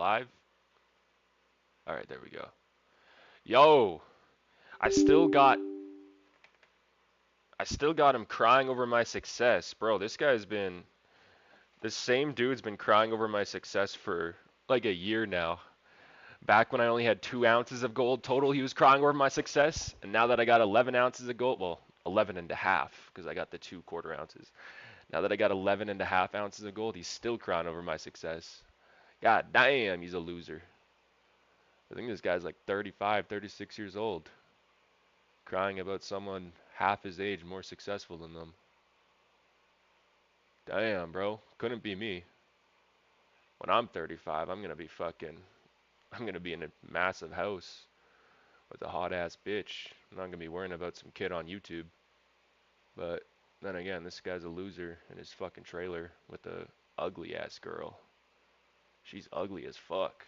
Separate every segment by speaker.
Speaker 1: live? Alright, there we go. Yo! I still got I still got him crying over my success. Bro, this same dude's been crying over my success for like a year now. Back when I only had 2 ounces of gold total, he was crying over my success. And now that I got 11 ounces of gold, well, 11 and a half, because I got the 2 quarter ounces. Now that I got 11 and a half ounces of gold, he's still crying over my success. God damn, he's a loser. I think this guy's like 35, 36 years old, crying about someone half his age more successful than them. Damn, bro. Couldn't be me. When I'm 35, I'm gonna be in a massive house with a hot ass bitch. I'm not gonna be worrying about some kid on YouTube. But then again, this guy's a loser in his fucking trailer with a ugly ass girl. She's ugly as fuck.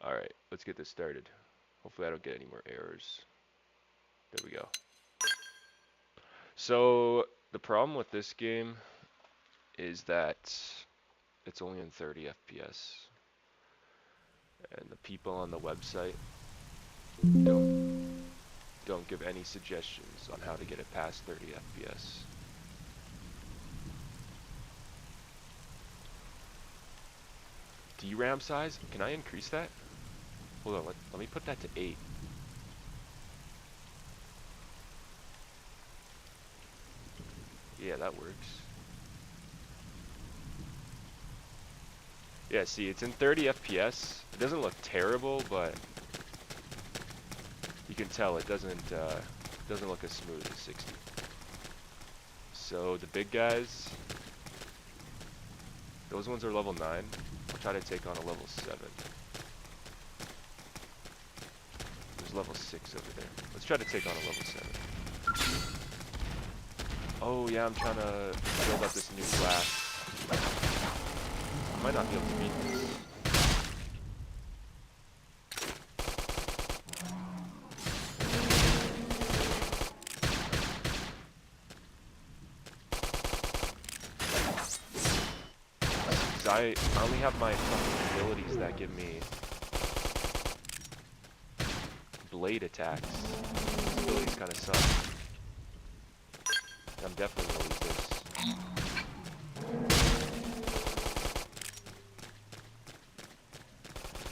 Speaker 1: Alright, let's get this started. Hopefully I don't get any more errors. There we go. So, the problem with this game is that it's only in 30 FPS. And the people on the website don't don't give any suggestions on how to get it past 30 FPS. DRAM size? Can I increase that? Hold on, let me put that to 8. Yeah, that works. Yeah, see, it's in 30 FPS. It doesn't look terrible, but you can tell it doesn't look as smooth as 60. So the big guys, those ones are level 9. I'll try to take on a level 7. There's level 6 over there. Let's try to take on a level 7. Oh yeah, I'm trying to build up this new class. I might not be able to beat this. Because I only have my fucking abilities that give me blade attacks. These abilities kind of suck. I'm definitely gonna lose this.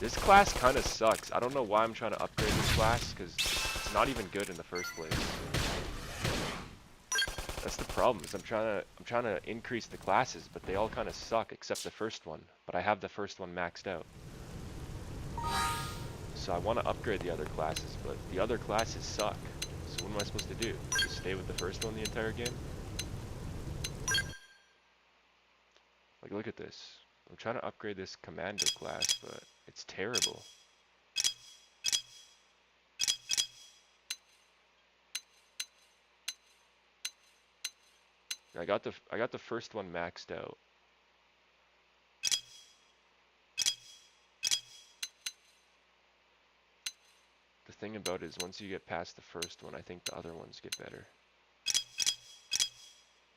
Speaker 1: This class kind of sucks. I don't know why I'm trying to upgrade this class, because it's not even good in the first place. That's the problem, is I'm trying to increase the classes, but they all kind of suck except the first one. But I have the first one maxed out. So I want to upgrade the other classes, but the other classes suck. So what am I supposed to do? Just stay with the first one the entire game? Like, look at this. I'm trying to upgrade this Commando class, but it's terrible. I got the first one maxed out. The thing about it is once you get past the first one, I think the other ones get better.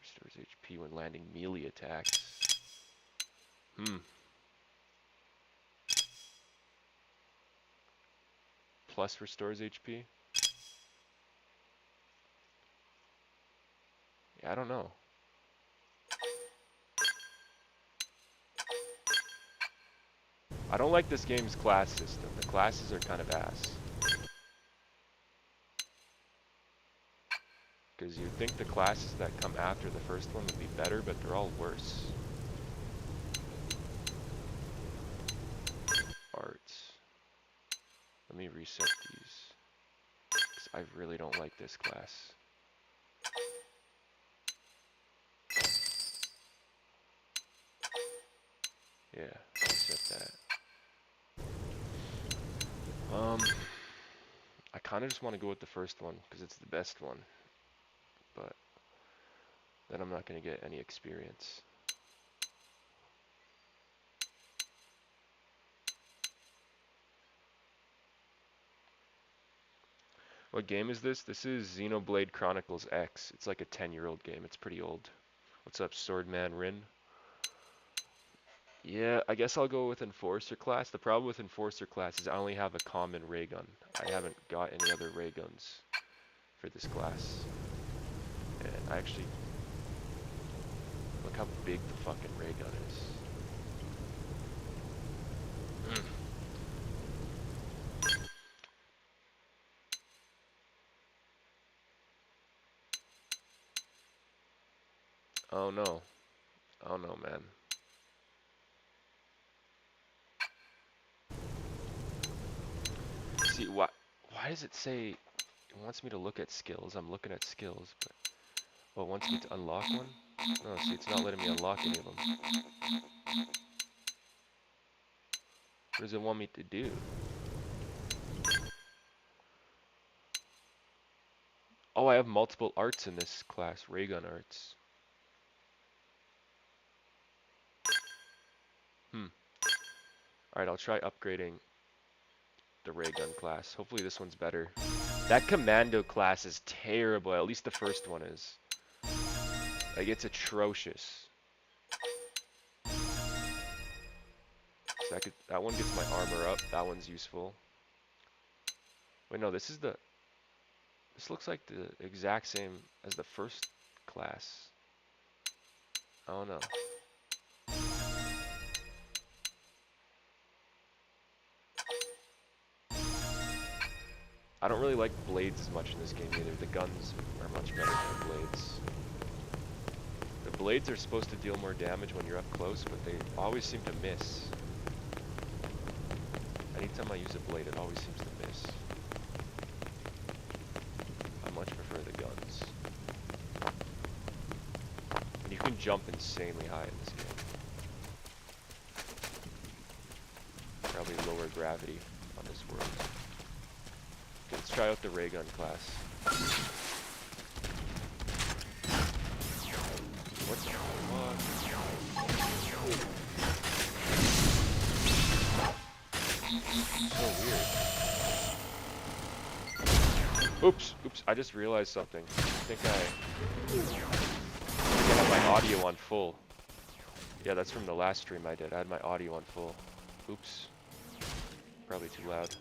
Speaker 1: Restores HP when landing melee attacks. Plus restores HP? Yeah, I don't know. I don't like this game's class system. The classes are kind of ass. Because you'd think the classes that come after the first one would be better, but they're all worse. Arts. Let me reset these. Because I really don't like this class. Yeah, reset that. I kind of just want to go with the first one, because it's the best one. But then I'm not going to get any experience. What game is this? This is Xenoblade Chronicles X. It's like a 10-year-old game. It's pretty old. What's up, Swordman Rin? Yeah, I guess I'll go with Enforcer class. The problem with Enforcer class is I only have a common ray gun. I haven't got any other ray guns for this class. And I actually... Look how big the fucking ray gun is. Oh no. Oh no, man. See, why does it say it wants me to look at skills? I'm looking at skills, but oh, it wants me to unlock one? No, see, it's not letting me unlock any of them. What does it want me to do? Oh, I have multiple arts in this class, ray gun arts. Alright, I'll try upgrading the ray gun class. Hopefully this one's better. That commando class is terrible. At least the first one is. Like, it's atrocious. So that one gets my armor up. That one's useful. Wait, no, this looks like the exact same as the first class. I don't know. I don't really like blades as much in this game either. The guns are much better than the blades. The blades are supposed to deal more damage when you're up close, but they always seem to miss. Anytime I use a blade, it always seems to miss. I much prefer the guns. And you can jump insanely high in this game. Probably lower gravity on this world. Okay, let's try out the ray gun class. What the fuck? So weird. Oops, I just realized something. I think I have my audio on full. Yeah, that's from the last stream I did. I had my audio on full. Oops. Probably too loud.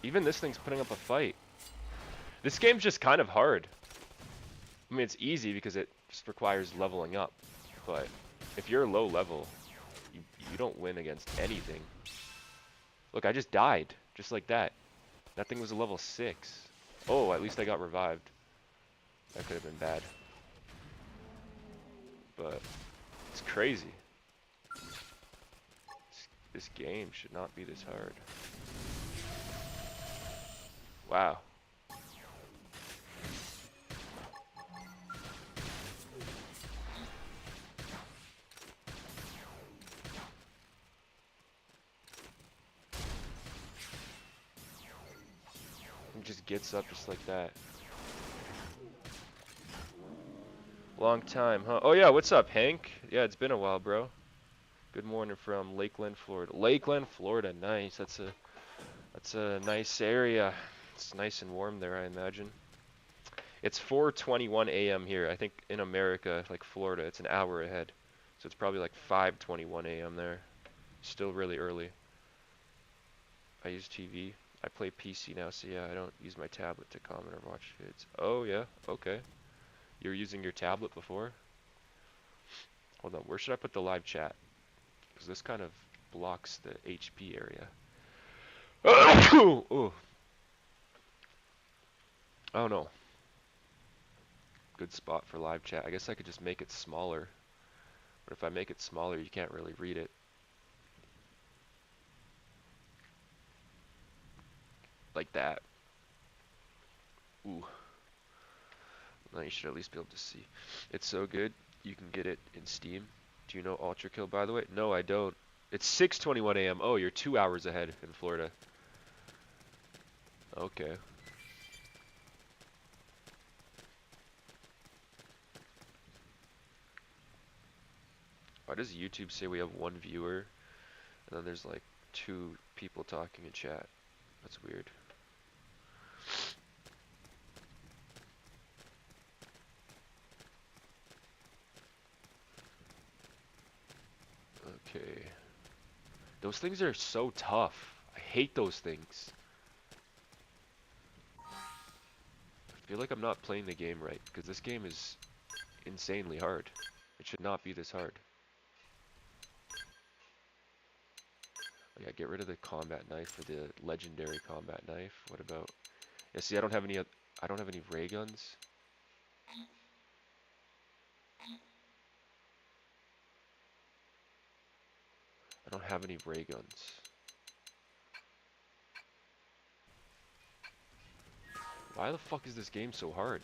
Speaker 1: Even this thing's putting up a fight. This game's just kind of hard. I mean, it's easy because it just requires leveling up. But if you're low level, you don't win against anything. Look, I just died. Just like that. That thing was a level 6. Oh, at least I got revived. That could have been bad. But it's crazy. This game should not be this hard. Wow. He just gets up just like that. Long time, huh? Oh yeah, what's up, Hank? Yeah, it's been a while, bro. Good morning from Lakeland, Florida. Lakeland, Florida, nice. That's a nice area. It's nice and warm there, I imagine. It's 4:21 a.m. here. I think in America, like Florida, it's an hour ahead. So it's probably like 5:21 a.m. there. Still really early. I use TV. I play PC now, so yeah, I don't use my tablet to comment or watch vids. Oh yeah, okay. You were using your tablet before? Hold on, where should I put the live chat? Because this kind of blocks the HP area. Oh no. Good spot for live chat. I guess I could just make it smaller. But if I make it smaller, you can't really read it. Like that. Ooh. Now you should at least be able to see. It's so good, you can get it in Steam. Do you know Ultra Kill, by the way? No, I don't. It's 6:21 a.m. Oh, you're 2 hours ahead in Florida. Okay. Why does YouTube say we have 1 viewer, and then there's like 2 people talking in chat? That's weird. Okay. Those things are so tough. I hate those things. I feel like I'm not playing the game right, because this game is insanely hard. It should not be this hard. Oh, yeah, get rid of the combat knife for the legendary combat knife. What about... Yeah, see, I don't have any ray guns. I don't have any ray guns. Why the fuck is this game so hard?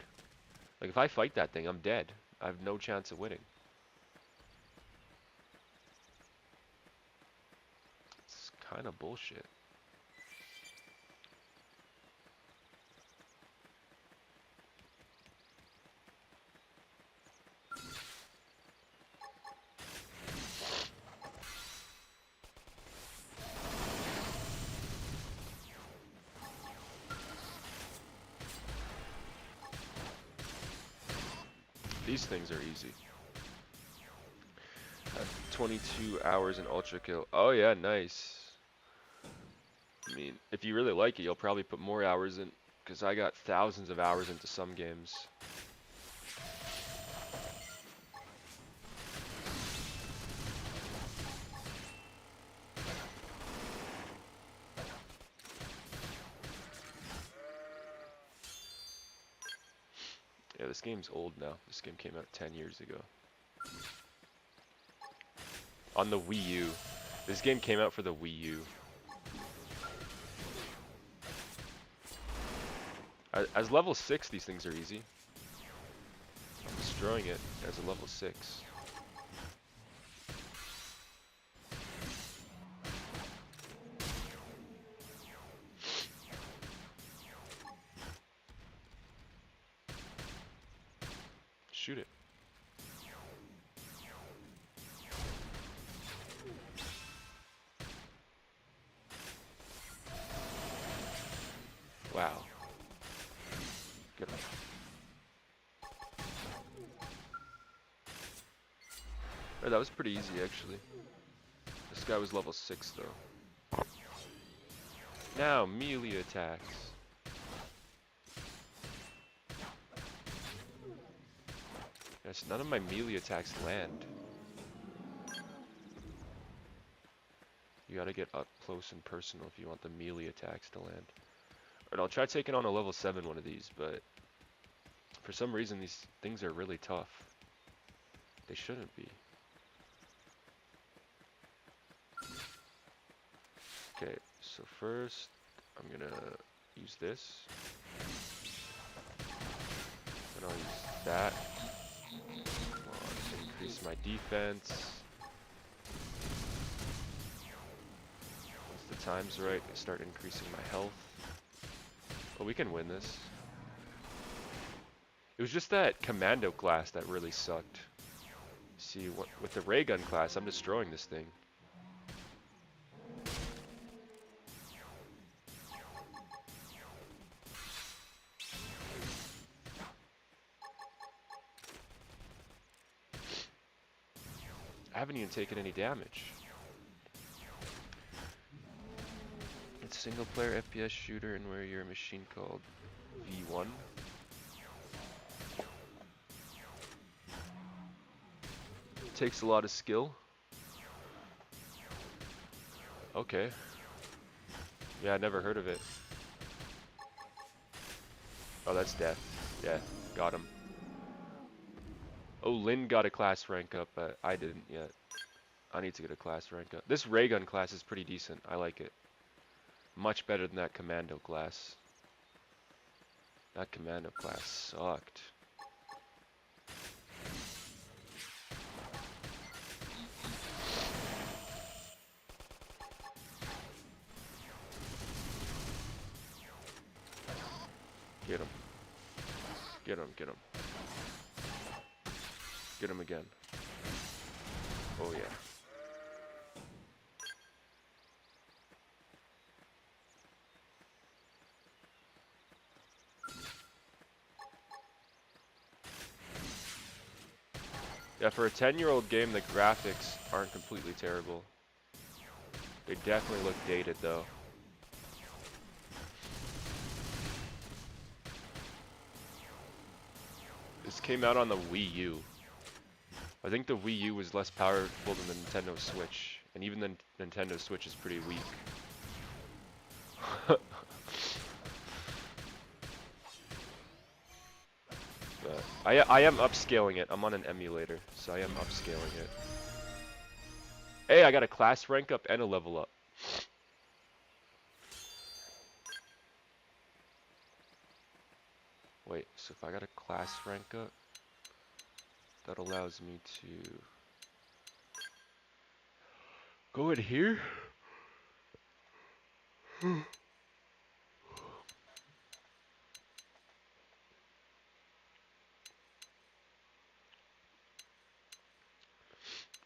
Speaker 1: Like, if I fight that thing, I'm dead. I have no chance of winning. It's kind of bullshit. These things are easy. 22 hours in Ultra Kill. Oh yeah, nice. I mean, if you really like it, you'll probably put more hours in, because I got thousands of hours into some games. Yeah, this game's old now. This game came out 10 years ago. On the Wii U. This game came out for the Wii U. As level 6, these things are easy. I'm destroying it as a level 6. Shoot it. Wow. Get him. Oh, that was pretty easy, actually. This guy was level 6, though. Now, melee attacks. Yes, none of my melee attacks land. You gotta get up close and personal if you want the melee attacks to land. Alright, I'll try taking on a level 7 one of these, but for some reason these things are really tough. They shouldn't be. Okay, so first I'm gonna use this. And I'll use that. I'll increase my defense. Once the time's right, I start increasing my health. Oh, we can win this. It was just that commando class that really sucked. See, with the ray gun class, I'm destroying this thing. I haven't even taken any damage. It's a single player FPS shooter and where you're a machine called V1. Takes a lot of skill. Okay. Yeah, I never heard of it. Oh, that's death. Yeah, got him. Oh, Lynn got a class rank up, but I didn't yet. I need to get a class rank up. This ray gun class is pretty decent. I like it. Much better than that commando class. That commando class sucked. Get him. Get him, get him. Get him again. Oh yeah. Yeah, for a 10-year-old game, the graphics aren't completely terrible. They definitely look dated, though. This came out on the Wii U. I think the Wii U was less powerful than the Nintendo Switch, and even the Nintendo Switch is pretty weak. But I am upscaling it. I'm on an emulator, so I am upscaling it. Hey, I got a class rank up and a level up. Wait, so if I got a class rank up, that allows me to go in here.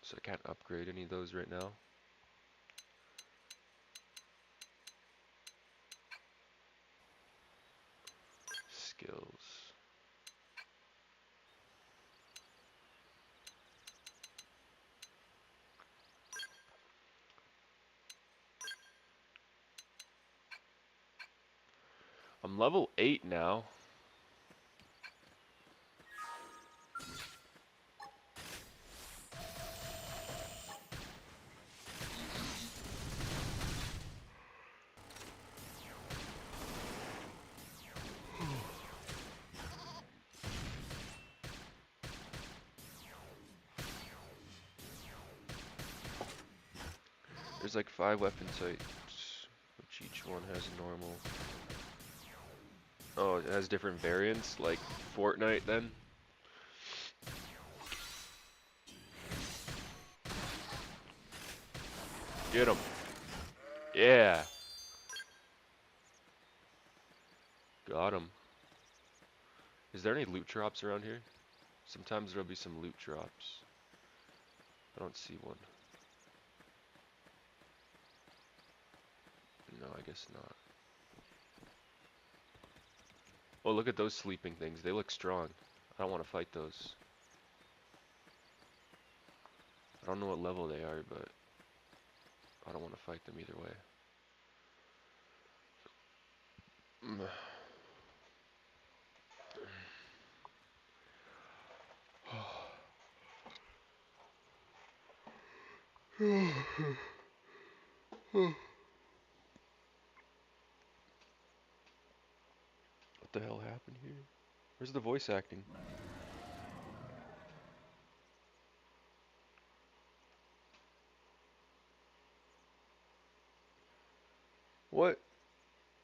Speaker 1: So I can't upgrade any of those right now. Skills. I'm level 8 now. There's like 5 weapon types, which each one has a normal. Oh, it has different variants, like Fortnite then? Get him. Yeah. Got him. Is there any loot drops around here? Sometimes there'll be some loot drops. I don't see one. No, I guess not. Oh, look at those sleeping things. They look strong. I don't want to fight those. I don't know what level they are, but I don't want to fight them either way. What the hell happened here? Where's the voice acting? What?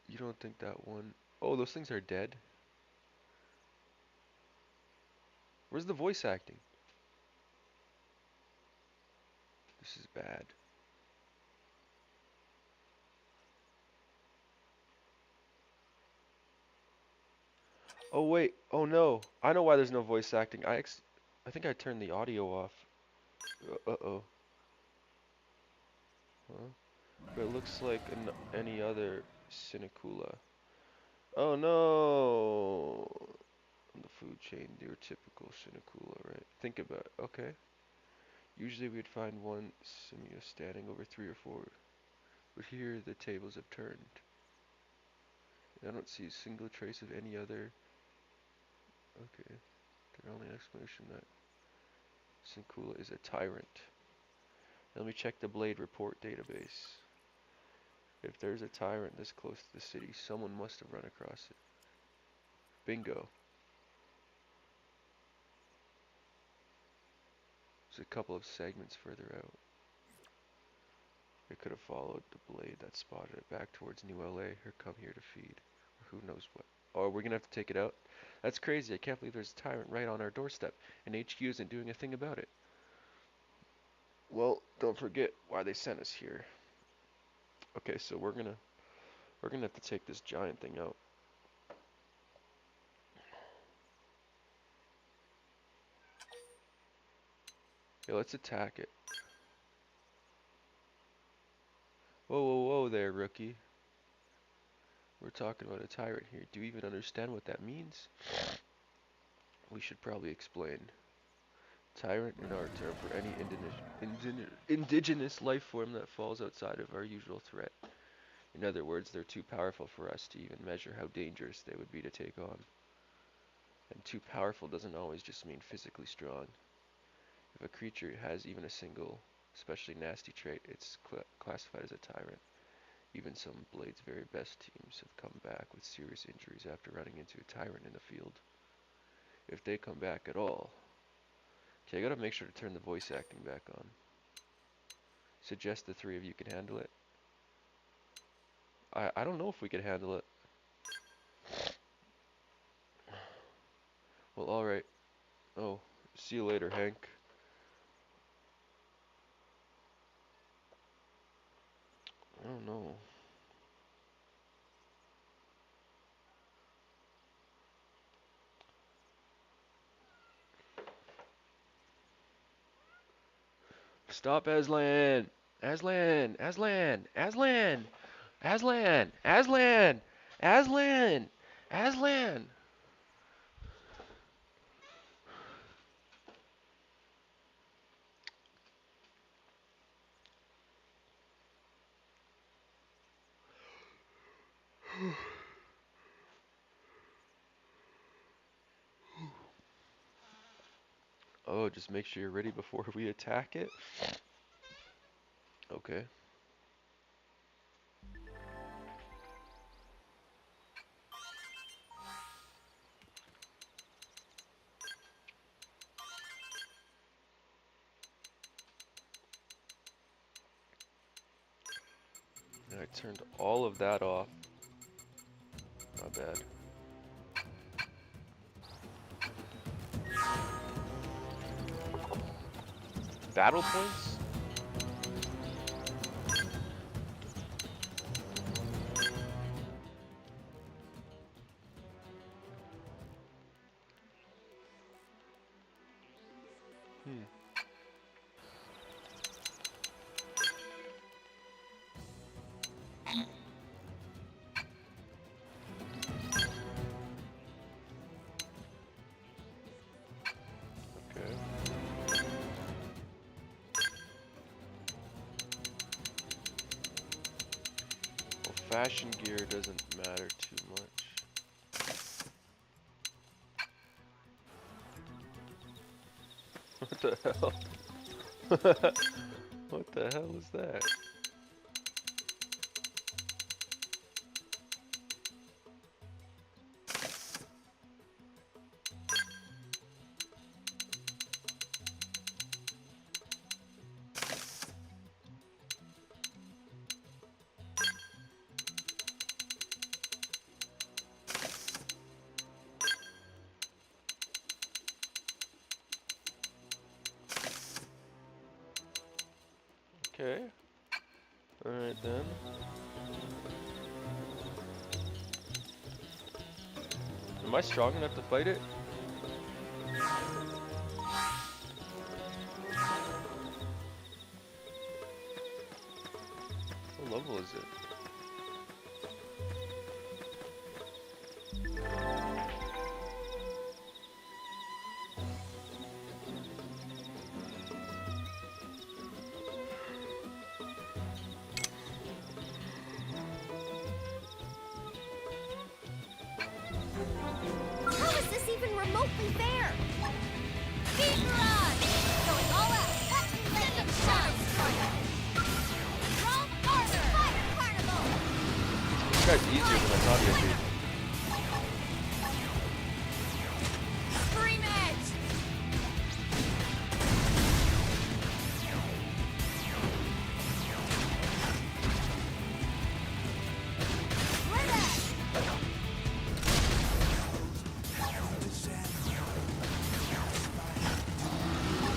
Speaker 1: You don't think that one... Oh, those things are dead? Where's the voice acting? This is bad. Oh wait, oh no. I know why there's no voice acting. I think I turned the audio off. Uh-oh. Huh? But it looks like any other Cinecula. Oh no! On the food chain, they were typical Cinecula, right? Think about it. Okay. Usually we'd find one Simia standing over 3 or 4. But here the tables have turned. I don't see a single trace of any other. Okay. The only explanation that Cinecula is a tyrant. Let me check the Blade report database. If there's a tyrant this close to the city, someone must have run across it. Bingo. There's a couple of segments further out. They could have followed the Blade that spotted it back towards New LA or come here to feed. Or who knows what. Oh, we're gonna have to take it out? That's crazy. I can't believe there's a tyrant right on our doorstep and HQ isn't doing a thing about it. Well, don't forget why they sent us here. Okay, so we're gonna have to take this giant thing out. Yeah, let's attack it. Whoa, whoa, whoa there, rookie. We're talking about a tyrant here. Do you even understand what that means? We should probably explain.
Speaker 2: Tyrant in our term for any indigenous life form that falls outside of our usual threat. In other words, they're too powerful for us to even measure how dangerous they would be to take on. And too powerful doesn't always just mean physically strong. If a creature has even a single, especially nasty trait, it's classified as a tyrant. Even some of Blade's very best teams have come back with serious injuries after running into a tyrant in the field. If they come back at all. Okay, I gotta make sure to turn the voice acting back on. Suggest the three of you can handle it. I don't know if we can handle it. Well, alright. Oh, see you later, Hank. I don't know. Stop, Aslan! Aslan! Aslan! Aslan! Aslan! Aslan! Aslan! Aslan! Oh, just make sure you're ready before we attack it? Okay. And I turned all of that off. Not bad. Battle points? Hmm. Okay. Well, fashion gear doesn't matter too much. What the hell? What the hell is that? Okay. Alright then. Am I strong enough to fight it? What level is it?
Speaker 3: How is this even remotely fair? Speed run! Going all out! Watch me let them shine! Drum armor! Fire carnival!
Speaker 2: This guy's easier than I thought he would be.
Speaker 3: Scream edge!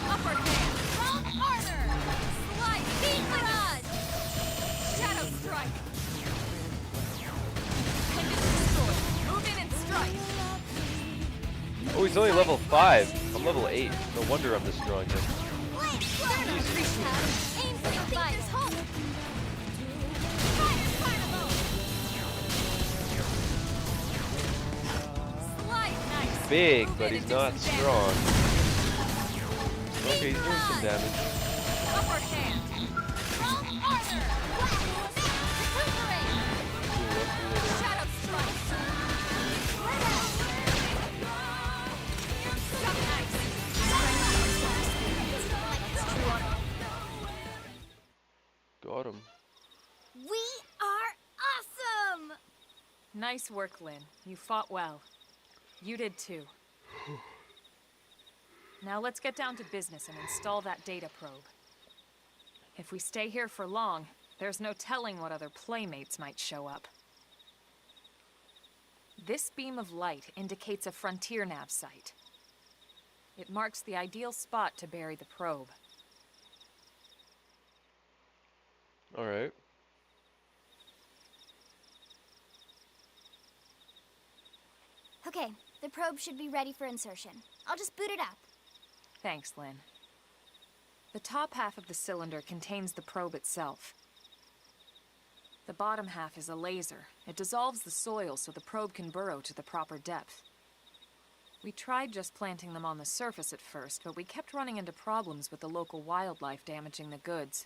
Speaker 3: Upper hand! Drum armor! Slide! Speed run! Shadow strike! Pendant destroyed! Move in and strike!
Speaker 2: Oh, he's only level 5. I'm level 8. No wonder I'm destroying him.
Speaker 3: Aim for the fire! Fire carnival! Slide nice!
Speaker 2: Big,
Speaker 3: Move
Speaker 2: but
Speaker 3: in
Speaker 2: he's
Speaker 3: and do
Speaker 2: not
Speaker 3: some
Speaker 2: strong. Okay, he's doing some damage.
Speaker 3: Upper hand. Strong armor. Recuperate.
Speaker 2: Heal up a little.
Speaker 3: Shadow strike. Shock ice.
Speaker 2: Got him.
Speaker 3: We are awesome!
Speaker 4: Nice work, Lynn. You fought well. You did too. Now let's get down to business and install that data probe. If we stay here for long, there's no telling what other playmates might show up. This beam of light indicates a frontier nav site. It marks the ideal spot to bury the probe.
Speaker 2: Alright.
Speaker 3: Okay, the probe should be ready for insertion. I'll just boot it up.
Speaker 4: Thanks, Lynn. The top half of the cylinder contains the probe itself. The bottom half is a laser. It dissolves the soil so the probe can burrow to the proper depth. We tried just planting them on the surface at first, but we kept running into problems with the local wildlife damaging the goods.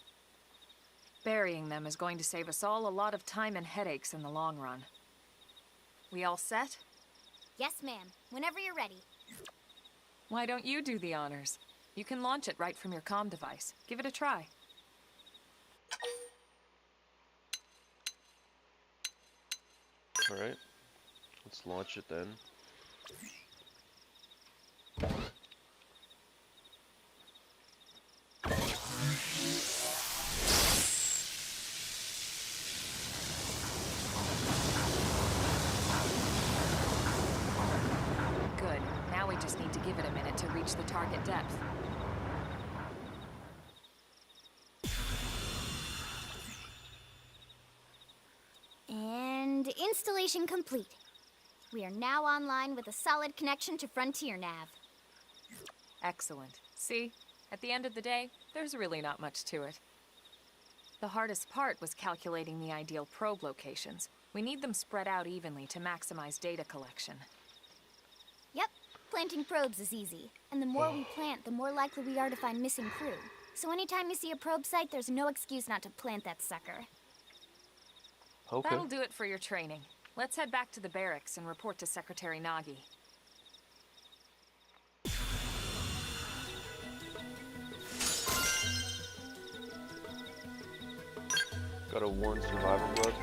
Speaker 4: Burying them is going to save us all a lot of time and headaches in the long run. We all set?
Speaker 3: Yes, ma'am. Whenever you're ready.
Speaker 4: Why don't you do the honors? You can launch it right from your comm device. Give it a try.
Speaker 2: Alright. Let's launch it then.
Speaker 4: Good. Now we just need to give it a minute to reach the target depth.
Speaker 3: And installation complete. We are now online with a solid connection to Frontier Nav.
Speaker 4: Excellent. See? At the end of the day, there's really not much to it. The hardest part was calculating the ideal probe locations. We need them spread out evenly to maximize data collection.
Speaker 3: Yep, planting probes is easy. And the more we plant, the more likely we are to find missing crew. So anytime you see a probe site, there's no excuse not to plant that sucker.
Speaker 2: Okay.
Speaker 4: That'll do it for your training. Let's head back to the barracks and report to Secretary Nagi.
Speaker 2: Got a worn survival glove.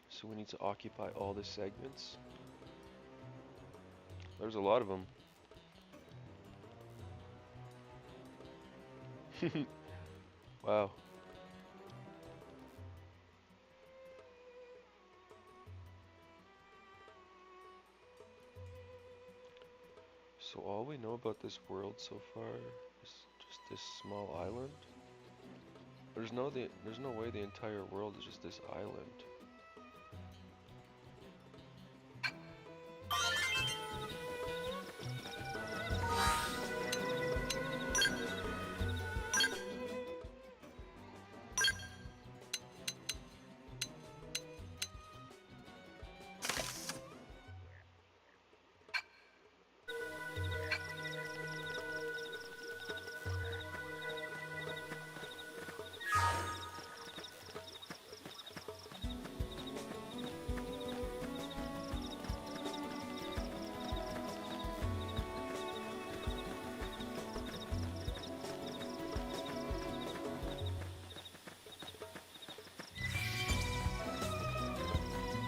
Speaker 2: So we need to occupy all the segments. There's a lot of them. Wow. So all we know about this world so far is just this small island. There's no way the entire world is just this island.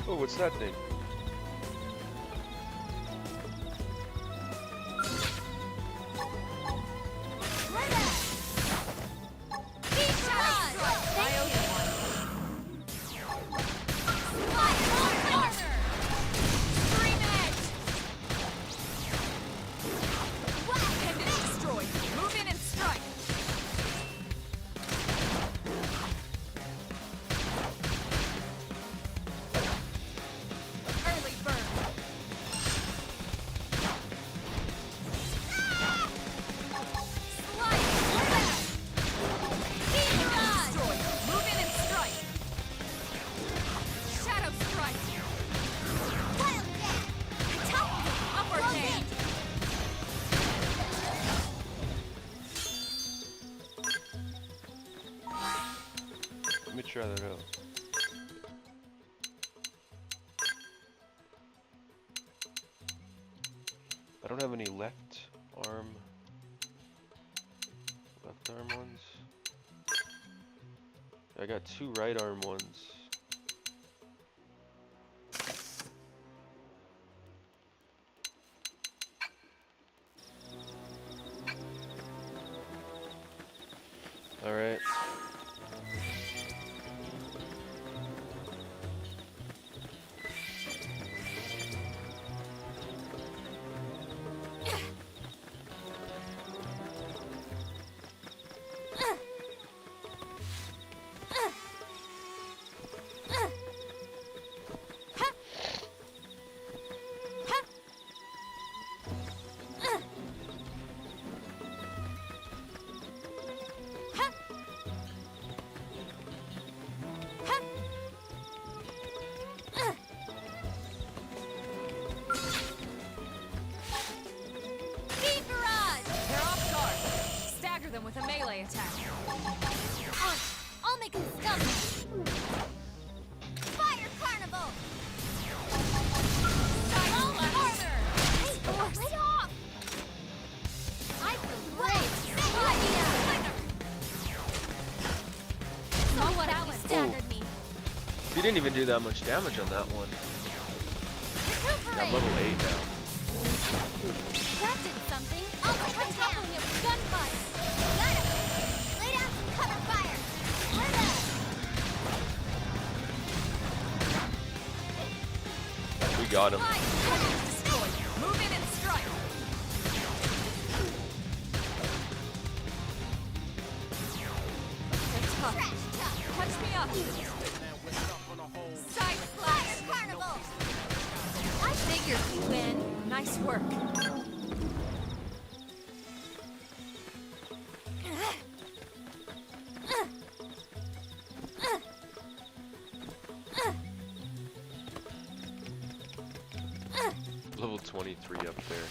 Speaker 2: Oh, what's that thing? try that out. I don't have any left arm ones. I got 2 right arm ones. All right.
Speaker 4: With a melee attack.
Speaker 3: I'll make him stumble. Fire Carnival!
Speaker 4: Style harder!
Speaker 3: Hey, lay off! I feel great! So what Alice staggered me.
Speaker 2: He didn't even do that much damage on that one. I'm level 8 now.
Speaker 3: That did something. I'll try tackling it with gunfire. Got him. Lay down some cover fire.
Speaker 2: We got him.
Speaker 4: Destroy. Move in and strike.
Speaker 3: Trash tough.
Speaker 4: Touch me up. Side
Speaker 3: Fire
Speaker 4: slash.
Speaker 3: Carnival. I figured you'd win.
Speaker 4: Nice work.
Speaker 2: Level 23 up there.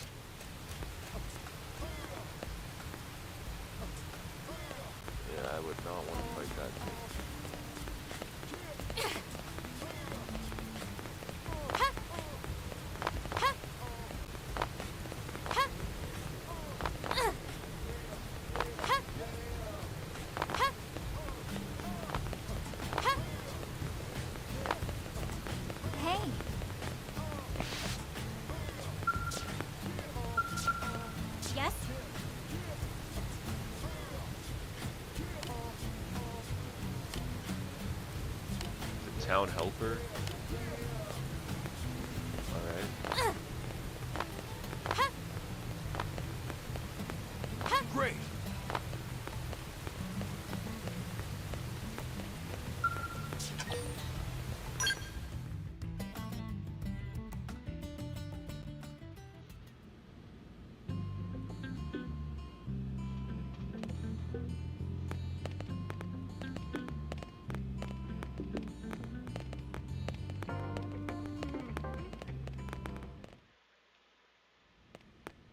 Speaker 2: Yeah, I would not want to fight that thing.
Speaker 3: Hey. Yes?
Speaker 2: The town helper. Alright.
Speaker 5: Great.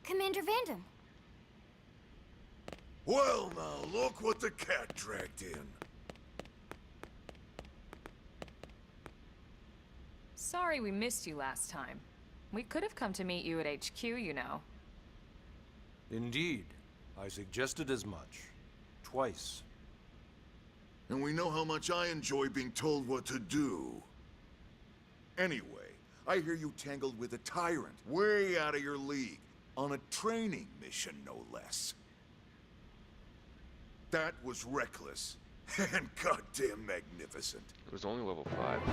Speaker 3: Commander Vandam.
Speaker 5: Well, now, look what the cat dragged in.
Speaker 4: Sorry we missed you last time. We could have come to meet you at HQ, you know.
Speaker 6: Indeed. I suggested as much. Twice.
Speaker 5: And we know how much I enjoy being told what to do. Anyway, I hear you tangled with a tyrant, way out of your league, on a training mission, no less. That was reckless, and goddamn magnificent.
Speaker 2: It was only level 5. It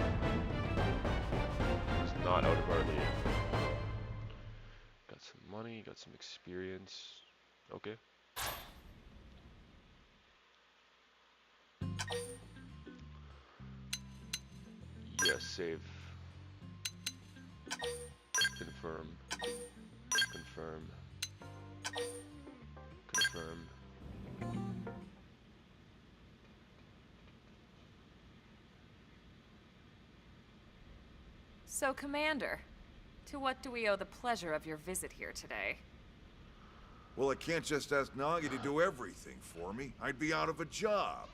Speaker 2: was not out of our league. Got some money, got some experience. Okay. Yes, save. Confirm. Confirm. Confirm.
Speaker 4: So, Commander, to what do we owe the pleasure of your visit here today?
Speaker 5: Well, I can't just ask Nagi to do everything for me. I'd be out of a job.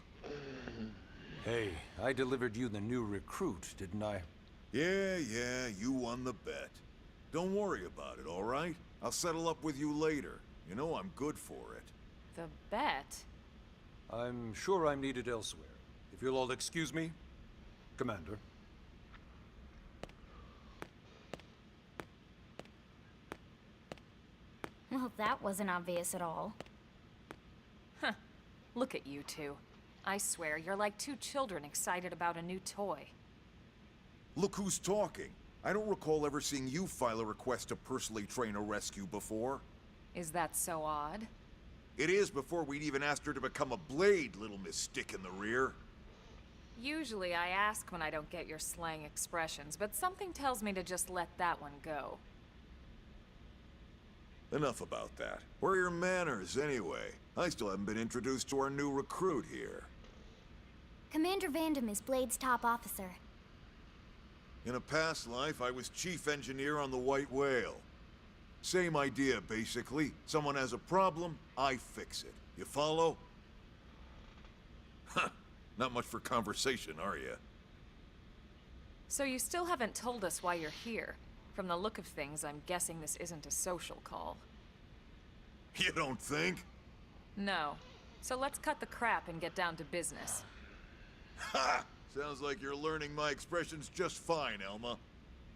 Speaker 6: Hey, I delivered you the new recruit, didn't I?
Speaker 5: Yeah, you won the bet. Don't worry about it, all right? I'll settle up with you later. You know I'm good for it.
Speaker 4: The bet?
Speaker 6: I'm sure I'm needed elsewhere. If you'll all excuse me, Commander.
Speaker 3: Well, that wasn't obvious at all.
Speaker 4: Look at you two. I swear, you're like two children excited about a new toy.
Speaker 5: Look who's talking. I don't recall ever seeing you file a request to personally train a rescue before.
Speaker 4: Is that so odd?
Speaker 5: It is before we'd even asked her to become a blade, little Miss Stick in the Rear.
Speaker 4: Usually I ask when I don't get your slang expressions, but something tells me to just let that one go.
Speaker 5: Enough about that. Where are your manners, anyway? I still haven't been introduced to our new recruit here.
Speaker 3: Commander Vandam is Blade's top officer.
Speaker 5: In a past life, I was chief engineer on the White Whale. Same idea, basically. Someone has a problem, I fix it. You follow? Huh. Not much for conversation, are you?
Speaker 4: So you still haven't told us why you're here. From the look of things, I'm guessing this isn't a social call.
Speaker 5: You don't think?
Speaker 4: No. So let's cut the crap and get down to business.
Speaker 5: Ha! Sounds like you're learning my expressions just fine, Elma.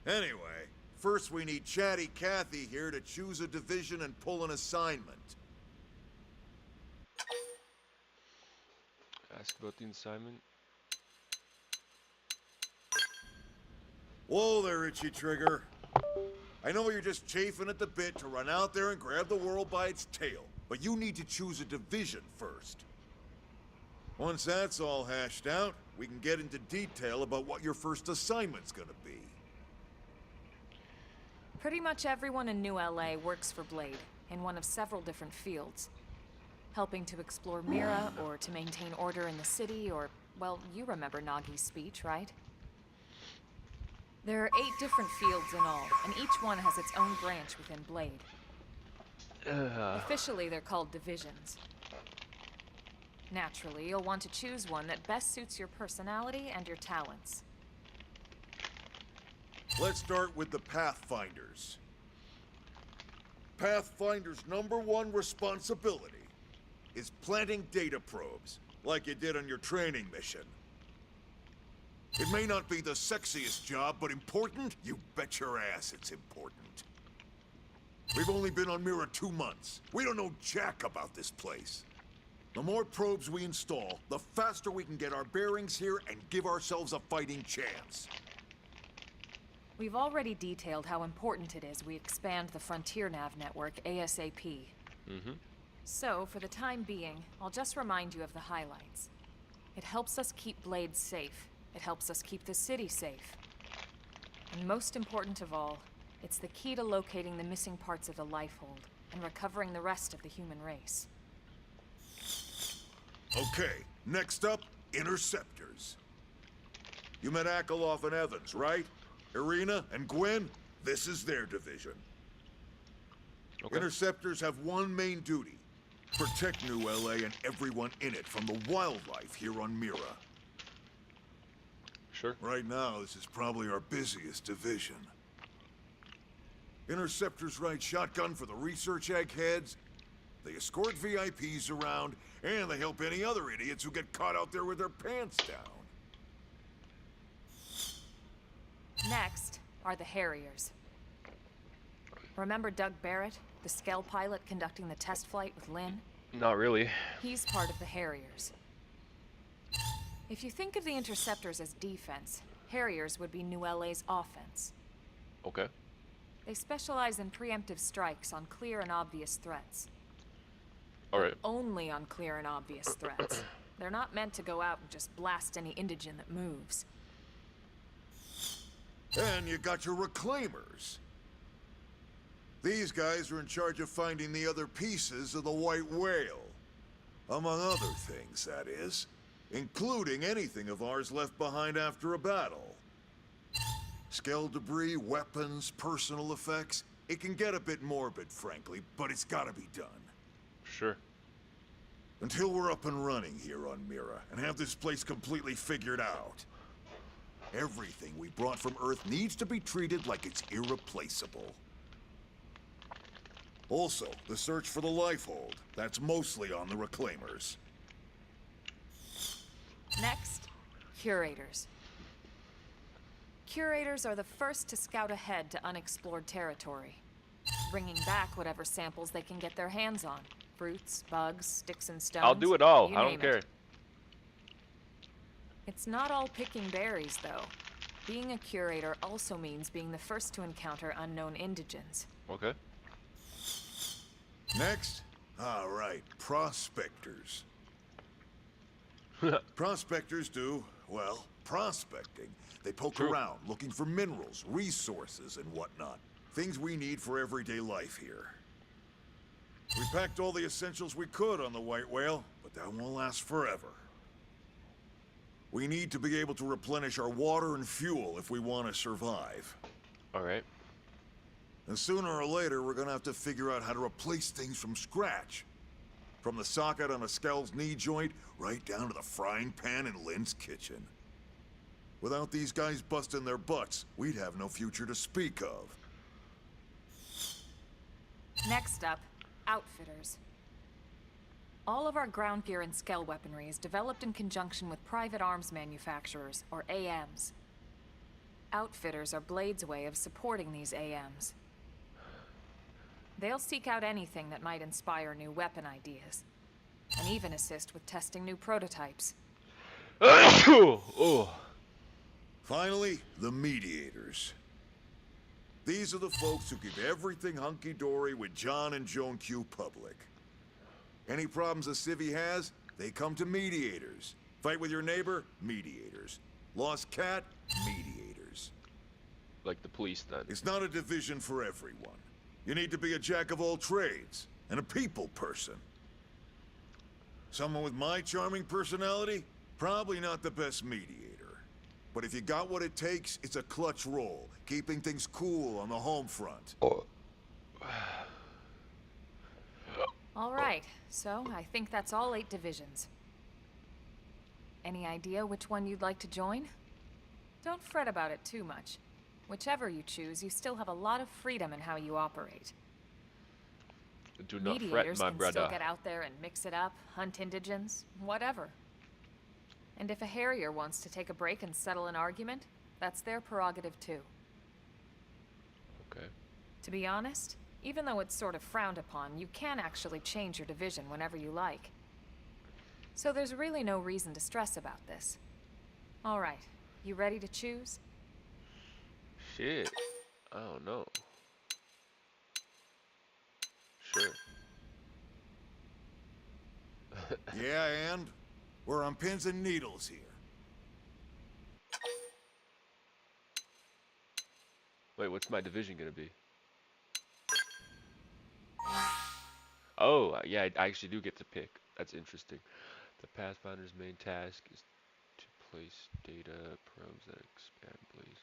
Speaker 5: Anyway, first we need Chatty Cathy here to choose a division and pull an assignment.
Speaker 1: Ask about the assignment.
Speaker 5: Whoa there, Itchy Trigger. I know you're just chafing at the bit to run out there and grab the world by its tail, but you need to choose a division first. Once that's all hashed out, we can get into detail about what your first assignment's gonna be.
Speaker 4: Pretty much everyone in New LA works for Blade, in one of several different fields. Helping to explore Mira, or to maintain order in the city, or, well, you remember Nagi's speech, right? There are 8 different fields in all, and each one has its own branch within Blade. Officially, they're called divisions. Naturally, you'll want to choose one that best suits your personality and your talents.
Speaker 5: Let's start with the Pathfinders. Pathfinder's #1 responsibility is planting data probes, like you did on your training mission. It may not be the sexiest job, but important? You bet your ass it's important. We've only been on Mira 2 months. We don't know jack about this place. The more probes we install, the faster we can get our bearings here and give ourselves a fighting chance.
Speaker 4: We've already detailed how important it is we expand the Frontier Nav network ASAP. So, for the time being, I'll just remind you of the highlights. It helps us keep Blade safe. It helps us keep the city safe. And most important of all, it's the key to locating the missing parts of the Lifehold and recovering the rest of the human race.
Speaker 5: Okay, next up, Interceptors. You met Akeloff and Evans, right? Irina and Gwen, this is their division.
Speaker 1: Okay.
Speaker 5: Interceptors have one main duty. Protect New LA and everyone in it from the wildlife here on Mira.
Speaker 1: Sure.
Speaker 5: Right now, this is probably our busiest division. Interceptors ride shotgun for the research eggheads. They escort VIPs around, and they help any other idiots who get caught out there with their pants down.
Speaker 4: Next are the Harriers. Remember Doug Barrett, the Skell pilot conducting the test flight with Lynn?
Speaker 1: Not really.
Speaker 4: He's part of the Harriers. If you think of the Interceptors as defense, Harriers would be New LA's offense.
Speaker 1: Okay.
Speaker 4: They specialize in preemptive strikes on clear and obvious threats.
Speaker 1: Alright.
Speaker 4: Only on clear and obvious threats. They're not meant to go out and just blast any indigent that moves.
Speaker 5: And you got your Reclaimers. These guys are in charge of finding the other pieces of the White Whale. Among other things, that is. Including anything of ours left behind after a battle. Skell debris, weapons, personal effects. It can get a bit morbid, frankly, but it's gotta be done.
Speaker 1: Sure.
Speaker 5: Until we're up and running here on Mira and have this place completely figured out. Everything we brought from Earth needs to be treated like it's irreplaceable. Also, the search for the Lifehold. That's mostly on the Reclaimers.
Speaker 4: Next, curators. Curators are the first to scout ahead to unexplored territory, bringing back whatever samples they can get their hands on. Fruits, bugs, sticks and stones.
Speaker 1: I'll do it all.
Speaker 4: You
Speaker 1: I
Speaker 4: name
Speaker 1: don't care.
Speaker 4: it. It's not all picking berries, though. Being a curator also means being the first to encounter unknown indigens.
Speaker 1: Okay.
Speaker 5: Next? All right, prospectors. Prospectors do, well, prospecting. They poke
Speaker 1: True.
Speaker 5: around looking for minerals, resources, and whatnot. Things we need for everyday life here. We packed all the essentials we could on the White Whale, but that won't last forever. We need to be able to replenish our water and fuel if we want to survive.
Speaker 1: All right.
Speaker 5: And sooner or later, we're gonna have to figure out how to replace things from scratch. From the socket on a Skell's knee joint, right down to the frying pan in Lynn's kitchen. Without these guys busting their butts, we'd have no future to speak of.
Speaker 4: Next up, outfitters. All of our ground gear and Skell weaponry is developed in conjunction with private arms manufacturers, or AMs. Outfitters are Blade's way of supporting these AMs. They'll seek out anything that might inspire new weapon ideas, and even assist with testing new prototypes.
Speaker 1: Oh.
Speaker 5: Finally, the mediators. These are the folks who keep everything hunky-dory with John and Joan Q public. Any problems a civvy has, they come to mediators. Fight with your neighbor? Mediators. Lost cat? Mediators.
Speaker 1: Like the police then.
Speaker 5: It's not a division for everyone. You need to be a jack of all trades, and a people person. Someone with my charming personality? Probably not the best mediator. But if you got what it takes, it's a clutch role, keeping things cool on the home front.
Speaker 4: All right, so I think that's all 8 divisions. Any idea which one you'd like to join? Don't fret about it too much. Whichever you choose, you still have a lot of freedom in how you operate.
Speaker 1: Do not fret,
Speaker 4: Mediators
Speaker 1: my
Speaker 4: can
Speaker 1: brother.
Speaker 4: still get out there and mix it up, hunt indigens, whatever. And if a Harrier wants to take a break and settle an argument, that's their prerogative too.
Speaker 1: Okay.
Speaker 4: To be honest, even though it's sort of frowned upon, you can actually change your division whenever you like. So there's really no reason to stress about this. All right, you ready to choose?
Speaker 1: Shit. I don't know. Sure.
Speaker 5: Yeah, and? We're on pins and needles here.
Speaker 1: Wait, what's my division gonna be? Oh, yeah, I actually do get to pick. That's interesting. The Pathfinder's main task is to place data probes that expand Blaze.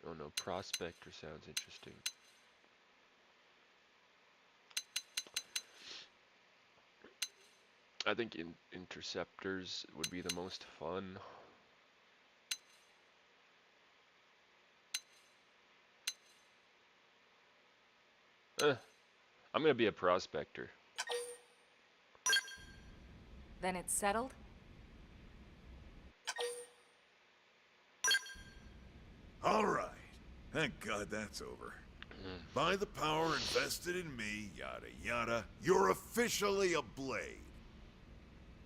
Speaker 1: Oh no, Prospector sounds interesting. I think Interceptors would be the most fun. I'm gonna be a Prospector.
Speaker 4: Then it's settled?
Speaker 5: All right. Thank God that's over. By the power invested in me, yada yada, you're officially a Blade.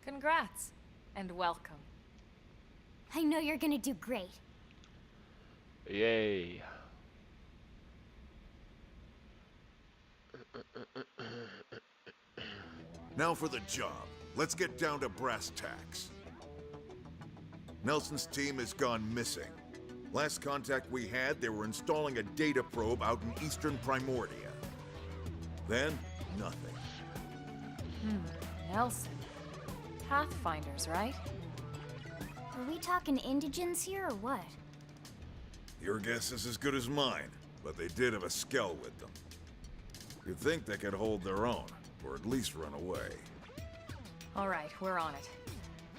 Speaker 4: Congrats, and welcome.
Speaker 3: I know you're gonna do great.
Speaker 1: Yay.
Speaker 5: Now for the job. Let's get down to brass tacks. Nelson's team has gone missing. Last contact we had, they were installing a data probe out in eastern Primordia. Then, nothing.
Speaker 4: Nelson. Pathfinders, right?
Speaker 3: Are we talking indigens here or what?
Speaker 5: Your guess is as good as mine, but they did have a Skell with them. You'd think they could hold their own, or at least run away.
Speaker 4: All right, we're on it.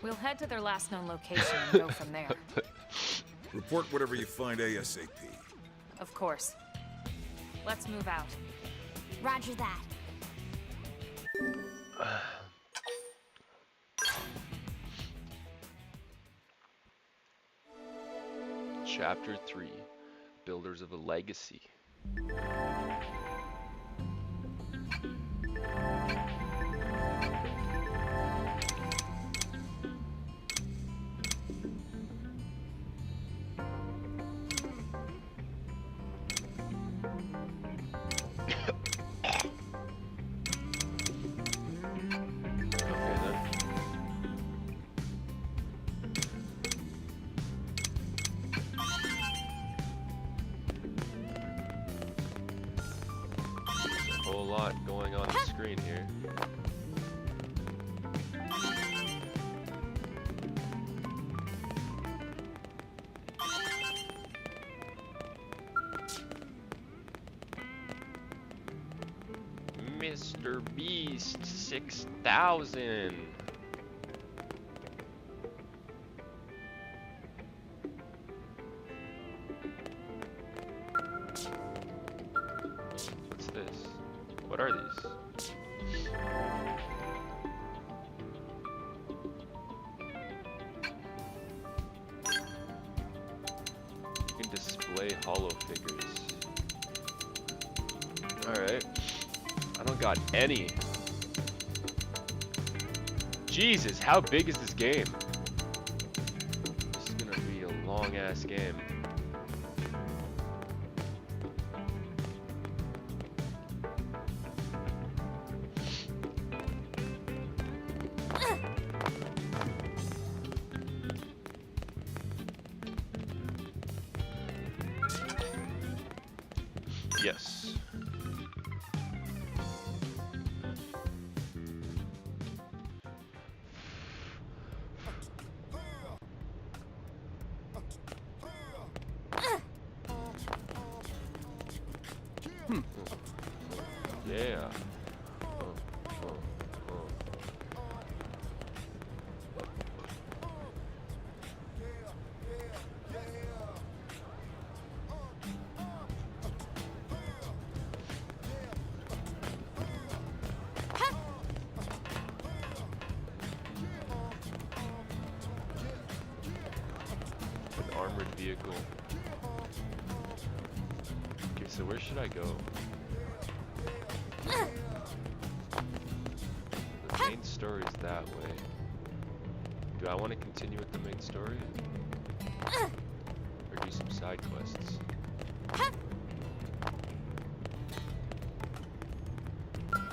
Speaker 4: We'll head to their last known location and go from there.
Speaker 5: Report whatever you find ASAP.
Speaker 4: Of course. Let's move out.
Speaker 3: Roger that.
Speaker 1: Chapter 3, Builders of a Legacy. Going on the screen here. Mr. Beast 6000. What's this? What are these? You can display hollow figures. Alright. I don't got any. Jesus, how big is this game? This is gonna be a long ass game. Yes. Yeah. An armored vehicle. Okay, so where should I go? The main story is that way. Do I want to continue with the main story? Or do some side quests?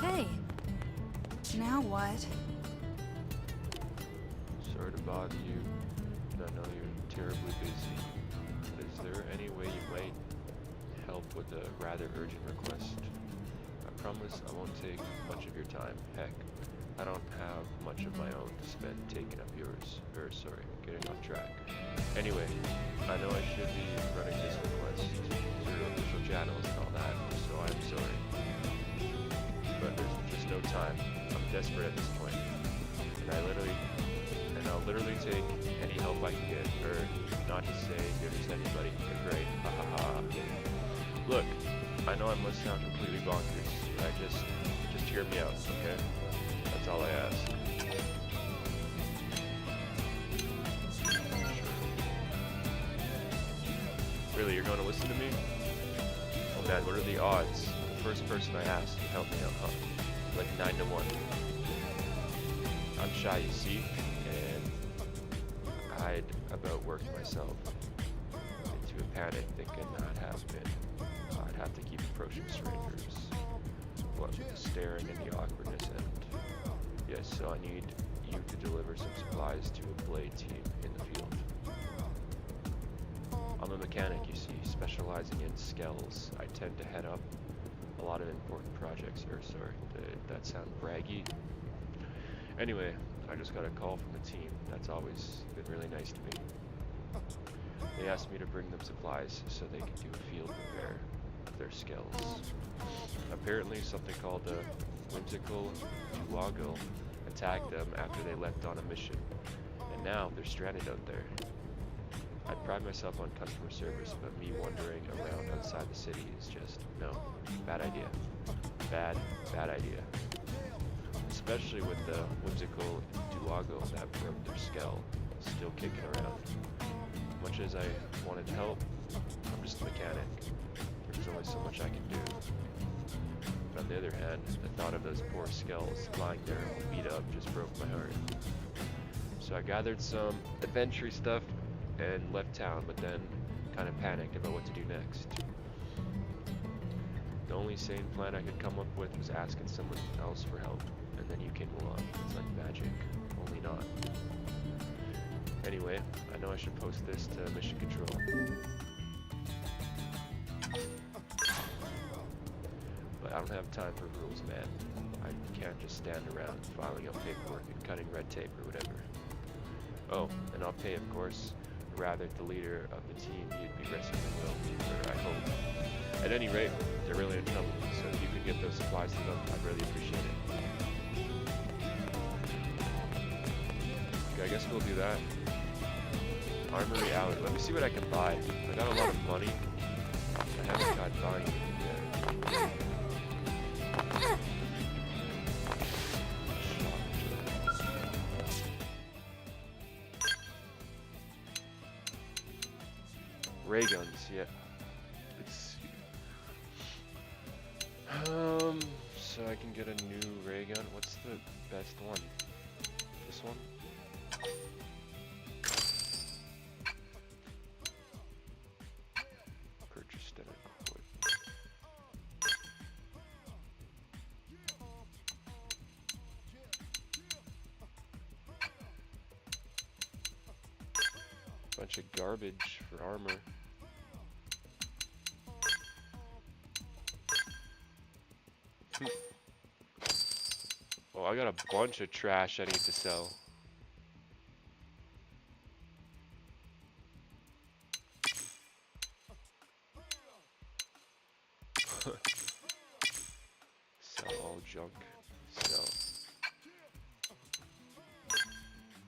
Speaker 7: Hey, now what?
Speaker 1: Sorry to bother you, but I know you're terribly busy. But is there any way you might help with a rather urgent request? I promise I won't take much of your time. Heck, I don't have much of my own to spend taking up yours. Sorry, getting off track. Anyway, I know I should be running this request through official channels and all that, so I'm sorry. But there's just no time. I'm desperate at this point. And I'll literally take any help I can get, or not to say good as anybody. You're great. Ha ha ha. Look, I know I must sound completely bonkers, but just hear me out, okay? That's all I ask. Sure. Really, you're going to listen to me? Oh man, what are the odds? The first person I asked to help me out, huh? Like 9 to 1. I'm shy, you see, and I'd about worked myself into a panic thinking I'd have to keep approaching strangers. What with the staring and the awkwardness, and yes, so I need you to deliver some supplies to a blade team in the field. I'm a mechanic, you see, specializing in skells. I tend to head up a lot of important projects. Sorry, did that sound braggy? Anyway, I just got a call from the team. That's always been really nice to me. They asked me to bring them supplies so they could do a field repair of their skells. Apparently something called a whimsical Duago attacked them after they left on a mission, and now they're stranded out there. I pride myself on customer service, but me wandering around outside the city is just, no, bad idea. Bad idea. Especially with the whimsical Duago that broke their skull still kicking around. Much as I wanted help, I'm just a mechanic. There's only so much I can do. But on the other hand, the thought of those poor skulls lying there all beat up just broke my heart. So I gathered some adventure stuff and left town, but then kind of panicked about what to do next. The only sane plan I could come up with was asking someone else for help, and then you came along. It's like magic, only not. Anyway, I know I should post this to Mission Control. But I don't have time for rules, man. I can't just stand around filing out paperwork and cutting red tape or whatever. Oh, and I'll pay, of course. Rather, the leader of the team, you'd be resting the will, or I hope. At any rate, they're really in trouble, so if you could get those supplies to them, I'd really appreciate it. Okay, I guess we'll do that. Armory Alley. Let me see what I can buy. I got a lot of money. I haven't got buying anything yet. Ray guns, yeah. Let's see. So I can get a new ray gun. What's the best one? This one? Purchased and equipped. Bunch of garbage for armor. Oh, I got a bunch of trash I need to sell. Sell all junk. Sell.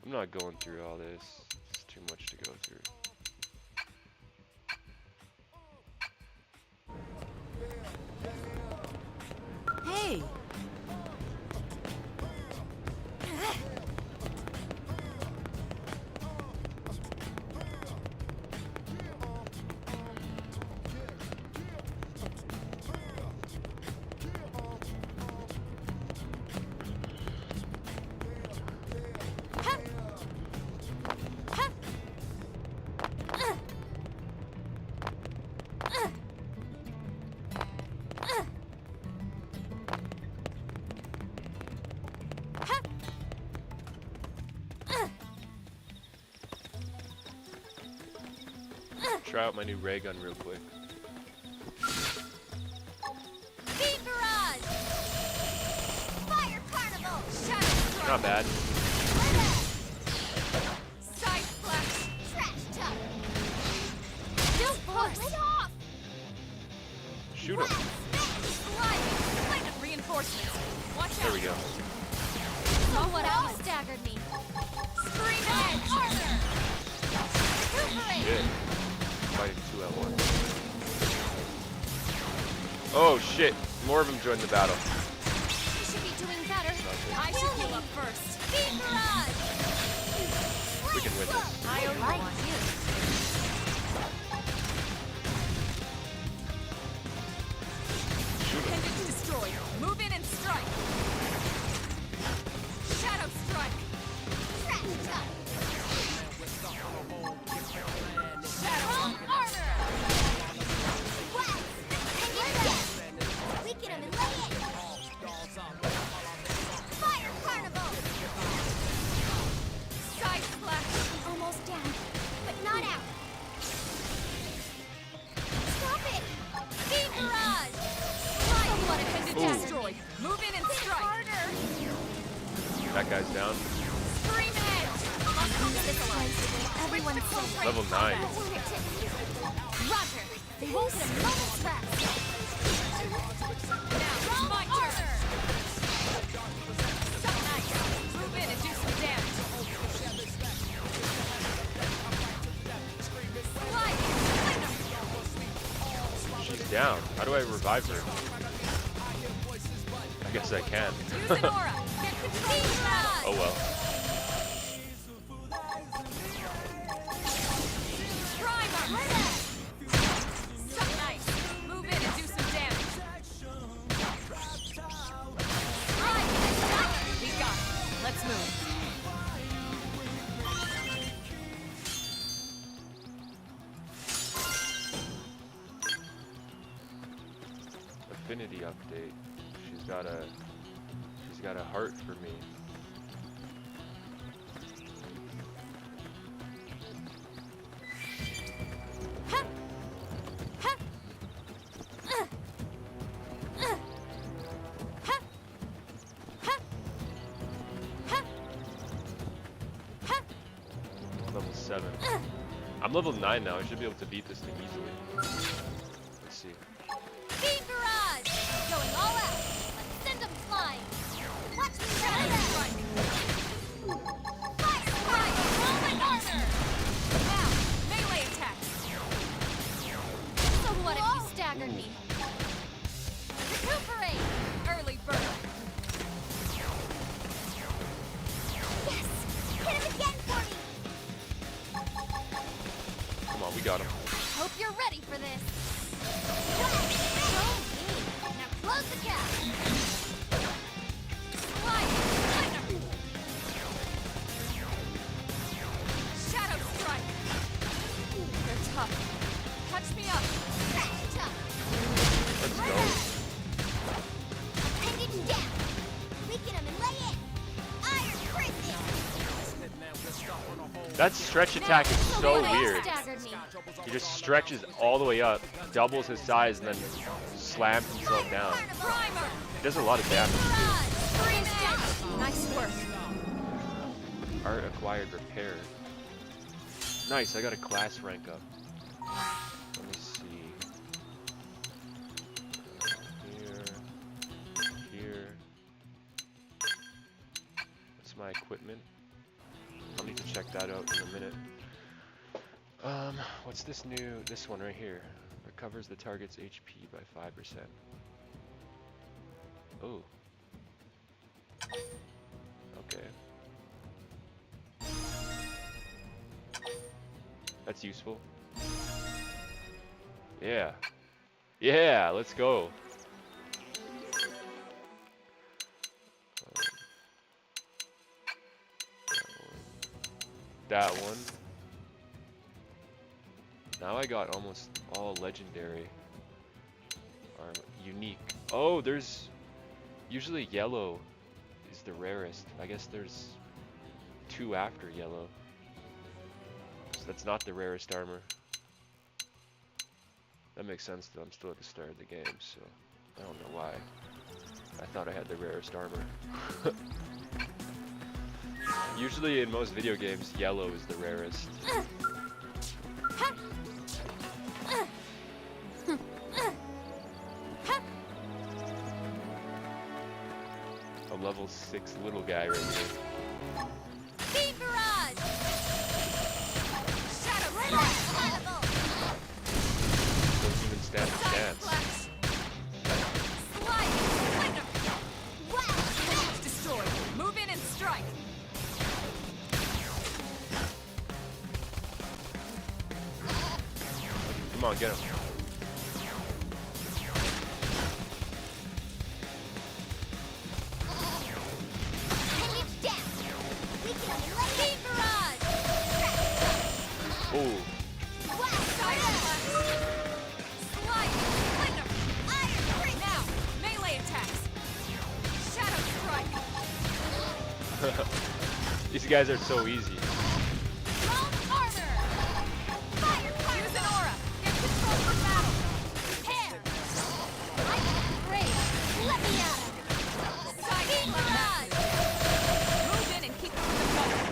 Speaker 1: I'm not going through all this. It's too much to go through.
Speaker 7: Hey!
Speaker 1: Try out my new ray gun real quick.
Speaker 3: Speed barrage! Fire carnival! Shadow
Speaker 1: Not bad.
Speaker 3: Side splash! Trash tug! Still force! Lay off!
Speaker 1: Shoot him.
Speaker 3: Sliding! Plan of reinforcements! Watch out!
Speaker 1: There we go.
Speaker 3: Oh, what else staggered me? Scream edge! Armor! Recuperate!
Speaker 1: Shit. Fighting 2 at once. Oh shit! More of them joined the battle.
Speaker 3: You should be doing better. I should heal up first. Speed barrage!
Speaker 1: We can win this.
Speaker 3: I like you.
Speaker 1: Shoot him.
Speaker 4: Pendant destroyer. Move in and strike.
Speaker 3: Shadow strike! Trash tug! Shadow armor! Wax! Yes! Weaken him and lay it! Fire carnival!
Speaker 4: Side splash.
Speaker 3: Almost down, but not out. Stop it! Speed barrage!
Speaker 4: Somewhat pendant
Speaker 1: Ooh.
Speaker 4: destroyed. Move in and
Speaker 3: Hit
Speaker 4: strike.
Speaker 3: harder!
Speaker 1: That guy's down.
Speaker 4: Scream edge. Must
Speaker 3: Everyone's safe.
Speaker 1: Level 9.
Speaker 3: Roger. They won't get a moment's rest.
Speaker 4: Now, my turn. Nice. Move in and do some damage.
Speaker 1: She's down. How do I revive her? I guess I can.
Speaker 4: Use an aura. Get control of the battle.
Speaker 1: Oh well.
Speaker 4: Primer. Nice. Move in and do some damage. Right. He got it. Let's move.
Speaker 1: Affinity update. She's got a heart for me. Level 7. I'm level 9 now. I should be able to beat this thing easily. Let's see.
Speaker 3: Beam barrage! Going all out! Let's send them flying! Watch me run
Speaker 4: Strike.
Speaker 3: Fire! Fire! Rolling armor!
Speaker 4: Now, melee attack.
Speaker 3: So what if you staggered me? Recuperate!
Speaker 4: Early bird.
Speaker 3: Yes! Hit him again for me!
Speaker 1: Come on, we got him.
Speaker 3: Hope you're ready for this! Show me! Now close the gap!
Speaker 4: Slide. Shadow strike. They're tough. Touch me up.
Speaker 3: Tough!
Speaker 1: Let's go.
Speaker 3: Hanging down! Weaken him and lay in! Iron prison!
Speaker 1: That stretch attack is so
Speaker 3: What if you
Speaker 1: weird.
Speaker 3: staggered me?
Speaker 1: He just stretches all the way up, doubles his size, and then slams himself down.
Speaker 4: Primer.
Speaker 1: He does a lot of damage too.
Speaker 4: Freeze down. Nice work.
Speaker 1: Art acquired repair. Nice, I got a class rank up. Let me see. Here. What's my equipment? I'll need to check that out in a minute. What's this one right here? Recovers the target's HP by 5%. Oh. Okay. That's useful. Yeah. Yeah, let's go. That one. Now I got almost all legendary. Or unique. Oh, there's usually yellow is the rarest. I guess there's 2 after yellow. So that's not the rarest armor. That makes sense though. I'm still at the start of the game, so I don't know why. I thought I had the rarest armor. Usually in most video games, yellow is the rarest. A level 6 little guy right here.
Speaker 3: Beam barrage!
Speaker 4: Shadow
Speaker 3: Incredible!
Speaker 1: Doesn't even stand a chance.
Speaker 4: Slide.
Speaker 3: Wow!
Speaker 4: Destroyed. Move in and strike.
Speaker 1: Come on, get him.
Speaker 3: Hang it down! We can only beam barrage!
Speaker 1: Oh,
Speaker 3: Wow!
Speaker 4: Slide.
Speaker 3: Iron prison!
Speaker 4: Now, melee attacks. Shadow strike.
Speaker 1: these guys are so easy.
Speaker 3: Strong armor! Fire punch!
Speaker 4: Use an aura. Get control for battle.
Speaker 3: Prepare! I'm brave! Let me at him! Beam barrage!
Speaker 4: Move in and keep them in the cover.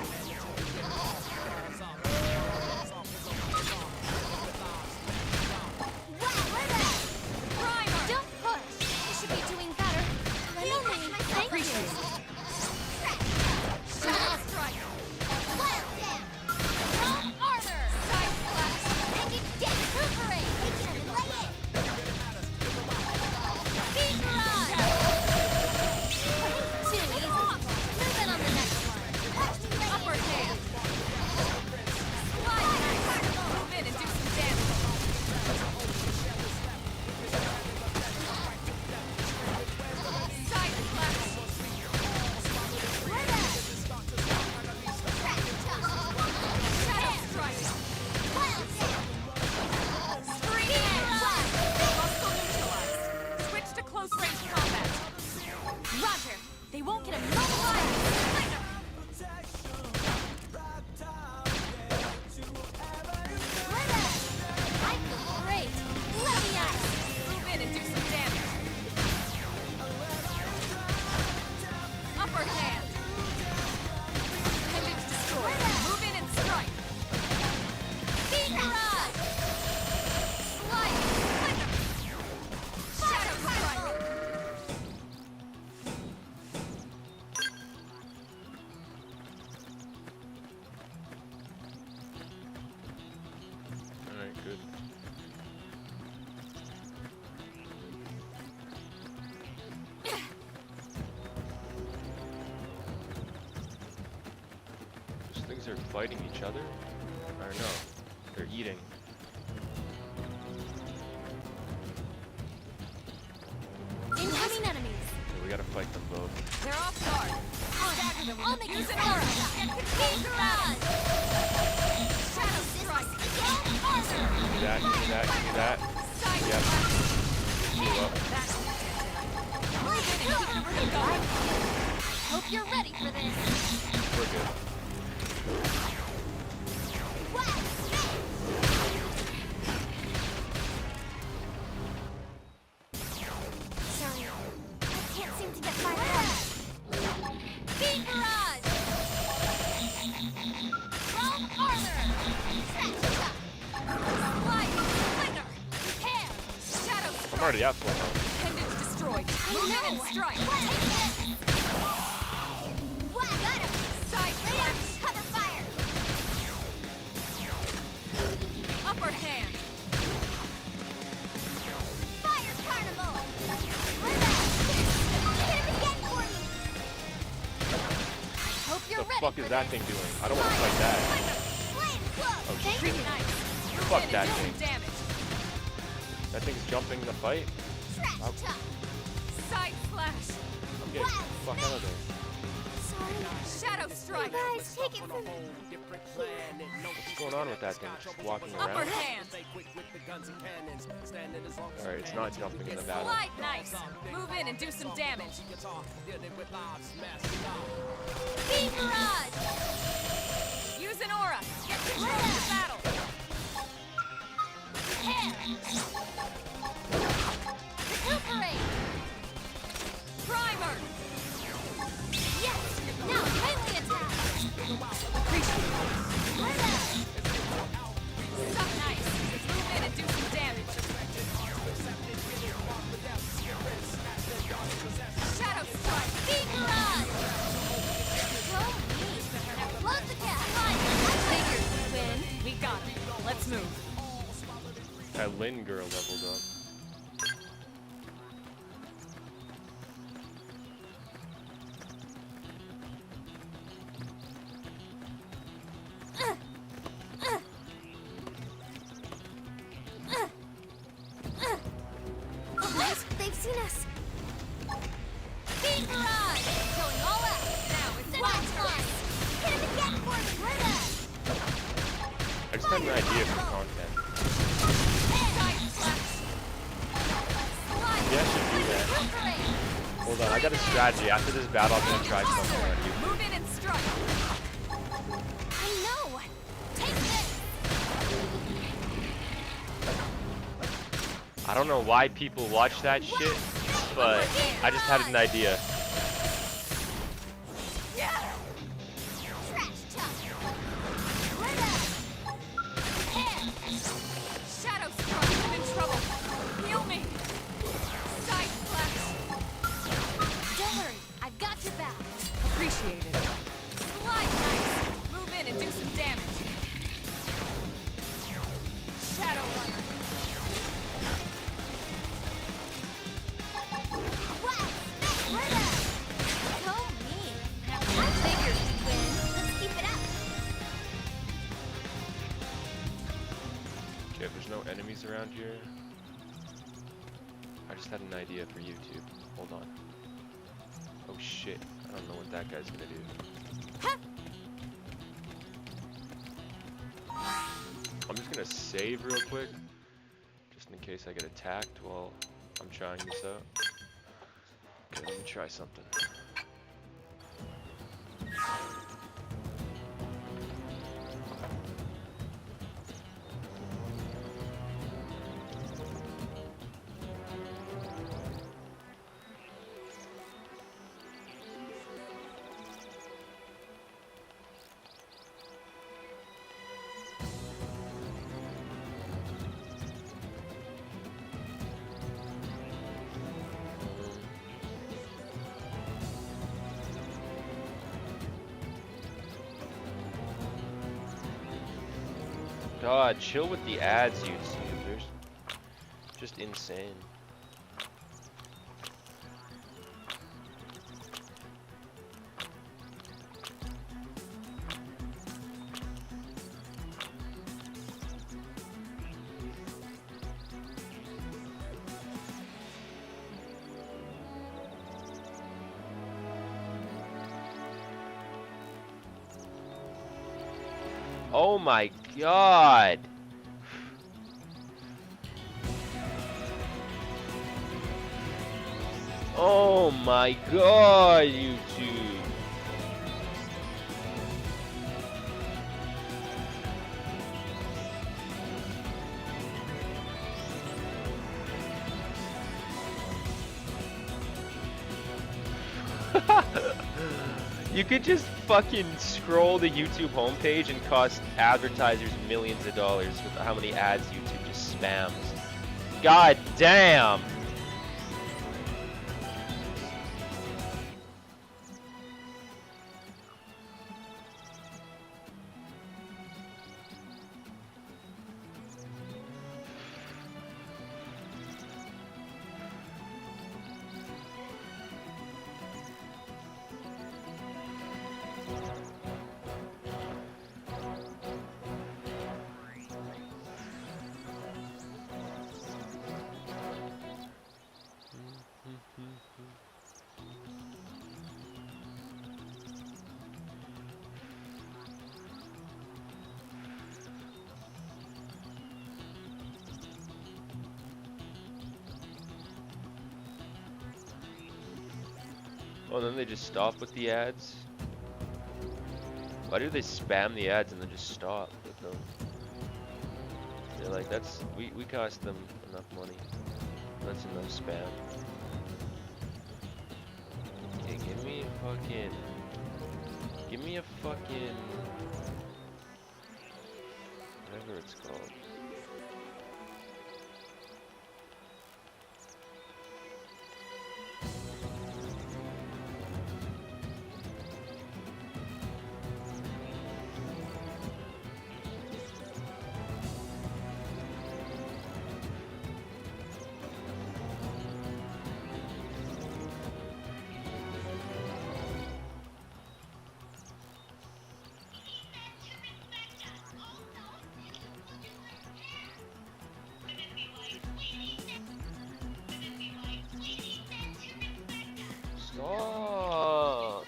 Speaker 1: These are fighting each other? Or no, they're eating.
Speaker 3: Incoming enemies.
Speaker 1: So we gotta fight them both.
Speaker 4: They're off guard. Stagger them
Speaker 3: I'll
Speaker 4: with
Speaker 3: make
Speaker 4: use
Speaker 3: you
Speaker 4: an aura.
Speaker 3: Big garage.
Speaker 4: Shadow strike.
Speaker 3: Armor.
Speaker 1: Give me that, give me that, give me that.
Speaker 4: Side
Speaker 1: Yep.
Speaker 4: slash.
Speaker 1: Heal up.
Speaker 4: That's the Move in and keep the rhythm going.
Speaker 3: Hope you're ready for this.
Speaker 1: We're good.
Speaker 3: Sorry, I can't seem to get fired up. Big garage. Chrome armor. Trash chuck.
Speaker 4: Sliding. Flinger. Repair. Shadow
Speaker 1: I'm
Speaker 4: strike.
Speaker 1: already at full health.
Speaker 4: Appendage destroyed. Move in and strike.
Speaker 3: Got him.
Speaker 4: Side slash.
Speaker 3: Cover fire.
Speaker 4: Upper hand.
Speaker 3: Fire carnival. Hit him again for me. Hope you're
Speaker 1: What the
Speaker 3: ready
Speaker 1: fuck
Speaker 3: for
Speaker 1: is that
Speaker 3: this.
Speaker 1: thing doing? I don't want to fight that.
Speaker 3: Flame cloak.
Speaker 1: Oh
Speaker 3: Thank
Speaker 1: shit.
Speaker 3: you.
Speaker 4: Nice. Move
Speaker 1: Fuck
Speaker 4: in
Speaker 1: that
Speaker 4: and deal
Speaker 1: thing.
Speaker 4: some damage.
Speaker 1: That thing's jumping the fight.
Speaker 3: Trash
Speaker 1: I'll-
Speaker 3: chuck.
Speaker 4: Side slash.
Speaker 1: I'm getting the fuck out of there.
Speaker 3: Sorry.
Speaker 4: Shadow
Speaker 3: You
Speaker 4: strike.
Speaker 3: guys, take it from me.
Speaker 1: What's going on with that thing? Just walking
Speaker 4: Upper
Speaker 1: around?
Speaker 4: hand.
Speaker 1: Alright, it's not jumping in the battle.
Speaker 4: Slide nice. Move in and do some damage.
Speaker 3: Big garage.
Speaker 4: Use an aura. Get control of the battle.
Speaker 3: Repair. Recuperate.
Speaker 4: Primer.
Speaker 3: Yes. Now melee attack.
Speaker 4: Suck nice. Move in and do some damage. Shadow strike.
Speaker 3: Big garage. Go me. Load the cat. Figures we win.
Speaker 4: We got it. Let's move.
Speaker 1: That Lynn girl leveled up.
Speaker 3: They've seen us. Big garage. Going all out.
Speaker 4: Now it's
Speaker 3: Watch
Speaker 4: wild turn.
Speaker 3: us. Hit him again for me.
Speaker 1: I just had an idea for content.
Speaker 4: Side slash. Slide.
Speaker 1: Yeah, I should do that.
Speaker 3: Recuperate.
Speaker 1: Hold on, I got a strategy. After this battle, I'm gonna try something on YouTube.
Speaker 4: Move in and strike.
Speaker 3: I know. Take this.
Speaker 1: I don't know why people watch that shit, but I just had an idea.
Speaker 3: Trash chuck. Repair.
Speaker 4: Shadow strike. I'm in trouble. Heal me. Side slash.
Speaker 3: Don't worry. I've got your back.
Speaker 4: Appreciated. Slide nice. Move in and do some damage. Shadow runner.
Speaker 3: Go me. I figured we'd win. Let's keep it up.
Speaker 1: Okay, if there's no enemies around here, I just had an idea for YouTube. Hold on. Oh shit, I don't know what that guy's gonna do. I'm just gonna save real quick, just in case I get attacked while I'm trying this out. Okay, let me try something. God, chill with the ads, YouTubers. Just insane. Oh my god. Oh my god, YouTube. You could just fucking scroll the YouTube homepage and cost advertisers millions of dollars with how many ads YouTube just spams. God damn! Oh, and then they just stop with the ads? Why do they spam the ads and then just stop with them? They're like, we cost them enough money. That's enough spam. Okay, give me a fucking, whatever it's called. Stop.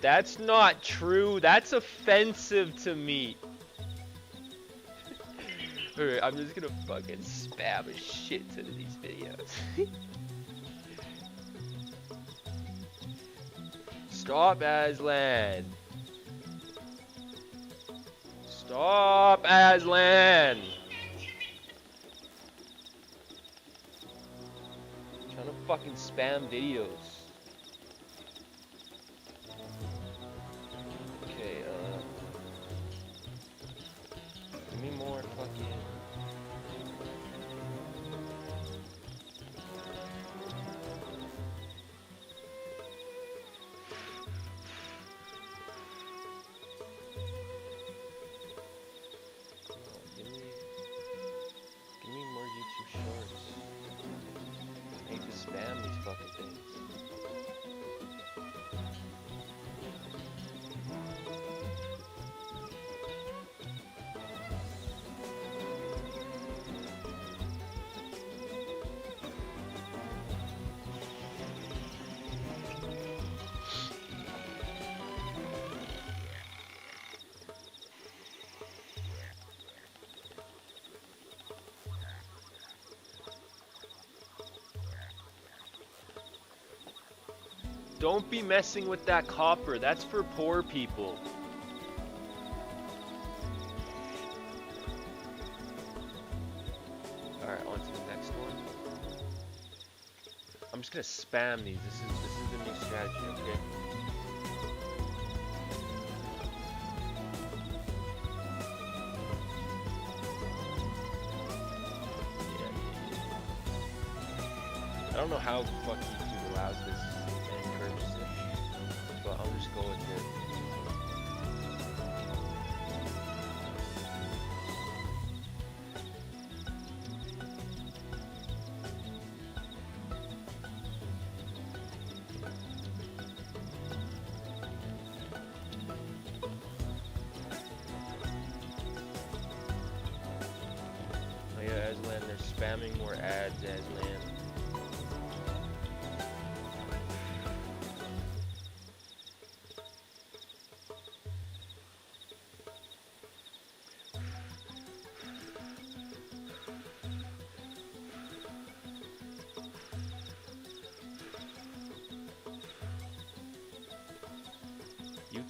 Speaker 1: That's not true. That's offensive to me. Alright, I'm just gonna fucking spam a shit ton of these videos. Stop, Aslan. Stop, Aslan. Trying to fucking spam videos. Okay, give me more fucking. Give me more YouTube shorts. I need to spam these fucking things. Don't be messing with that copper. That's for poor people. Alright, on to the next one. I'm just gonna spam these. This is the new strategy, okay? I don't know how the fuck YouTube allows this and encourages it, but I'll just go with it. Oh yeah, Aslan, they're spamming more ads, Aslan.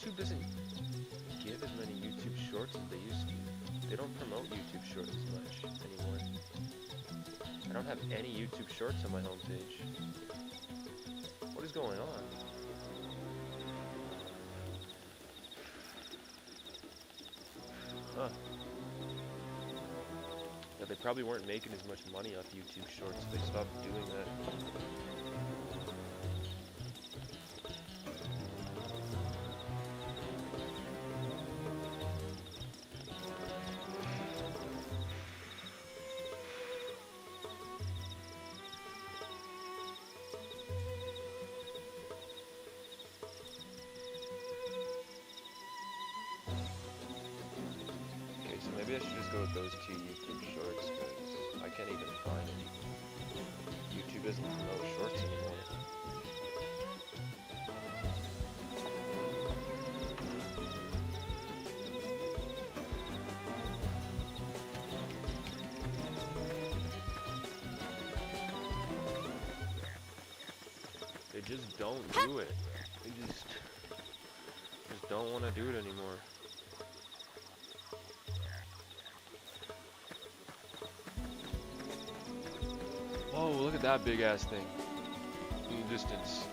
Speaker 2: YouTube doesn't give as many YouTube shorts as they used to. They don't promote YouTube shorts as much anymore. I don't have any YouTube shorts on my homepage. What is going on? Huh. Yeah, they probably weren't making as much money off YouTube shorts, so they stopped doing that. Maybe I should just go with those 2 YouTube shorts, because I can't even find any. YouTube doesn't promote shorts anymore. They just don't do it. They just don't want to do it anymore. Oh, look at that big ass thing in the distance.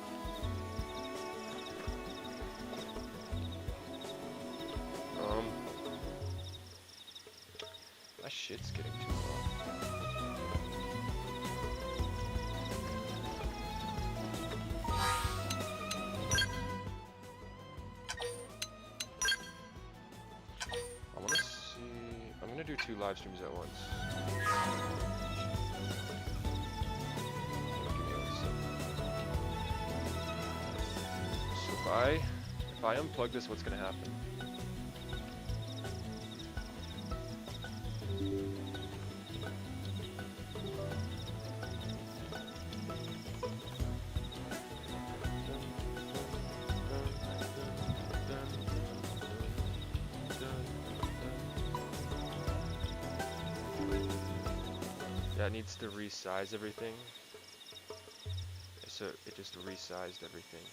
Speaker 2: My shit's getting too hot. I wanna see. I'm gonna do 2 live streams at once. If I unplug this, what's gonna happen? Yeah, it needs to resize everything. So it just resized everything.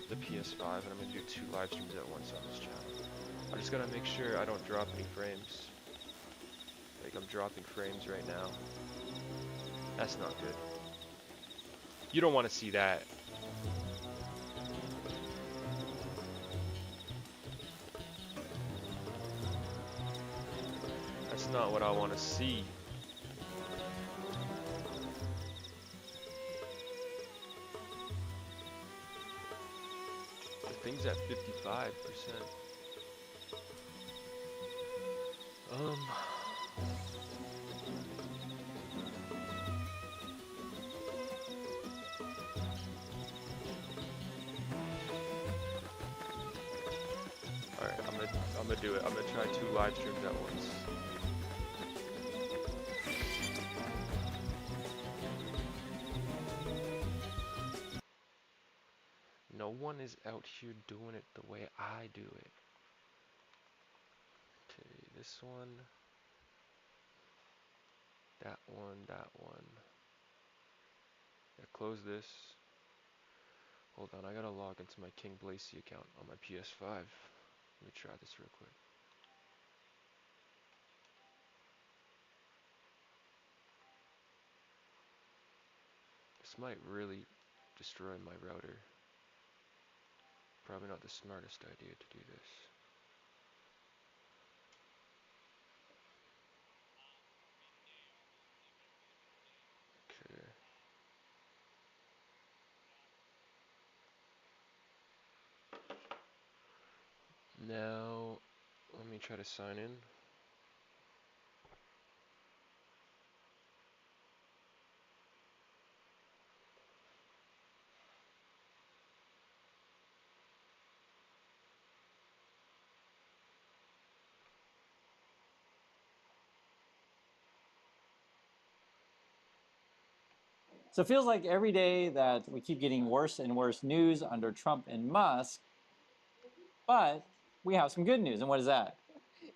Speaker 2: The PS5 and I'm gonna do 2 live streams at once on this channel. I just gotta make sure I don't drop any frames. Like I'm dropping frames right now. That's not good. You don't want to see that. That's not what I want to see. Things at 55%. Alright, I'm gonna do it. I'm gonna try 2 live streams at once. No one is out here doing it the way I do it. Okay, this one. That one, that one. Yeah, close this. Hold on, I gotta log into my King Blacy account on my PS5. Let me try this real quick. This might really destroy my router. Probably not the smartest idea to do this. Okay. Now, let me try to sign in.
Speaker 8: So it feels like every day that we keep getting worse and worse news under Trump and Musk, but we have some good news. And what is that?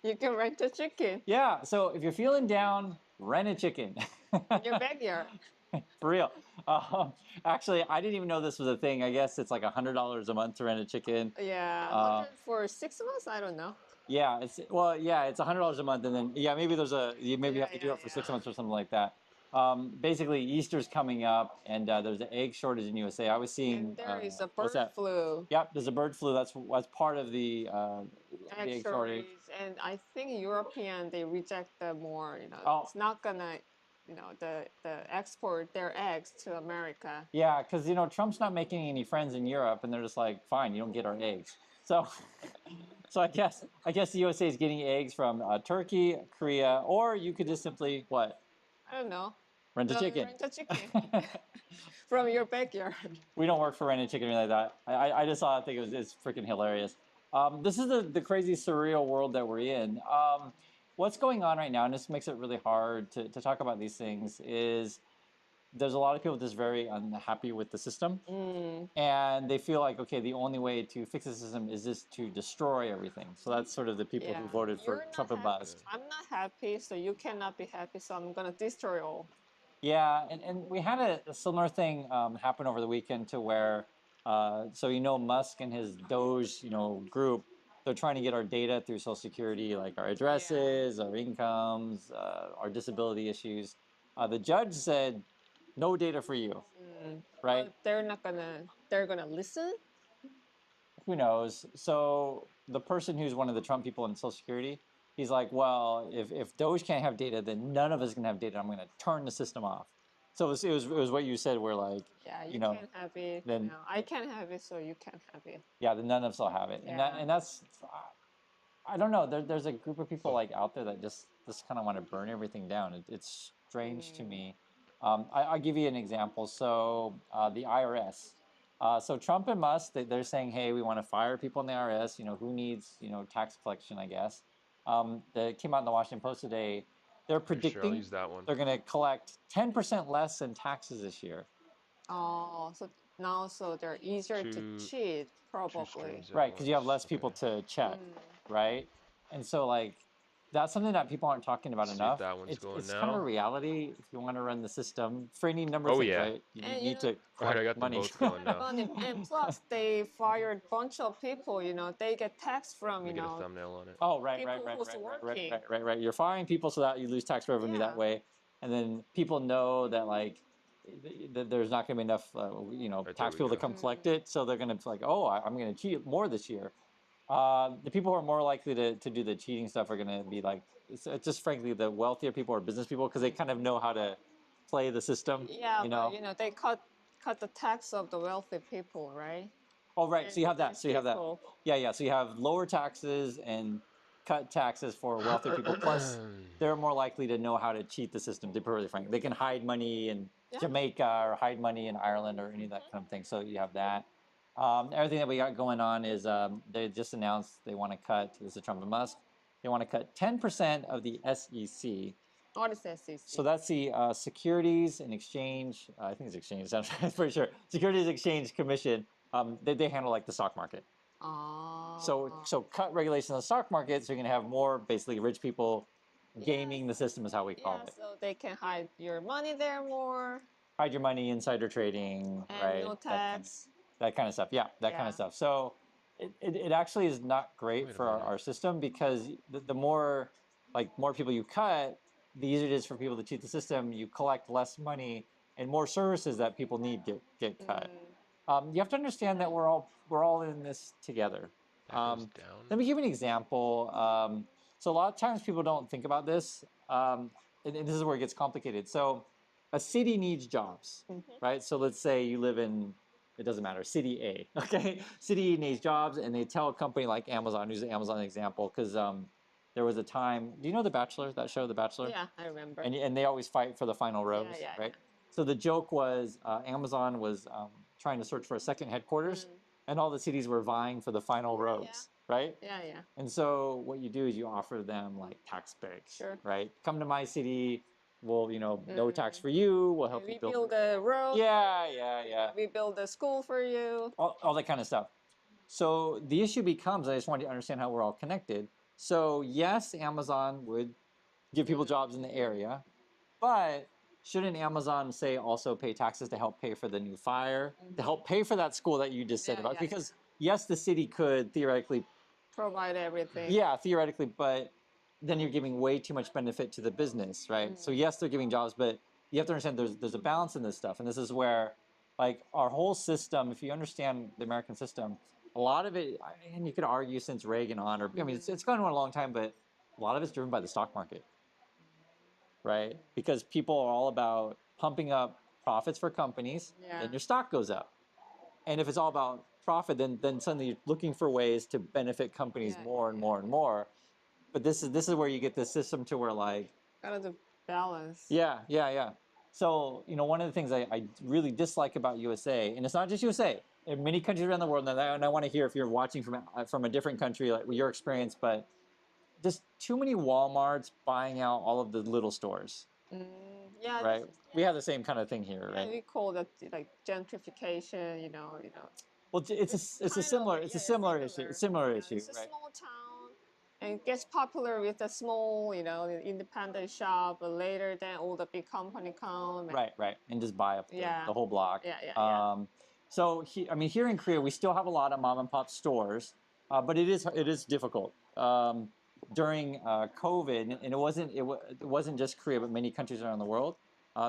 Speaker 9: You can rent a chicken
Speaker 8: Yeah, so if you're feeling down, rent a chicken.
Speaker 9: in your backyard.
Speaker 8: For real. Actually, I didn't even know this was a thing. I guess it's like $100 a month to rent a chicken.
Speaker 9: Yeah,
Speaker 8: Uh,
Speaker 9: 100 for 6 months? I don't know.
Speaker 8: Yeah, it's $100 a month, and then maybe you maybe have to do
Speaker 9: Yeah,
Speaker 8: it for
Speaker 9: yeah.
Speaker 8: 6 months or something like that. Basically, Easter's coming up, and there's an egg shortage in USA. I was seeing
Speaker 9: And there is a
Speaker 8: what's
Speaker 9: bird
Speaker 8: that?
Speaker 9: flu.
Speaker 8: Yep, there's a bird flu. That's part of the egg shortage.
Speaker 9: And I think European they reject the more,
Speaker 8: Oh.
Speaker 9: it's not gonna, the export their eggs to America.
Speaker 8: Yeah, because Trump's not making any friends in Europe, and they're just like, fine, you don't get our eggs. So, so I guess the USA is getting eggs from Turkey, Korea, or you could just simply what?
Speaker 9: I don't know.
Speaker 8: Rent a chicken.
Speaker 9: Rent a chicken from your backyard.
Speaker 8: We don't work for Rent a Chicken or anything like that. I just saw it. I think it's freaking hilarious. This is the crazy surreal world that we're in. What's going on right now, and this makes it really hard to talk about these things, is there's a lot of people just very unhappy with the system. And they feel like, okay, the only way to fix the system is just to destroy everything. So that's sort of the people who voted for
Speaker 9: You're not
Speaker 8: Trump and
Speaker 9: happy.
Speaker 8: Musk.
Speaker 9: I'm not happy, so you cannot be happy, so I'm gonna destroy all.
Speaker 8: Yeah, and we had a similar thing happen over the weekend to where, so Musk and his Doge, group, they're trying to get our data through Social Security, like our addresses, our incomes, our disability issues. The judge said, no data for you, right?
Speaker 9: But they're gonna listen?
Speaker 8: Who knows? So the person who's one of the Trump people in Social Security, he's like, well, if Doge can't have data, then none of us can have data. I'm going to turn the system off. So it was what you said, where like,
Speaker 9: Yeah, you
Speaker 8: know,
Speaker 9: can't have it.
Speaker 8: then-
Speaker 9: I can't have it, so you can't have it.
Speaker 8: yeah, then none of us will have it.
Speaker 9: Yeah.
Speaker 8: And that's, I don't know. There's a group of people like out there that just kind of want to burn everything down. It's strange to me. I'll give you an example. So the IRS. So Trump and Musk, they're saying, hey, we want to fire people in the IRS. Who needs tax collection, I guess. That came out in the Washington Post today. They're
Speaker 1: Sure, I'll
Speaker 8: predicting
Speaker 1: use that one.
Speaker 8: they're going to collect 10% less in taxes this year.
Speaker 9: Oh, so they're easier to
Speaker 1: Two-
Speaker 9: cheat,
Speaker 1: Two
Speaker 9: probably.
Speaker 1: streams at
Speaker 8: Right, because you have
Speaker 1: once.
Speaker 8: less people
Speaker 1: Okay.
Speaker 8: to check, right? And so, like, that's something that people aren't talking about
Speaker 1: See if
Speaker 8: enough.
Speaker 1: that one's going
Speaker 8: It's kind of a
Speaker 1: now.
Speaker 8: reality if you want to run the system for any number
Speaker 1: Oh,
Speaker 8: of things,
Speaker 1: yeah.
Speaker 8: right? You
Speaker 9: And,
Speaker 8: need to
Speaker 1: Alright,
Speaker 8: collect
Speaker 1: I got them
Speaker 8: money.
Speaker 1: both going now.
Speaker 9: And plus, they fired a bunch of people. They get taxed from
Speaker 1: Let me get a thumbnail on it.
Speaker 8: Oh, right.
Speaker 9: People who's working.
Speaker 8: You're firing people so that you lose tax revenue that
Speaker 9: Yeah.
Speaker 8: way, and then people know that like there's not going to be enough,
Speaker 1: there
Speaker 8: tax
Speaker 1: we
Speaker 8: people to
Speaker 1: go.
Speaker 8: come collect it, so they're going to be like, oh, I'm going to cheat more this year. The people who are more likely to do the cheating stuff are going to be like, it's just frankly the wealthier people or business people because they kind of know how to play the system.
Speaker 9: Yeah, but they cut the tax of the wealthy people, right?
Speaker 8: Oh, right. So you have that.
Speaker 9: And
Speaker 8: So you have that.
Speaker 9: people.
Speaker 8: Yeah. So you have lower taxes and cut taxes for wealthy people. Plus, they're more likely to know how to cheat the system. To be perfectly frank, they can hide money in
Speaker 9: Yeah.
Speaker 8: Jamaica or hide money in Ireland or any of that kind of thing. So you have that. Everything that we got going on is they just announced they want to cut. This is Trump and Musk. They want to cut 10% of the SEC.
Speaker 9: What is SEC?
Speaker 8: So that's the Securities and Exchange. I think it's Exchange. I'm pretty sure. Securities Exchange Commission. They handle like the stock market.
Speaker 9: Oh.
Speaker 8: So cut regulations on the stock market, so you're gonna have more basically rich people gaming the system is how we call
Speaker 9: yeah,
Speaker 8: it.
Speaker 9: so they can hide your money there more
Speaker 8: Hide your money, insider trading,
Speaker 9: and
Speaker 8: right?
Speaker 9: no tax.
Speaker 8: That kind of stuff. Yeah, that kind
Speaker 9: Yeah.
Speaker 8: of stuff. So it actually is not great
Speaker 1: Wait a
Speaker 8: for
Speaker 1: minute.
Speaker 8: our system because the more people you cut, the easier it is for people to cheat the system. You collect less money and more services that people need get cut. You have to understand that we're all in this together.
Speaker 1: That goes
Speaker 8: Let
Speaker 1: down.
Speaker 8: me give you an example. So a lot of times people don't think about this, and this is where it gets complicated. So a city needs jobs, right? So let's say you live in, it doesn't matter, city A, okay? City A needs jobs, and they tell a company like Amazon, use the Amazon example, because there was a time, do you know The Bachelor, that show, The Bachelor?
Speaker 9: Yeah, I remember.
Speaker 8: And they always fight for the final rose,
Speaker 9: yeah,
Speaker 8: right? So the joke was Amazon was trying to search for a second headquarters, and all the cities were vying for the final rose, right?
Speaker 9: Yeah.
Speaker 8: And so what you do is you offer them like tax breaks,
Speaker 9: Sure.
Speaker 8: right? Come to my city, we'll no tax for you. We'll help
Speaker 9: We
Speaker 8: you build.
Speaker 9: build a road.
Speaker 8: Yeah.
Speaker 9: We build a school for you.
Speaker 8: All that kind of stuff. So the issue becomes, I just want you to understand how we're all connected. So yes, Amazon would give people jobs in the area, but shouldn't Amazon say also pay taxes to help pay for the new fire, to help pay for that school that you just said about? Because yes, the city could theoretically
Speaker 9: provide everything.
Speaker 8: Yeah, theoretically, but then you're giving way too much benefit to the business, right? So yes, they're giving jobs, but you have to understand there's a balance in this stuff, and this is where, like, our whole system. If you understand the American system, a lot of it, and you could argue since Reagan on, or I mean, it's gone on a long time, but a lot of it's driven by the stock market, right? Because people are all about pumping up profits for companies, then your stock goes up. And if it's all about profit, then suddenly you're looking for ways to benefit companies more and more and more. But this is where you get this system to where, like,
Speaker 9: Gotta do balance.
Speaker 8: yeah. So, one of the things I really dislike about USA, and it's not just USA, in many countries around the world, and I want to hear if you're watching from a different country, like your experience, but just too many Walmarts buying out all of the little stores.
Speaker 9: Yeah.
Speaker 8: Right? We have the same kind of thing here, right?
Speaker 9: We call that like gentrification.
Speaker 8: Well, it's a similar issue. It's a similar issue,
Speaker 9: It's a
Speaker 8: right?
Speaker 9: small town, and it gets popular with the small, independent shop. But later, then all the big company come.
Speaker 8: Right, and just buy up the whole block.
Speaker 9: Yeah.
Speaker 8: So here in Korea, we still have a lot of mom and pop stores, but it is difficult. During COVID, and it wasn't just Korea, but many countries around the world,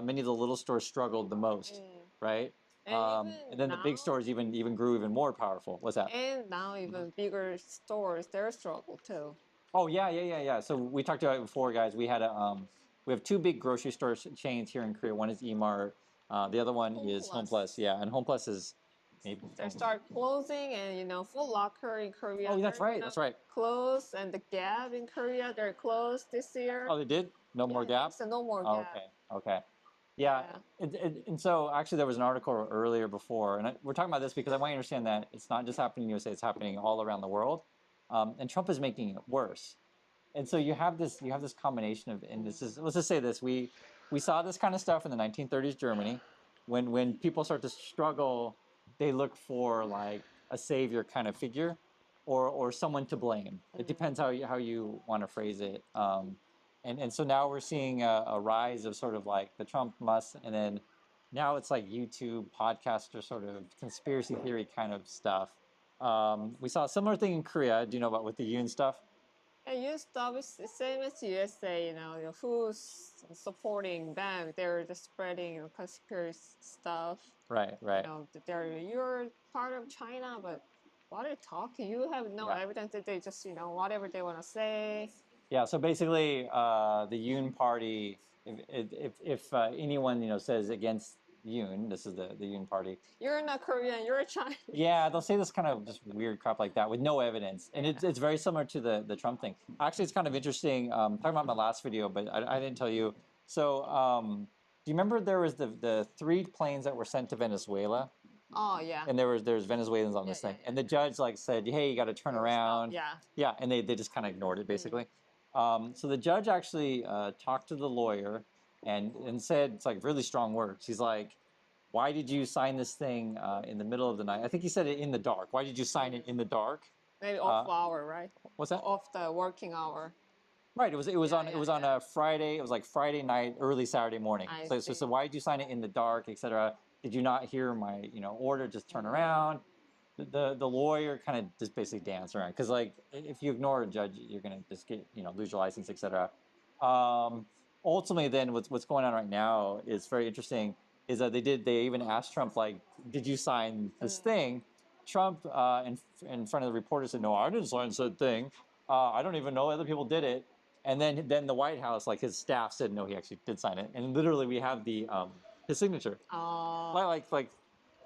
Speaker 8: many of the little stores struggled the most, right? And then the big stores even grew even more powerful. What's that?
Speaker 9: And now even bigger stores, they're struggle too.
Speaker 8: Oh yeah. So we talked about it before, guys. We have two big grocery store chains here in Korea. One is Emart. The other one is Home Plus. Yeah, and Home Plus is maybe.
Speaker 9: They start closing, and Foot Locker in Korea.
Speaker 8: Oh, that's right. That's right.
Speaker 9: Closed, and the Gap in Korea, they're closed this year.
Speaker 8: Oh, they did? No more Gap?
Speaker 9: So no more Gap.
Speaker 8: Okay. Yeah. And so actually there was an article earlier before, and we're talking about this because I want you to understand that it's not just happening in the USA, it's happening all around the world. And Trump is making it worse. And so you have this combination of, and let's just say this, we saw this kind of stuff in the 1930s Germany. When people start to struggle, they look for like a savior kind of figure or someone to blame. It depends how you want to phrase it. And so now we're seeing a rise of sort of like the Trump must, and then now it's like YouTube, podcaster sort of conspiracy theory kind of stuff. We saw a similar thing in Korea. Do you know about with the Yoon stuff?
Speaker 9: And Yoon stuff is the same as USA, who's supporting them. They're just spreading conspiracy stuff.
Speaker 8: Right.
Speaker 9: You're part of China, but what are you talking? You have no evidence that they just, whatever they want to say.
Speaker 8: Yeah, so basically, the Yoon party, if anyone says against Yoon, this is the Yoon party.
Speaker 9: You're not Korean, you're Chinese.
Speaker 8: Yeah, they'll say this kind of just weird crap like that with no evidence, and it's very similar to the Trump thing. Actually, it's kind of interesting. Talking about my last video, but I didn't tell you. So, do you remember there was the 3 planes that were sent to Venezuela?
Speaker 9: Oh yeah.
Speaker 8: And there's Venezuelans on this thing, and the judge said, hey, you got to turn around. Yeah, and they just kind of ignored it basically. So the judge actually talked to the lawyer and said, it's like really strong words. He's like, why did you sign this thing in the middle of the night? I think he said it in the dark. Why did you sign it in the dark?
Speaker 9: Maybe off hour, right?
Speaker 8: What's that?
Speaker 9: Off the working hour.
Speaker 8: Right. It was on a Friday. It was like Friday night, early Saturday morning. So why did you sign it in the dark, etc.? Did you not hear my order? Just turn around. The lawyer kind of just basically danced around because like if you ignore a judge, you're gonna just get lose your license, etc. Ultimately, then what's going on right now is very interesting. Is that they even asked Trump like, did you sign this thing? Trump in front of the reporter said, no, I didn't sign said thing. I don't even know other people did it. And then the White House, like his staff said, no, he actually did sign it. And literally we have the his signature. Like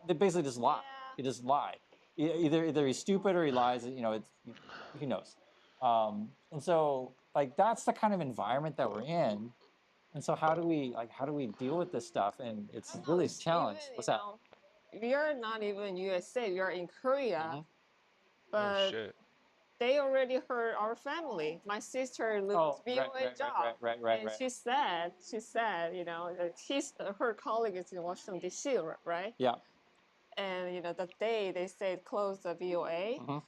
Speaker 8: they basically just lie. He just lied. Either he's stupid or he lies. Who knows? And so like that's the kind of environment that we're in. And so how do we deal with this stuff? And it's really a challenge. What's that?
Speaker 9: We are not even USA. We are in Korea. But
Speaker 1: Oh shit.
Speaker 9: they already hurt our family. My sister lose
Speaker 8: Oh,
Speaker 9: VOA job.
Speaker 8: right.
Speaker 9: And she said, you know, her colleague is in Washington D.C., right?
Speaker 8: Yeah.
Speaker 9: And you know, the day they said close the VOA,
Speaker 8: Mhm.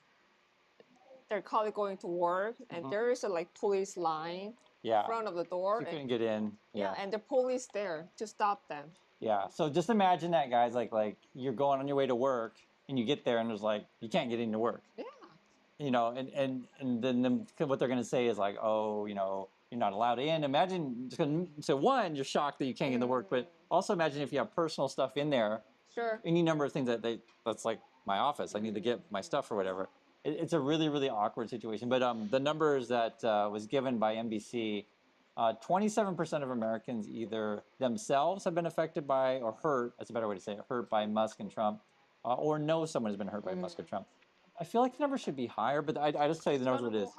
Speaker 9: their colleague going to work, and there is a like police line
Speaker 8: Yeah.
Speaker 9: in front of the door,
Speaker 8: You
Speaker 9: and
Speaker 8: couldn't get in.
Speaker 9: yeah, and the police there to stop them.
Speaker 8: Yeah. So just imagine that, guys. Like you're going on your way to work, and you get there, and there's like you can't get into work.
Speaker 9: Yeah.
Speaker 8: You know, and then what they're gonna say is like, oh, you know, you're not allowed in. Imagine just gonna, so one, you're shocked that you can't get into work, but also imagine if you have personal stuff in there.
Speaker 9: Sure.
Speaker 8: Any number of things that's like my office. I need to get my stuff or whatever. It's a really, really awkward situation. But the numbers that was given by NBC, 27% of Americans either themselves have been affected by or hurt, that's a better way to say it, hurt by Musk and Trump, or know someone has been hurt by Musk or Trump. I feel like the number should be higher, but I just tell you the numbers what it is.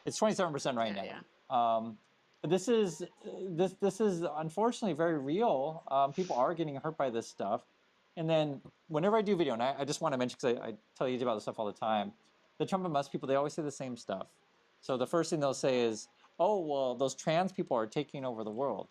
Speaker 8: It's 27% right now.
Speaker 9: Yeah.
Speaker 8: But this is unfortunately very real. People are getting hurt by this stuff. And then whenever I do video, and I just want to mention, because I tell you about this stuff all the time, the Trump and Musk people, they always say the same stuff. So the first thing they'll say is, oh, well, those trans people are taking over the world.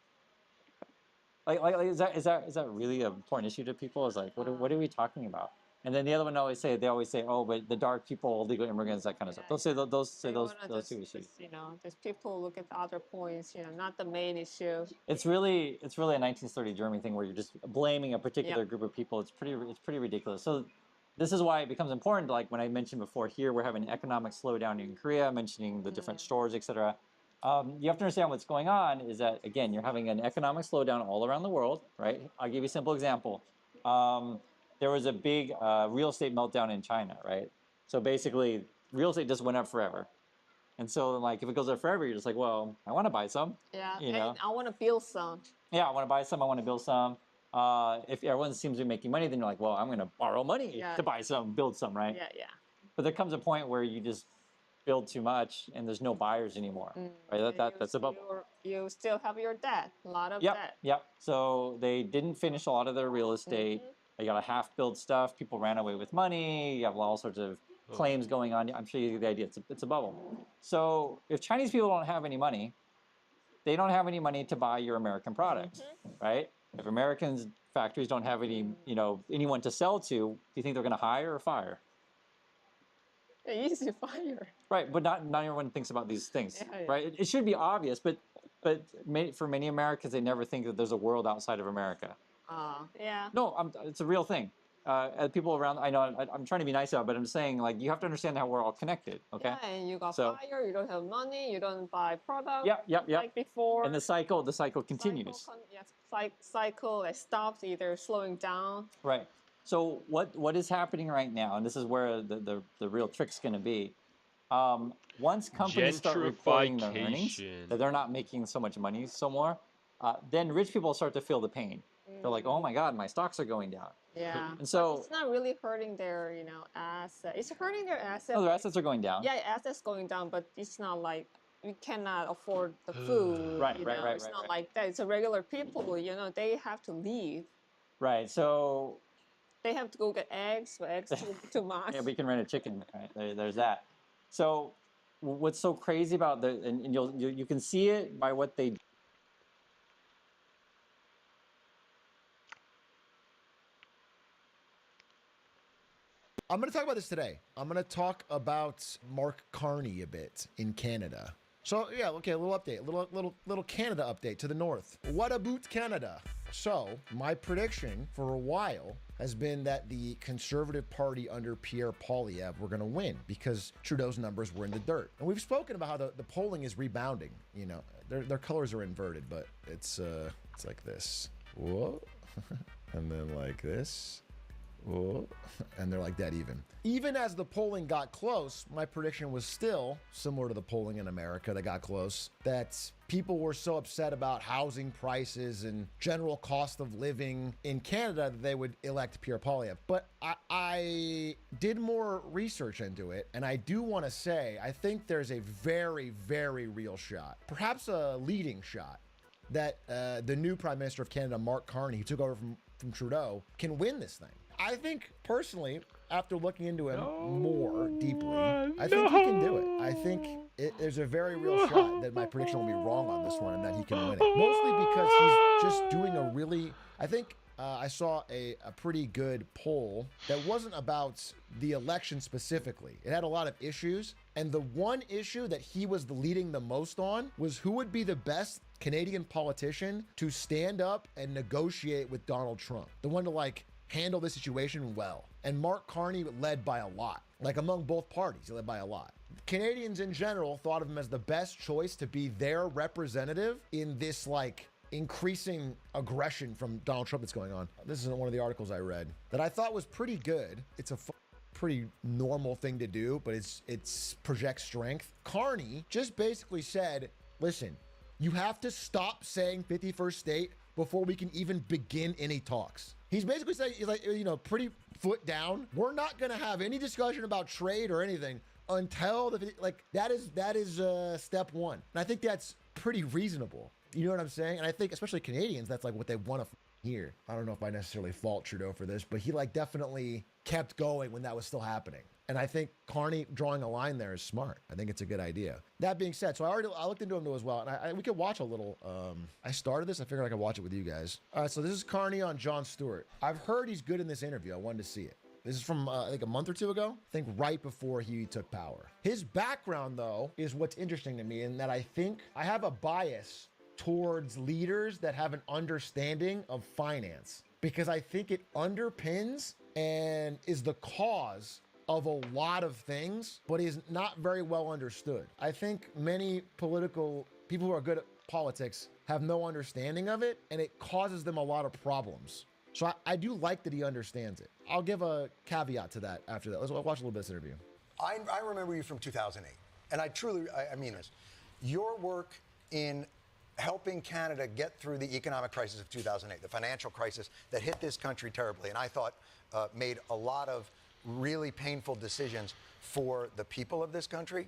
Speaker 8: Like is that really an important issue to people? Is like, what are we talking about? And then the other one they always say, oh, but the dark people, illegal immigrants, that kind of stuff. They'll say those two issues.
Speaker 9: You know, just people look at the other points, you know, not the main issue.
Speaker 8: It's really a 1930 Germany thing where you're just blaming a particular group of people. It's pretty ridiculous. So this is why it becomes important. Like when I mentioned before, here we're having an economic slowdown in Korea, mentioning the different stores, etc. You have to understand what's going on is that, again, you're having an economic slowdown all around the world, right? I'll give you a simple example. There was a big real estate meltdown in China, right? So basically, real estate just went up forever. And so, like, if it goes up forever, you're just like, well, I want to buy some.
Speaker 9: Yeah,
Speaker 8: you know?
Speaker 9: I want to build some.
Speaker 8: Yeah, I want to buy some. I want to build some. If everyone seems to be making money, then you're like, well, I'm going to borrow money to buy some, build some, right?
Speaker 9: Yeah.
Speaker 8: But there comes a point where you just build too much and there's no buyers anymore, right? That's a bubble.
Speaker 9: You still have your debt, a lot of debt.
Speaker 8: Yep. So they didn't finish a lot of their real estate. They got a half-built stuff. People ran away with money. You have all sorts of claims going on. I'm sure you get the idea. It's a bubble. So if Chinese people don't have any money, they don't have any money to buy your American products, right? If Americans factories don't have any, anyone to sell to, do you think they're going to hire or fire?
Speaker 9: Easy fire.
Speaker 8: Right, but not everyone thinks about these things,
Speaker 9: Yeah.
Speaker 8: right? It should be obvious, but for many Americans, they never think that there's a world outside of America.
Speaker 9: Yeah.
Speaker 8: No, it's a real thing. People around, I know, I'm trying to be nice about it, but I'm saying, like, you have to understand how we're all connected, okay?
Speaker 9: Yeah, and you got fire, you don't have money, you don't buy products.
Speaker 8: Yep.
Speaker 9: Like before.
Speaker 8: And the cycle continues.
Speaker 9: Cycle that stops, either slowing down.
Speaker 8: Right. So what is happening right now, and this is where the real trick's going to be, once companies start reporting their earnings, that they're not making so much money so more, then rich people start to feel the pain. They're like, oh my God, my stocks are going down.
Speaker 9: Yeah.
Speaker 8: And so
Speaker 9: but it's not really hurting their, assets. It's hurting their assets.
Speaker 8: No, their assets are going down.
Speaker 9: Yeah, assets going down, but it's not like we cannot afford the food.
Speaker 8: Right.
Speaker 9: It's not like that. It's a regular people, they have to leave.
Speaker 8: Right. So
Speaker 9: they have to go get eggs, but eggs too much.
Speaker 8: Yeah, we can rent a chicken. Right? There's that. So what's so crazy about and you can see it by what they do.
Speaker 10: I'm going to talk about this today. I'm going to talk about Mark Carney a bit in Canada. So yeah, okay, a little update, little Canada update to the north. What about Canada? So my prediction for a while has been that the Conservative Party under Pierre Poilievre were going to win because Trudeau's numbers were in the dirt. And we've spoken about how the polling is rebounding. Their colors are inverted, but it's like this. Whoa. And then like this. Whoa. And they're like that even. Even as the polling got close, my prediction was still similar to the polling in America that got close, that people were so upset about housing prices and general cost of living in Canada that they would elect Pierre Poilievre. But I did more research into it, and I do want to say I think there's a very, very real shot, perhaps a leading shot, that the new Prime Minister of Canada, Mark Carney, who took over from Trudeau, can win this thing. I think, personally, after looking into him more deeply, I I think he can do it. I think there's a very real shot that my prediction will be wrong on this one and that he can win it. Mostly because he's just doing a really, I think I saw a pretty good poll that wasn't about the election specifically. It had a lot of issues. And the one issue that he was leading the most on was who would be the best Canadian politician to stand up and negotiate with Donald Trump. The one to like handle the situation well. And Mark Carney led by a lot. Like among both parties, he led by a lot. Canadians in general thought of him as the best choice to be their representative in this like increasing aggression from Donald Trump that's going on. This is one of the articles I read that I thought was pretty good. It's a pretty normal thing to do, but it's projects strength. Carney just basically said, listen, you have to stop saying 51st state before we can even begin any talks. He's basically saying, he's like, you know, pretty foot down. We're not going to have any discussion about trade or anything until that is step one. And I think that's pretty reasonable. You know what I'm saying? And I think especially Canadians, that's like what they want to hear. I don't know if I necessarily fault Trudeau for this, but he like definitely kept going when that was still happening. And I think Carney drawing a line there is smart. I think it's a good idea. That being said, so I looked into him as well, and we could watch a little. I started this. I figured I could watch it with you guys. All right, so this is Carney on Jon Stewart. I've heard he's good in this interview. I wanted to see it. This is from, I think, a month or two ago. I think right before he took power. His background, though, is what's interesting to me in that I think I have a bias towards leaders that have an understanding of finance because I think it underpins and is the cause of a lot of things, but is not very well understood. I think many political people who are good at politics have no understanding of it, and it causes them a lot of problems. So I do like that he understands it. I'll give a caveat to that after that. Let's watch a little bit of this interview.
Speaker 11: I remember you from 2008, and I mean this. Your work in helping Canada get through the economic crisis of 2008, the financial crisis that hit this country terribly, and I thought made a lot of really painful decisions for the people of this country.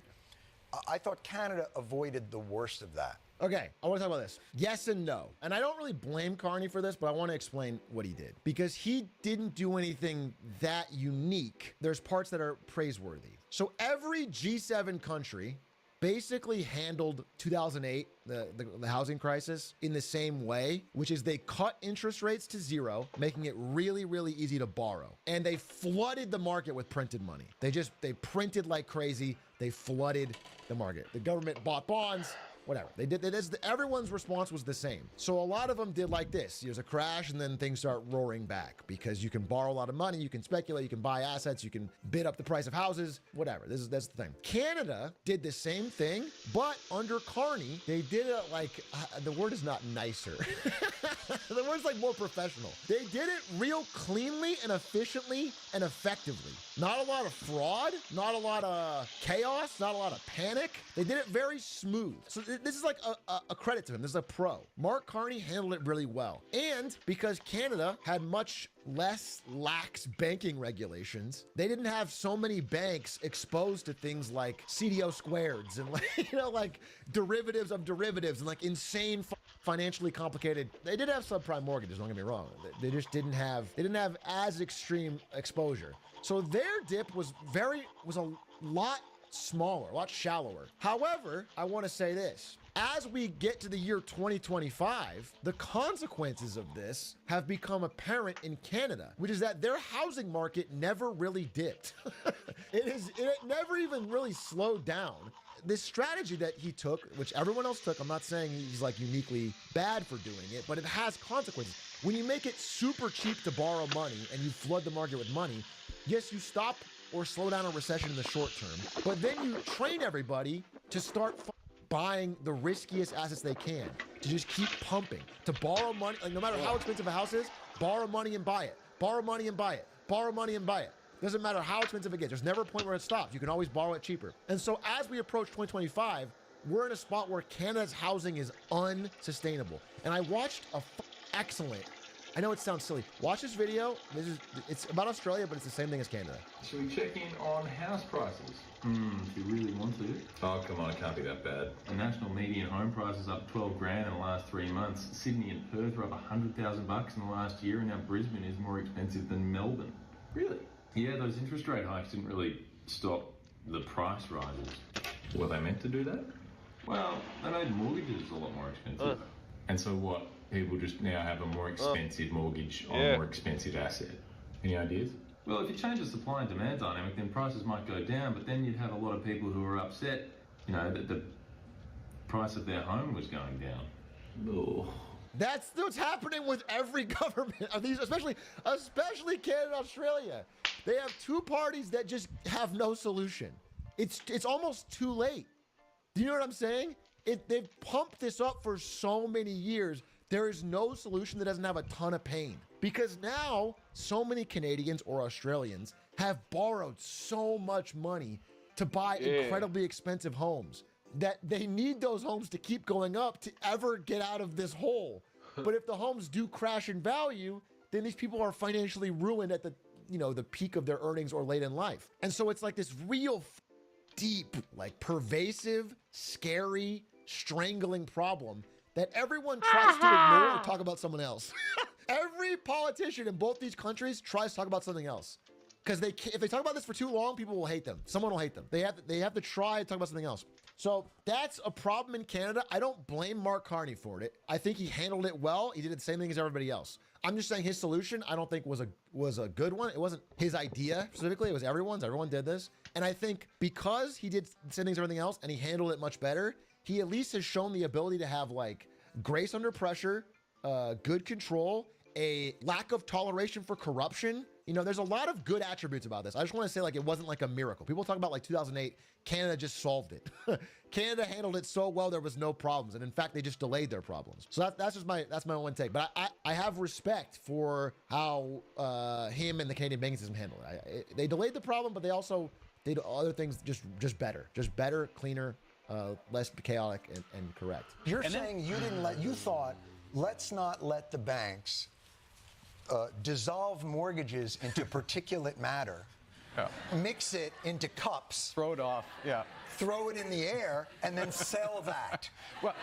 Speaker 11: I thought Canada avoided the worst of that.
Speaker 10: Okay, I want to talk about this. Yes and no. And I don't really blame Carney for this, but I want to explain what he did. Because he didn't do anything that unique. There's parts that are praiseworthy. So every G7 country basically handled 2008, the housing crisis, in the same way, which is they cut interest rates to zero, making it really, really easy to borrow. And they flooded the market with printed money. They printed like crazy. They flooded the market. The government bought bonds. Whatever. They did this. Everyone's response was the same. So a lot of them did like this. There's a crash and then things start roaring back because you can borrow a lot of money, you can speculate, you can buy assets, you can bid up the price of houses, whatever. That's the thing. Canada did the same thing, but under Carney, they did it like, the word is not nicer. The word's like more professional. They did it real cleanly and efficiently and effectively. Not a lot of fraud, not a lot of chaos, not a lot of panic. They did it very smooth. So this is like a credit to him. This is a pro. Mark Carney handled it really well. And because Canada had much less lax banking regulations, they didn't have so many banks exposed to things like CDO squareds and like derivatives of derivatives and like insane financially complicated. They did have subprime mortgages, don't get me wrong. They just didn't have as extreme exposure. So their dip was a lot smaller, a lot shallower. However, I want to say this. As we get to the year 2025, the consequences of this have become apparent in Canada, which is that their housing market never really dipped. It never even really slowed down. This strategy that he took, which everyone else took, I'm not saying he's like uniquely bad for doing it, but it has consequences. When you make it super cheap to borrow money and you flood the market with money, yes, you stop or slow down a recession in the short term, but then you train everybody to start buying the riskiest assets they can, to just keep pumping, to borrow money, like no matter how expensive a house is, borrow money and buy it, borrow money and buy it, borrow money and buy it. Doesn't matter how expensive it gets. There's never a point where it stops. You can always borrow it cheaper. And so as we approach 2025, we're in a spot where Canada's housing is unsustainable. And I watched excellent, I know it sounds silly. Watch this video. It's about Australia, but it's the same thing as Canada.
Speaker 12: Should we check in on house prices? If you really want to. Oh, come on, it can't be that bad. The national median home price is up 12 grand in the last 3 months. Sydney and Perth are up $100,000 in the last year, and now Brisbane is more expensive than Melbourne. Really? Yeah, those interest rate hikes didn't really stop the price rises. Were they meant to do that? Well, they made mortgages a lot more expensive. And so what? People just now have a more expensive mortgage on a more expensive asset. Any ideas? Well, if you change the supply and demand dynamic, then prices might go down, but then you'd have a lot of people who are upset, you know, that the price of their home was going down. Oh.
Speaker 10: That's what's happening with every government of these, especially Canada and Australia. They have two parties that just have no solution. It's almost too late. Do you know what I'm saying? They've pumped this up for so many years. There is no solution that doesn't have a ton of pain. Because now, so many Canadians or Australians have borrowed so much money to buy incredibly expensive homes that they need those homes to keep going up to ever get out of this hole. But if the homes do crash in value, then these people are financially ruined at the peak of their earnings or late in life. And so it's like this real deep, like pervasive, scary, strangling problem that everyone tries to ignore or talk about someone else. Every politician in both these countries tries to talk about something else. Because if they talk about this for too long, people will hate them. Someone will hate them. They have to try to talk about something else. So that's a problem in Canada. I don't blame Mark Carney for it. I think he handled it well. He did the same thing as everybody else. I'm just saying his solution, I don't think was a good one. It wasn't his idea specifically. It was everyone's. Everyone did this. And I think because he did the same things as everything else and he handled it much better, he at least has shown the ability to have like grace under pressure, good control, a lack of toleration for corruption. You know, there's a lot of good attributes about this. I just want to say, like, it wasn't like a miracle. People talk about like 2008, Canada just solved it. Canada handled it so well there was no problems, and in fact, they just delayed their problems. So that's just my one take. But I have respect for how him and the Canadian banking system handled it. They delayed the problem, but they also did other things just better, cleaner, less chaotic and correct.
Speaker 11: You're saying you thought, let's not let the banks dissolve mortgages into particulate matter, mix it into cups,
Speaker 13: throw it off,
Speaker 11: throw it in the air, and then sell that.
Speaker 13: Well,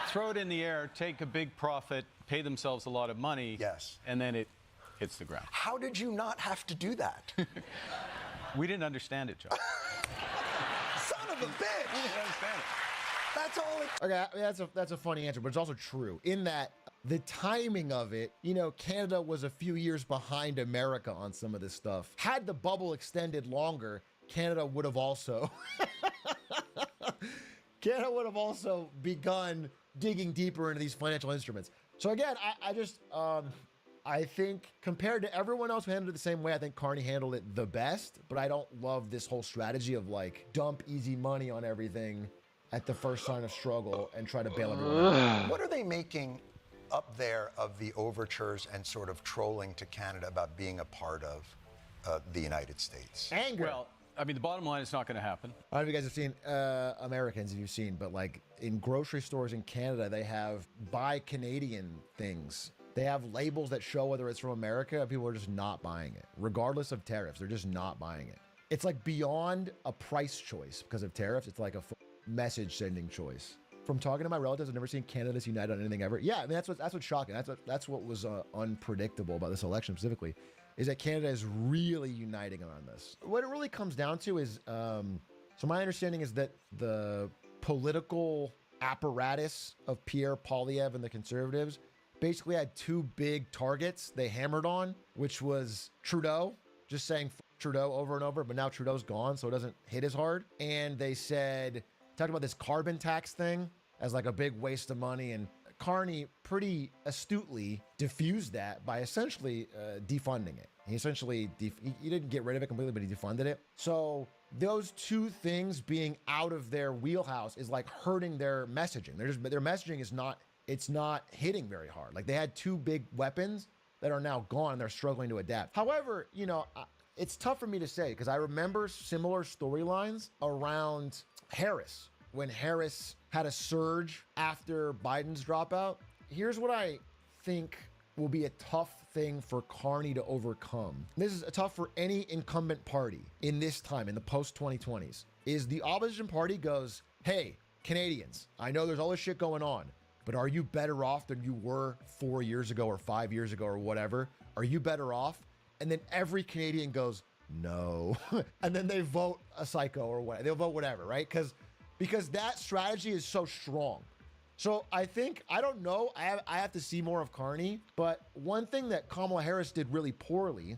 Speaker 13: throw it in the air, take a big profit, pay themselves a lot of money, and then it hits the ground.
Speaker 11: How did you not have to do that?
Speaker 13: We didn't understand it, John.
Speaker 11: Son of a bitch!
Speaker 13: We didn't understand it.
Speaker 11: That's all it...
Speaker 10: Okay, I mean, that's a funny answer, but it's also true in that the timing of it, you know, Canada was a few years behind America on some of this stuff. Had the bubble extended longer, Canada would have also begun digging deeper into these financial instruments. So again, I think compared to everyone else who handled it the same way, I think Carney handled it the best, but I don't love this whole strategy of like dump easy money on everything at the first sign of struggle and try to bail everyone out.
Speaker 11: What are they making up there of the overtures and sort of trolling to Canada about being a part of the United States?
Speaker 10: Anger.
Speaker 13: Well, I mean, the bottom line, it's not going to happen.
Speaker 10: I don't know if you guys have seen, Americans, if you've seen, but like in grocery stores in Canada, they have buy Canadian things. They have labels that show whether it's from America, and people are just not buying it. Regardless of tariffs, they're just not buying it. It's like beyond a price choice because of tariffs. It's like a message sending choice. From talking to my relatives, I've never seen Canada this united on anything ever. Yeah, I mean, that's what's shocking. That's what was unpredictable about this election specifically, is that Canada is really uniting on this. What it really comes down to is, so my understanding is that the political apparatus of Pierre Poilievre and the Conservatives basically had two big targets they hammered on, which was Trudeau, just saying Trudeau over and over, but now Trudeau's gone, so it doesn't hit as hard. And they talked about this carbon tax thing as like a big waste of money, and Carney pretty astutely diffused that by essentially defunding it. He essentially, he didn't get rid of it completely, but he defunded it. So those two things being out of their wheelhouse is like hurting their messaging. Their messaging is not, it's not hitting very hard. Like they had two big weapons that are now gone and they're struggling to adapt. However, you know, it's tough for me to say because I remember similar storylines around Harris. When Harris had a surge after Biden's dropout, here's what I think will be a tough thing for Carney to overcome. This is tough for any incumbent party in this time, in the post-2020s, is the opposition party goes, hey, Canadians, I know there's all this shit going on, but are you better off than you were 4 years ago or 5 years ago or whatever? Are you better off? And then every Canadian goes, no. And then they vote a psycho or what? They'll vote whatever, right? Because that strategy is so strong. So I think, I don't know, I have to see more of Carney, but one thing that Kamala Harris did really poorly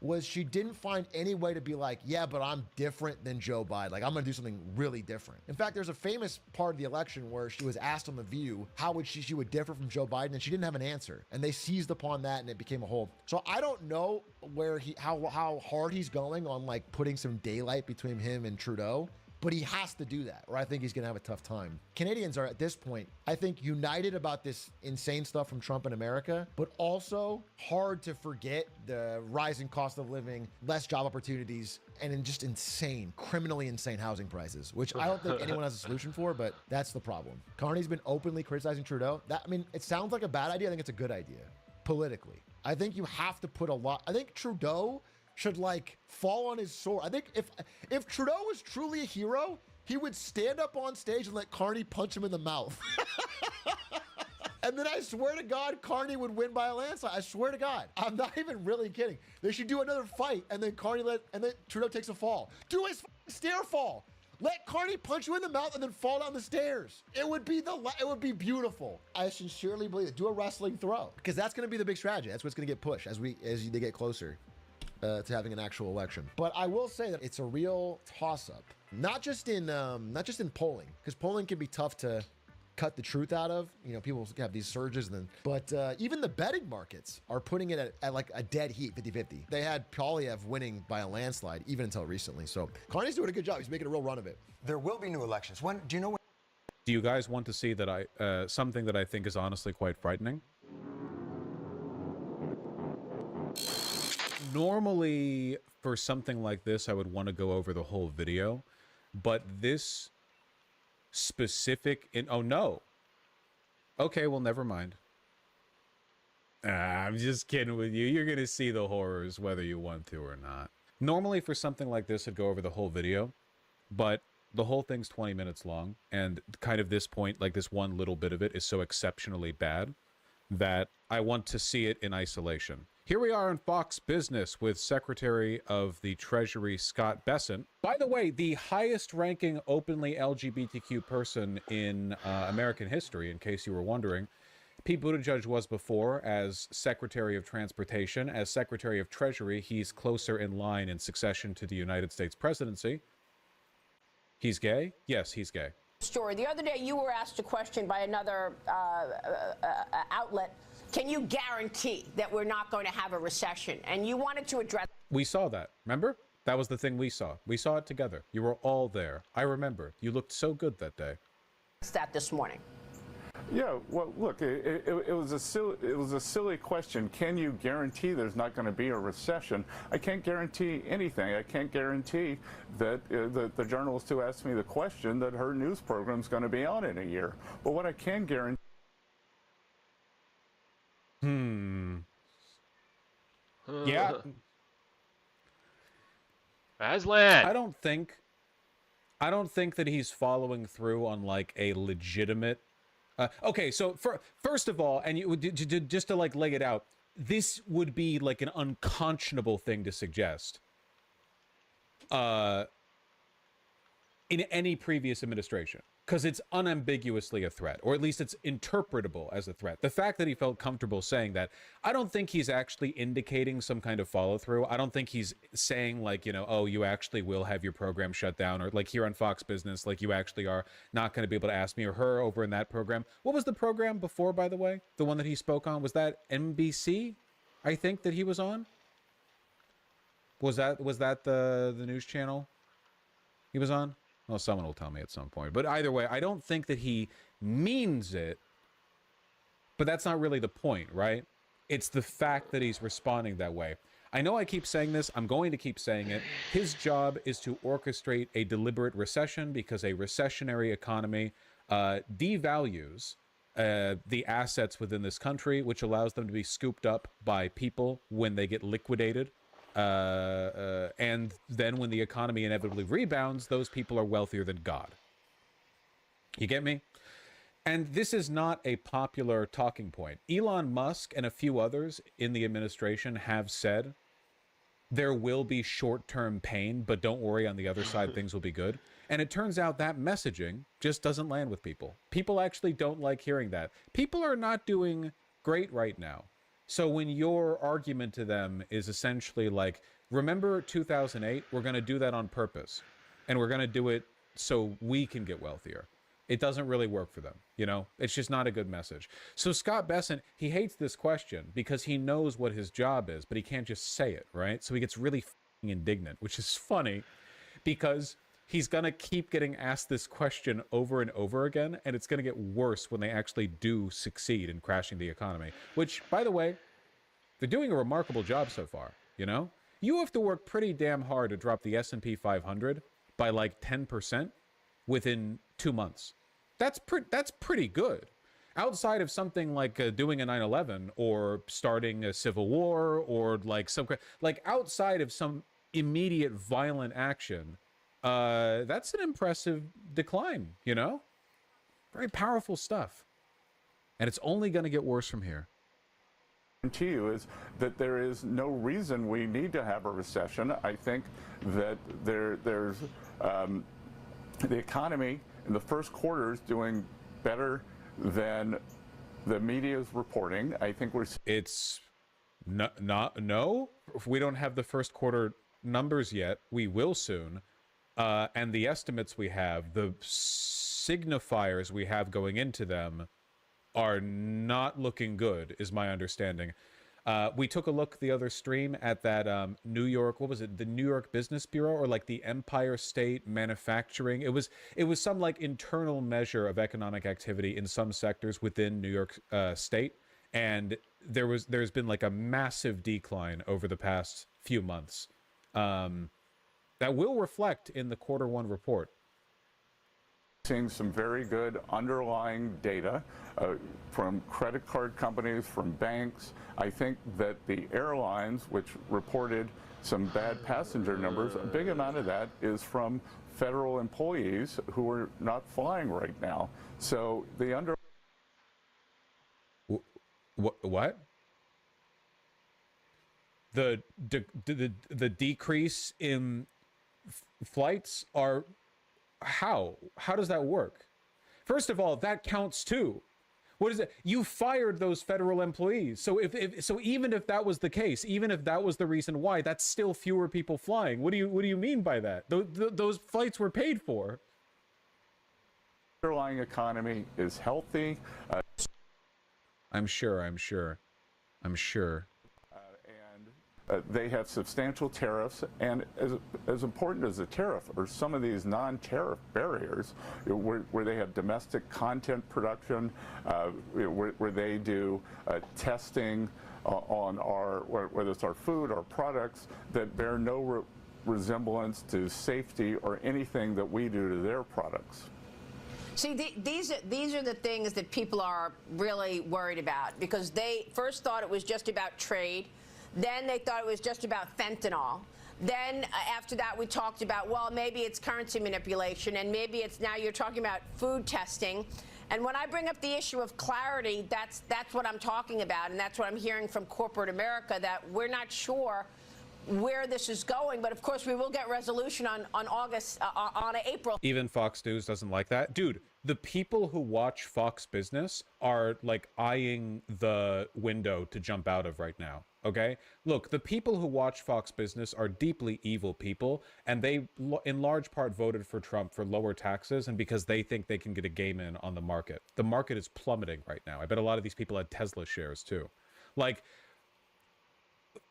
Speaker 10: was she didn't find any way to be like, yeah, but I'm different than Joe Biden. Like, I'm going to do something really different. In fact, there's a famous part of the election where she was asked on The View how would she would differ from Joe Biden, and she didn't have an answer. And they seized upon that, and it became a whole. So I don't know where how hard he's going on like putting some daylight between him and Trudeau. But he has to do that, or I think he's going to have a tough time. Canadians are, at this point, I think, united about this insane stuff from Trump in America, but also hard to forget the rising cost of living, less job opportunities, and just insane, criminally insane housing prices, which I don't think anyone has a solution for, but that's the problem. Carney's been openly criticizing Trudeau. That, I mean, it sounds like a bad idea. I think it's a good idea, politically. I think you have to put a lot. I think Trudeau should like fall on his sword. I think if Trudeau was truly a hero, he would stand up on stage and let Carney punch him in the mouth. And then I swear to God, Carney would win by a landslide. I swear to God. I'm not even really kidding. They should do another fight, and then and then Trudeau takes a fall. Do his stair fall. Let Carney punch you in the mouth and then fall down the stairs. It would be beautiful. I sincerely believe it. Do a wrestling throw, because that's going to be the big strategy. That's what's going to get pushed as they get closer to having an actual election. But I will say that it's a real toss-up, not just in polling, because polling can be tough to cut the truth out of. You know, people have these surges, but even the betting markets are putting it at like a dead heat, 50-50. They had Poilievre winning by a landslide even until recently. So Carney's doing a good job. He's making a real run of it.
Speaker 11: There will be new elections. When do you know when?
Speaker 14: Do you guys want to see that something that I think is honestly quite frightening? Normally, for something like this, I would want to go over the whole video, but this specific oh no. Okay, well, never mind. I'm just kidding with you. You're gonna see the horrors whether you want to or not. Normally, for something like this, I'd go over the whole video, but the whole thing's 20 minutes long, and kind of this point, like this one little bit of it, is so exceptionally bad that I want to see it in isolation. Here we are in Fox Business with Secretary of the Treasury Scott Bessent. By the way, the highest ranking openly LGBTQ person in American history, in case you were wondering. Pete Buttigieg was before as Secretary of Transportation. As Secretary of Treasury, he's closer in line in succession to the United States presidency. He's gay? Yes, he's gay.
Speaker 15: Story. The other day, you were asked a question by another outlet. Can you guarantee that we're not going to have a recession? And you wanted to address.
Speaker 14: We saw that. Remember? That was the thing we saw. We saw it together. You were all there. I remember. You looked so good that day.
Speaker 15: That this morning.
Speaker 16: Yeah, well, look, it was a silly question. Can you guarantee there's not going to be a recession? I can't guarantee anything. I can't guarantee that the journalist who asked me the question that her news program's going to be on in a year. But what I can guarantee.
Speaker 14: Yeah.
Speaker 1: Aslan.
Speaker 14: I don't think that he's following through on like a legitimate. Okay, so first of all, and you just to like lay it out, this would be like an unconscionable thing to suggest. In any previous administration, because it's unambiguously a threat, or at least it's interpretable as a threat. The fact that he felt comfortable saying that, I don't think he's actually indicating some kind of follow through. I don't think he's saying like, you know, oh, you actually will have your program shut down, or like here on Fox Business, like you actually are not going to be able to ask me or her over in that program. What was the program before, by the way? The one that he spoke on, was that NBC? I think that he was on. Was that the news channel he was on? Well, someone will tell me at some point. But either way, I don't think that he means it. But that's not really the point, right? It's the fact that he's responding that way. I know I keep saying this. I'm going to keep saying it. His job is to orchestrate a deliberate recession, because a recessionary economy devalues the assets within this country, which allows them to be scooped up by people when they get liquidated. And then when the economy inevitably rebounds, those people are wealthier than God. You get me? And this is not a popular talking point. Elon Musk and a few others in the administration have said there will be short-term pain, but don't worry, on the other side, things will be good. And it turns out that messaging just doesn't land with people. People actually don't like hearing that. People are not doing great right now. So when your argument to them is essentially like, remember 2008? We're going to do that on purpose. And we're going to do it so we can get wealthier. It doesn't really work for them, you know? It's just not a good message. So Scott Bessent, he hates this question because he knows what his job is, but he can't just say it, right? So he gets really indignant, which is funny because he's going to keep getting asked this question over and over again, and it's going to get worse when they actually do succeed in crashing the economy, which, by the way, they're doing a remarkable job so far, you know? You have to work pretty damn hard to drop the S&P 500 by like 10% within 2 months. That's pretty good. Outside of something like doing a 9/11 or starting a civil war or like outside of some immediate violent action, that's an impressive decline, you know? Very powerful stuff. And it's only going to get worse from here.
Speaker 16: To you is that there is no reason we need to have a recession. I think that there's the economy in the first quarter is doing better than the media is reporting. I think
Speaker 14: it's no. We don't have the first quarter numbers yet. We will soon. And the estimates we have, the signifiers we have going into them, are not looking good, is my understanding. We took a look the other stream at that New York, what was it, the New York Business Bureau, or like the Empire State Manufacturing. It was some like internal measure of economic activity in some sectors within New York State, and there's been like a massive decline over the past few months. That will reflect in the Q1 report.
Speaker 16: Seeing some very good underlying data from credit card companies, from banks. I think that the airlines, which reported some bad passenger numbers, a big amount of that is from federal employees who are not flying right now. So the
Speaker 14: What? The decrease in flights are how does that work? First of all, that counts too. What is it? You fired those federal employees. So so even if that was the case, even if that was the reason why, that's still fewer people flying. What do you mean by that? Those flights were paid for.
Speaker 16: Underlying economy is healthy.
Speaker 14: I'm sure.
Speaker 16: They have substantial tariffs, and as important as a tariff are some of these non-tariff barriers where they have domestic content production, where they do testing on whether it's our food, our products, that bear no resemblance to safety or anything that we do to their products.
Speaker 15: See, these are the things that people are really worried about, because they first thought it was just about trade. Then they thought it was just about fentanyl. Then after that, we talked about, well, maybe it's currency manipulation, and maybe it's now you're talking about food testing. And when I bring up the issue of clarity, that's what I'm talking about, and that's what I'm hearing from corporate America, that we're not sure where this is going. But of course, we will get resolution on April.
Speaker 14: Even Fox News doesn't like that. Dude, the people who watch Fox Business are like eyeing the window to jump out of right now. Okay? Look, the people who watch Fox Business are deeply evil people, and they, in large part, voted for Trump for lower taxes and because they think they can get a game in on the market. The market is plummeting right now. I bet a lot of these people had Tesla shares, too. Like,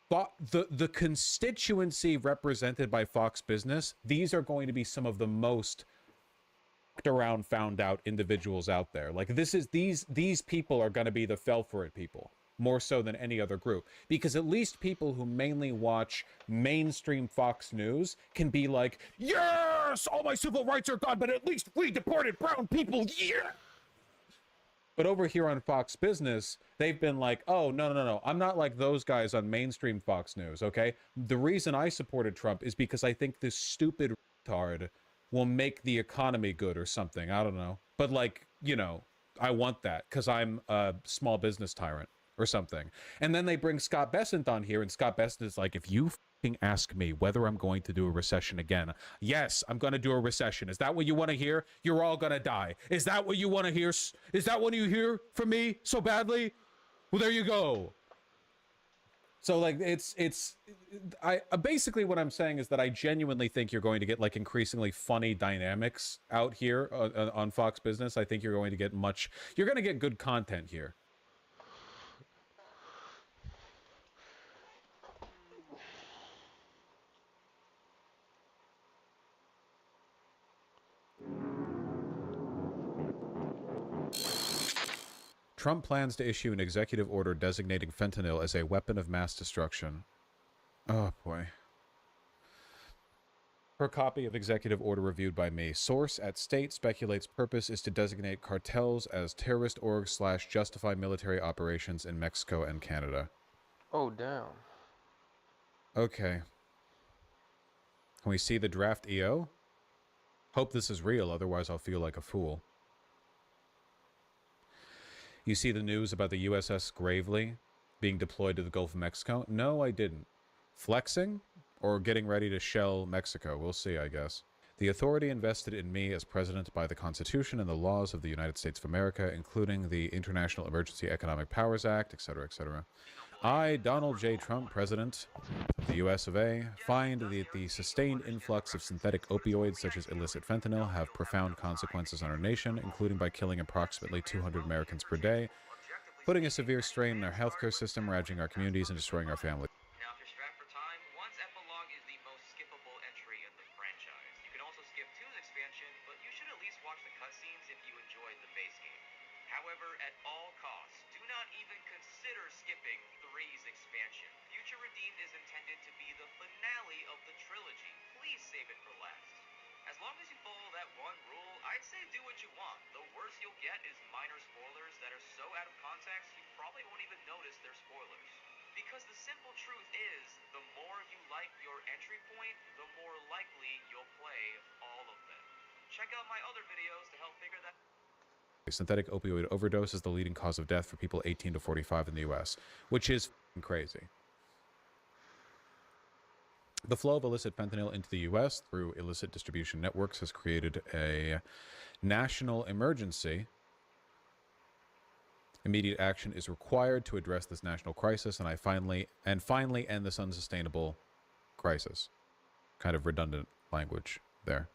Speaker 14: the constituency represented by Fox Business, these are going to be some of the most around found out individuals out there. Like, these people are going to be the fell for it people, more so than any other group, because at least people who mainly watch mainstream Fox News can be like, yes, all my civil rights are gone, but at least we deported brown people, yeah. But over here on Fox Business, they've been like, oh, no, I'm not like those guys on mainstream Fox News, okay? The reason I supported Trump is because I think this stupid retard will make the economy good or something. I don't know. But like, you know, I want that because I'm a small business tyrant or something. And then they bring Scott Bessent on here, and Scott Bessent is like, if you ask me whether I'm going to do a recession again. Yes, I'm going to do a recession. Is that what you want to hear? You're all going to die. Is that what you want to hear? Is that what you hear from me so badly? Well, there you go. So like I basically what I'm saying is that I genuinely think you're going to get like increasingly funny dynamics out here on Fox Business. I think you're going to get good content here. Trump plans to issue an executive order designating fentanyl as a weapon of mass destruction. Oh, boy. Per copy of executive order reviewed by me. Source at state speculates purpose is to designate cartels as terrorist orgs / justify military operations in Mexico and Canada.
Speaker 1: Oh, damn.
Speaker 14: Okay. Can we see the draft EO? Hope this is real, otherwise I'll feel like a fool. You see the news about the USS Gravely being deployed to the Gulf of Mexico? No, I didn't. Flexing? Or getting ready to shell Mexico? We'll see, I guess. The authority invested in me as president by the Constitution and the laws of the United States of America, including the International Emergency Economic Powers Act, etc., etc. I, Donald J. Trump, President of the U.S. of A., find that the sustained influx of synthetic opioids such as illicit fentanyl have profound consequences on our nation, including by killing approximately 200 Americans per day, putting a severe strain on our healthcare system, ravaging our communities, and destroying our families.
Speaker 17: Now, if you're strapped for time, one's epilogue is the most skippable entry in the franchise. You can also skip 2's expansion, but you should at least watch the cutscenes if you enjoyed the base game. However, at all costs, do not even consider skipping 3's expansion. Future Redeemed is intended to be the finale of the trilogy. Please save it for last. As long as you follow that one rule, I'd say do what you want. The worst you'll get is minor spoilers that are so out of context you probably won't even notice they're spoilers. Because the simple truth is, the more you like your entry point, the more likely you'll play all of them. Check out my other videos to help figure that.
Speaker 14: Synthetic opioid overdose is the leading cause of death for people 18 to 45 in the U.S., which is crazy. The flow of illicit fentanyl into the U.S. through illicit distribution networks has created a national emergency. Immediate action is required to address this national crisis, and finally end this unsustainable crisis. Kind of redundant language there.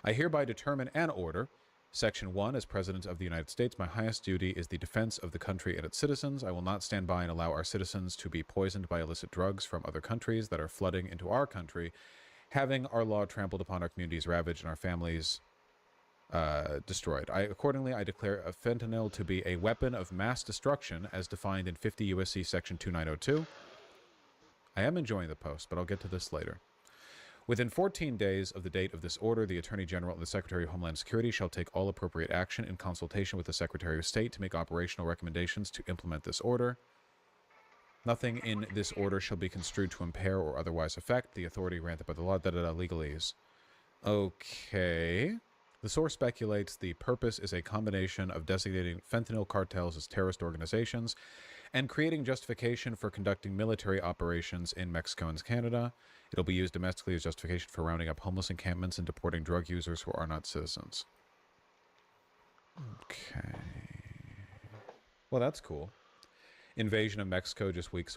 Speaker 14: I hereby determine and order. Section 1, as President of the United States, my highest duty is the defense of the country and its citizens. I will not stand by and allow our citizens to be poisoned by illicit drugs from other countries that are flooding into our country, having our law trampled upon our communities ravaged and our families destroyed. Accordingly, I declare fentanyl to be a weapon of mass destruction as defined in 50 U.S.C. Section 2902. I am enjoying the post, but I'll get to this later. Within 14 days of the date of this order, the Attorney General and the Secretary of Homeland Security shall take all appropriate action in consultation with the Secretary of State to make operational recommendations to implement this order. Nothing in this order shall be construed to impair or otherwise affect the authority granted by the law. Legalese. Okay. The source speculates the purpose is a combination of designating fentanyl cartels as terrorist organizations and creating justification for conducting military operations in Mexico and Canada. It'll be used domestically as justification for rounding up homeless encampments and deporting drug users who are not citizens. Okay. Well, that's cool. Invasion of Mexico just weeks.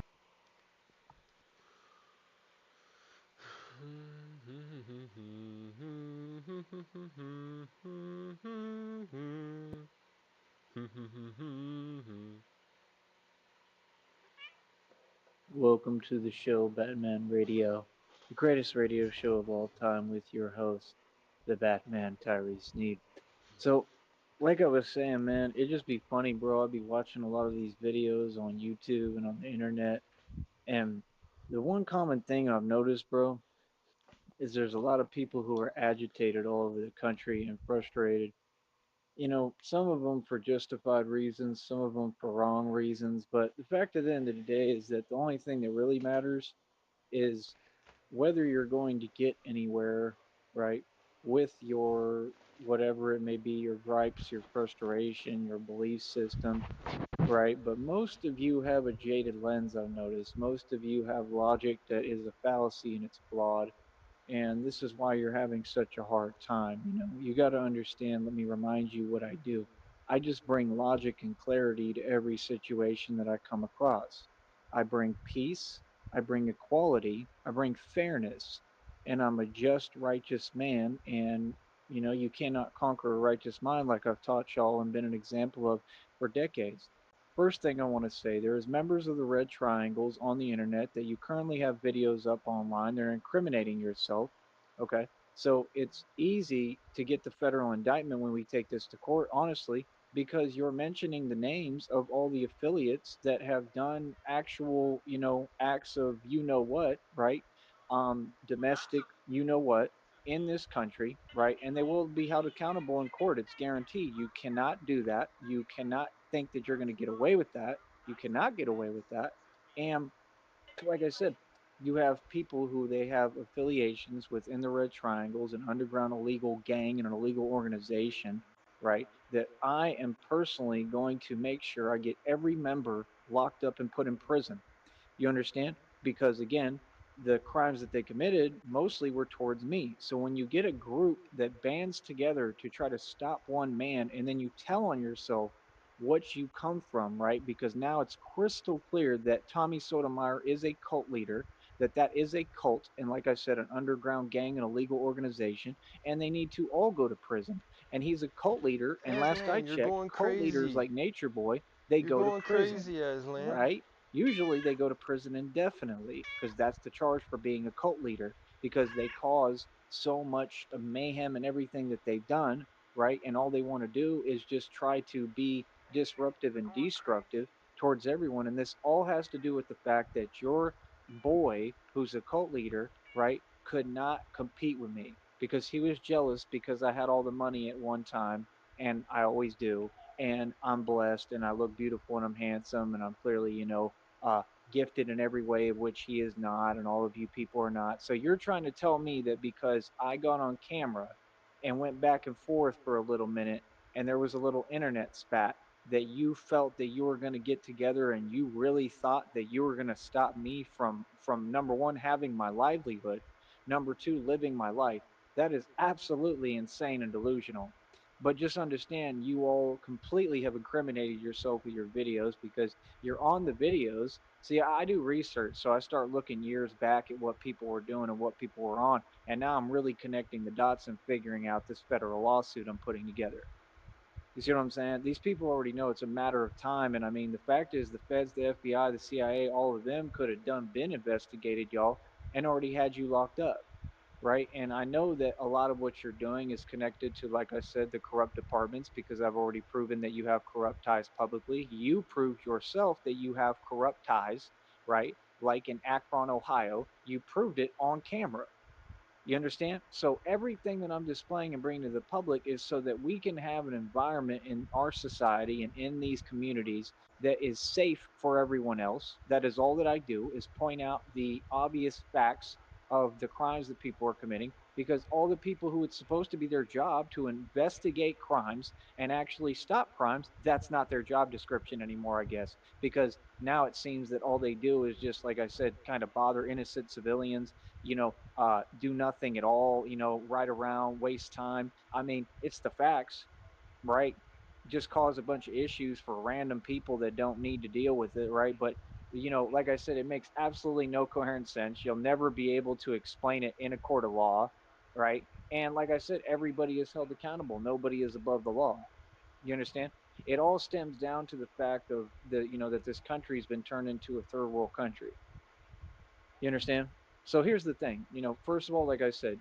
Speaker 18: Welcome to the show, Batman Radio, the greatest radio show of all time with your host, the Batman Tyrese Sneed. So, like I was saying, man, it'd just be funny, bro. I'd be watching a lot of these videos on YouTube and on the internet, and the one common thing I've noticed, bro, is there's a lot of people who are agitated all over the country and frustrated. You know, some of them for justified reasons, some of them for wrong reasons. But the fact of the end of the day is that the only thing that really matters is whether you're going to get anywhere, right? with your whatever it may be, your gripes, your frustration, your belief system, right? But most of you have a jaded lens, I've noticed. Most of you have logic that is a fallacy and it's flawed. And this is why you're having such a hard time. You know, you got to understand, let me remind you what I do. I just bring logic and clarity to every situation that I come across. I bring peace, I bring equality, I bring fairness, and I'm a just, righteous man. And, you know, you cannot conquer a righteous mind like I've taught y'all and been an example of for decades. First thing I want to say, there is members of the Red Triangles on the internet that you currently have videos up online. They're incriminating yourself. Okay. So it's easy to get the federal indictment when we take this to court, honestly, because you're mentioning the names of all the affiliates that have done actual, you know, acts of you know what, right? Domestic, you know what, in this country, right? And they will be held accountable in court. It's guaranteed. You cannot do that. You cannot think that you're going to get away with that. You cannot get away with that. And like I said, you have people who they have affiliations within the Red Triangles, an underground illegal gang and an illegal organization, right? That I am personally going to make sure I get every member locked up and put in prison. You understand? Because again, the crimes that they committed mostly were towards me. So when you get a group that bands together to try to stop one man and then you tell on yourself what you come from, right? Because now it's crystal clear that Tommy Sotomayor is a cult leader, that that is a cult, and like I said, an underground gang and a legal organization, and they need to all go to prison. And he's a cult leader, and last I
Speaker 2: Aslan, you're
Speaker 18: checked,
Speaker 2: going
Speaker 18: cult leaders
Speaker 2: crazy.
Speaker 18: like Nature Boy, they
Speaker 2: You're
Speaker 18: go to
Speaker 2: going
Speaker 18: prison,
Speaker 2: crazy, Aslan.
Speaker 18: right? Usually they go to prison indefinitely because that's the charge for being a cult leader because they cause so much mayhem and everything that they've done, right? And all they want to do is just try to be disruptive and destructive towards everyone. And this all has to do with the fact that your boy, who's a cult leader, right, could not compete with me because he was jealous because I had all the money at one time and I always do. And I'm blessed and I look beautiful and I'm handsome and I'm clearly, you know, gifted in every way of which he is not, and all of you people are not. So you're trying to tell me that because I got on camera and went back and forth for a little minute and there was a little internet spat that you felt that you were going to get together and you really thought that you were going to stop me from number one having my livelihood, number two living my life. That is absolutely insane and delusional. But just understand, you all completely have incriminated yourself with your videos because you're on the videos. See, I do research, so I start looking years back at what people were doing and what people were on, and now I'm really connecting the dots and figuring out this federal lawsuit I'm putting together. You see what I'm saying? These people already know it's a matter of time, and I mean, the fact is, the feds, the FBI, the CIA, all of them could have been investigated, y'all, and already had you locked up, right? And I know that a lot of what you're doing is connected to, like I said, the corrupt departments, because I've already proven that you have corrupt ties publicly. You proved yourself that you have corrupt ties, right? Like in Akron, Ohio, you proved it on camera. You understand? So everything that I'm displaying and bringing to the public is so that we can have an environment in our society and in these communities that is safe for everyone else. That is all that I do, is point out the obvious facts of the crimes that people are committing, because all the people who it's supposed to be their job to investigate crimes and actually stop crimes, that's not their job description anymore, I guess, because now it seems that all they do is just, like I said, kind of bother innocent civilians, you know, do nothing at all, you know, ride around, waste time. I mean, it's the facts, right? Just cause a bunch of issues for random people that don't need to deal with it, right? But, you know, like I said, it makes absolutely no coherent sense. You'll never be able to explain it in a court of law, right? And like I said, everybody is held accountable. Nobody is above the law. You understand? It all stems down to the fact of that this country's been turned into a third world country. You understand? So here's the thing, first of all, like I said,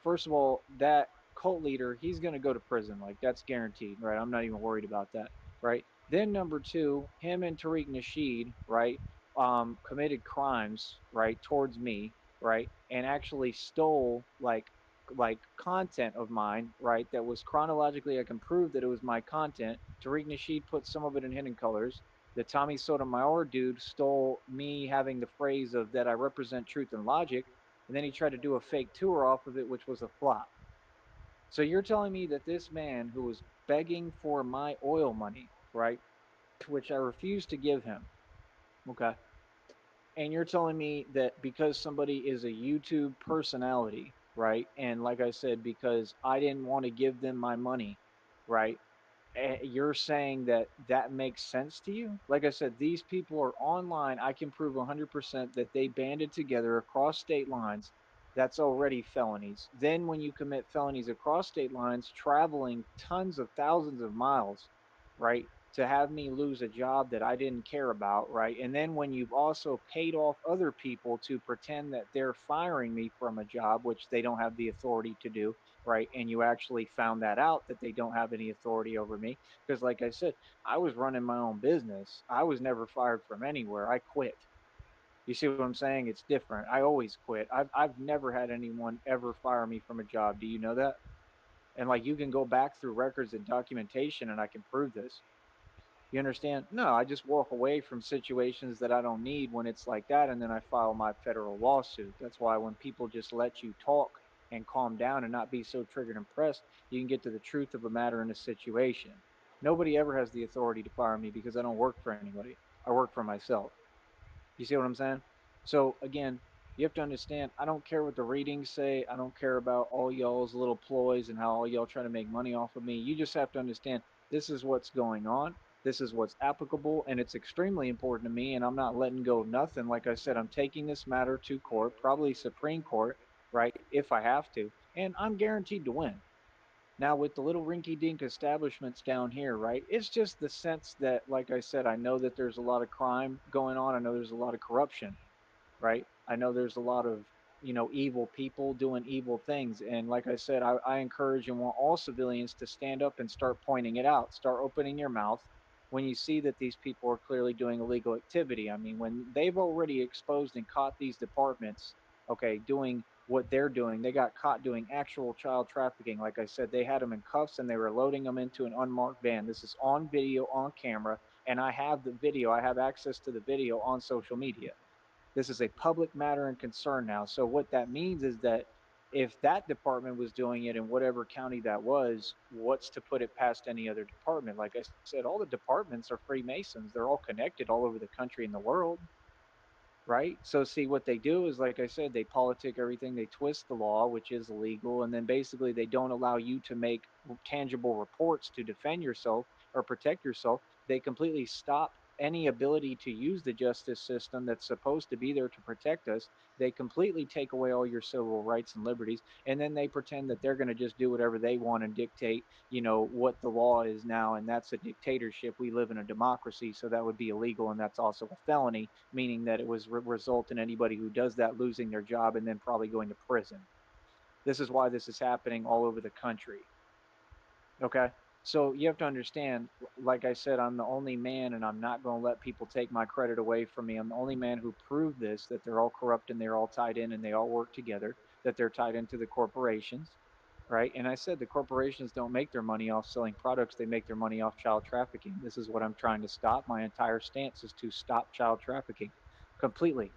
Speaker 18: first of all, that cult leader, he's going to go to prison. Like, that's guaranteed, right? I'm not even worried about that, right? Then number two, him and Tariq Nasheed, right, committed crimes, right, towards me, right, and actually stole like content of mine, right, that was chronologically, I can prove that it was my content. Tariq Nasheed put some of it in Hidden Colors. The Tommy Sotomayor dude stole me having the phrase of that I represent truth and logic, And then he tried to do a fake tour off of it, which was a flop. So you're telling me that this man who was begging for my oil money, right, which I refused to give him, okay, and you're telling me that because somebody is a YouTube personality, right, and like I said, because I didn't want to give them my money, right, you're saying that that makes sense to you? Like I said, these people are online. I can prove 100% that they banded together across state lines. That's already felonies. Then when you commit felonies across state lines, traveling tons of thousands of miles, right, to have me lose a job that I didn't care about, right? And then when you've also paid off other people to pretend that they're firing me from a job, which they don't have the authority to do, right? And you actually found that out that they don't have any authority over me. Because, like I said, I was running my own business. I was never fired from anywhere. I quit. You see what I'm saying? It's different. I always quit. I've never had anyone ever fire me from a job. Do you know that? And like you can go back through records and documentation and I can prove this. You understand? No, I just walk away from situations that I don't need when it's like that, and then I file my federal lawsuit. That's why when people just let you talk and calm down and not be so triggered and pressed, you can get to the truth of a matter in a situation. Nobody ever has the authority to fire me because I don't work for anybody. I work for myself. You see what I'm saying? So again, you have to understand, I don't care what the ratings say. I don't care about all y'all's little ploys and how all y'all try to make money off of me. You just have to understand this is what's going on. This is what's applicable, and it's extremely important to me, and I'm not letting go of nothing. Like I said, I'm taking this matter to court, probably Supreme Court, right, if I have to, and I'm guaranteed to win. Now, with the little rinky dink establishments down here, right, it's just the sense that, like I said, I know that there's a lot of crime going on. I know there's a lot of corruption, right? I know there's a lot of, evil people doing evil things. And like I said, I encourage and want all civilians to stand up and start pointing it out. Start opening your mouth when you see that these people are clearly doing illegal activity. I mean, when they've already exposed and caught these departments, okay, doing what they're doing, they got caught doing actual child trafficking. Like I said, they had them in cuffs and they were loading them into an unmarked van. This is on video, on camera, and I have the video. I have access to the video on social media. This is a public matter and concern now. So what that means is that if that department was doing it in whatever county that was, what's to put it past any other department? Like I said, all the departments are Freemasons. They're all connected all over the country and the world, right? So see, what they do is, like I said, they politic everything. They twist the law, which is illegal, and then basically they don't allow you to make tangible reports to defend yourself or protect yourself. They completely stop any ability to use the justice system that's supposed to be there to protect us. They completely take away all your civil rights and liberties, and then they pretend that they're going to just do whatever they want and dictate, what the law is now, and that's a dictatorship. We live in a democracy, so that would be illegal, and that's also a felony, meaning that it was result in anybody who does that losing their job and then probably going to prison. This is why this is happening all over the country. Okay? So you have to understand, like I said, I'm the only man, and I'm not going to let people take my credit away from me. I'm the only man who proved this, that they're all corrupt and they're all tied in and they all work together, that they're tied into the corporations, right? And I said the corporations don't make their money off selling products. They make their money off child trafficking. This is what I'm trying to stop. My entire stance is to stop child trafficking completely,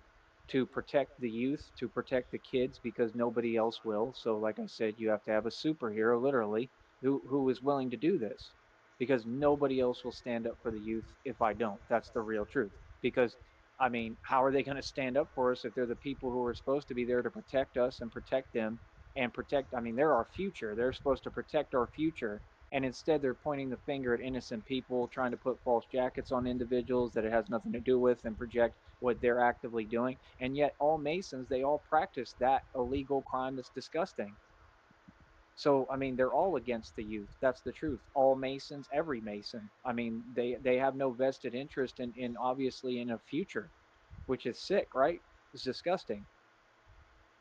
Speaker 18: to protect the youth, to protect the kids, because nobody else will. So like I said, you have to have a superhero, literally, who is willing to do this, because nobody else will stand up for the youth if I don't. That's the real truth. Because I mean, how are they going to stand up for us if they're the people who are supposed to be there to protect us and protect them and protect? I mean, they're our future. They're supposed to protect our future, and instead they're pointing the finger at innocent people, trying to put false jackets on individuals that it has nothing to do with and project what they're actively doing. And yet all Masons, they all practice that illegal crime that's disgusting. So, I mean, they're all against the youth. That's the truth. All Masons, every Mason. I mean, they have no vested interest in obviously in a future, which is sick, right? It's disgusting,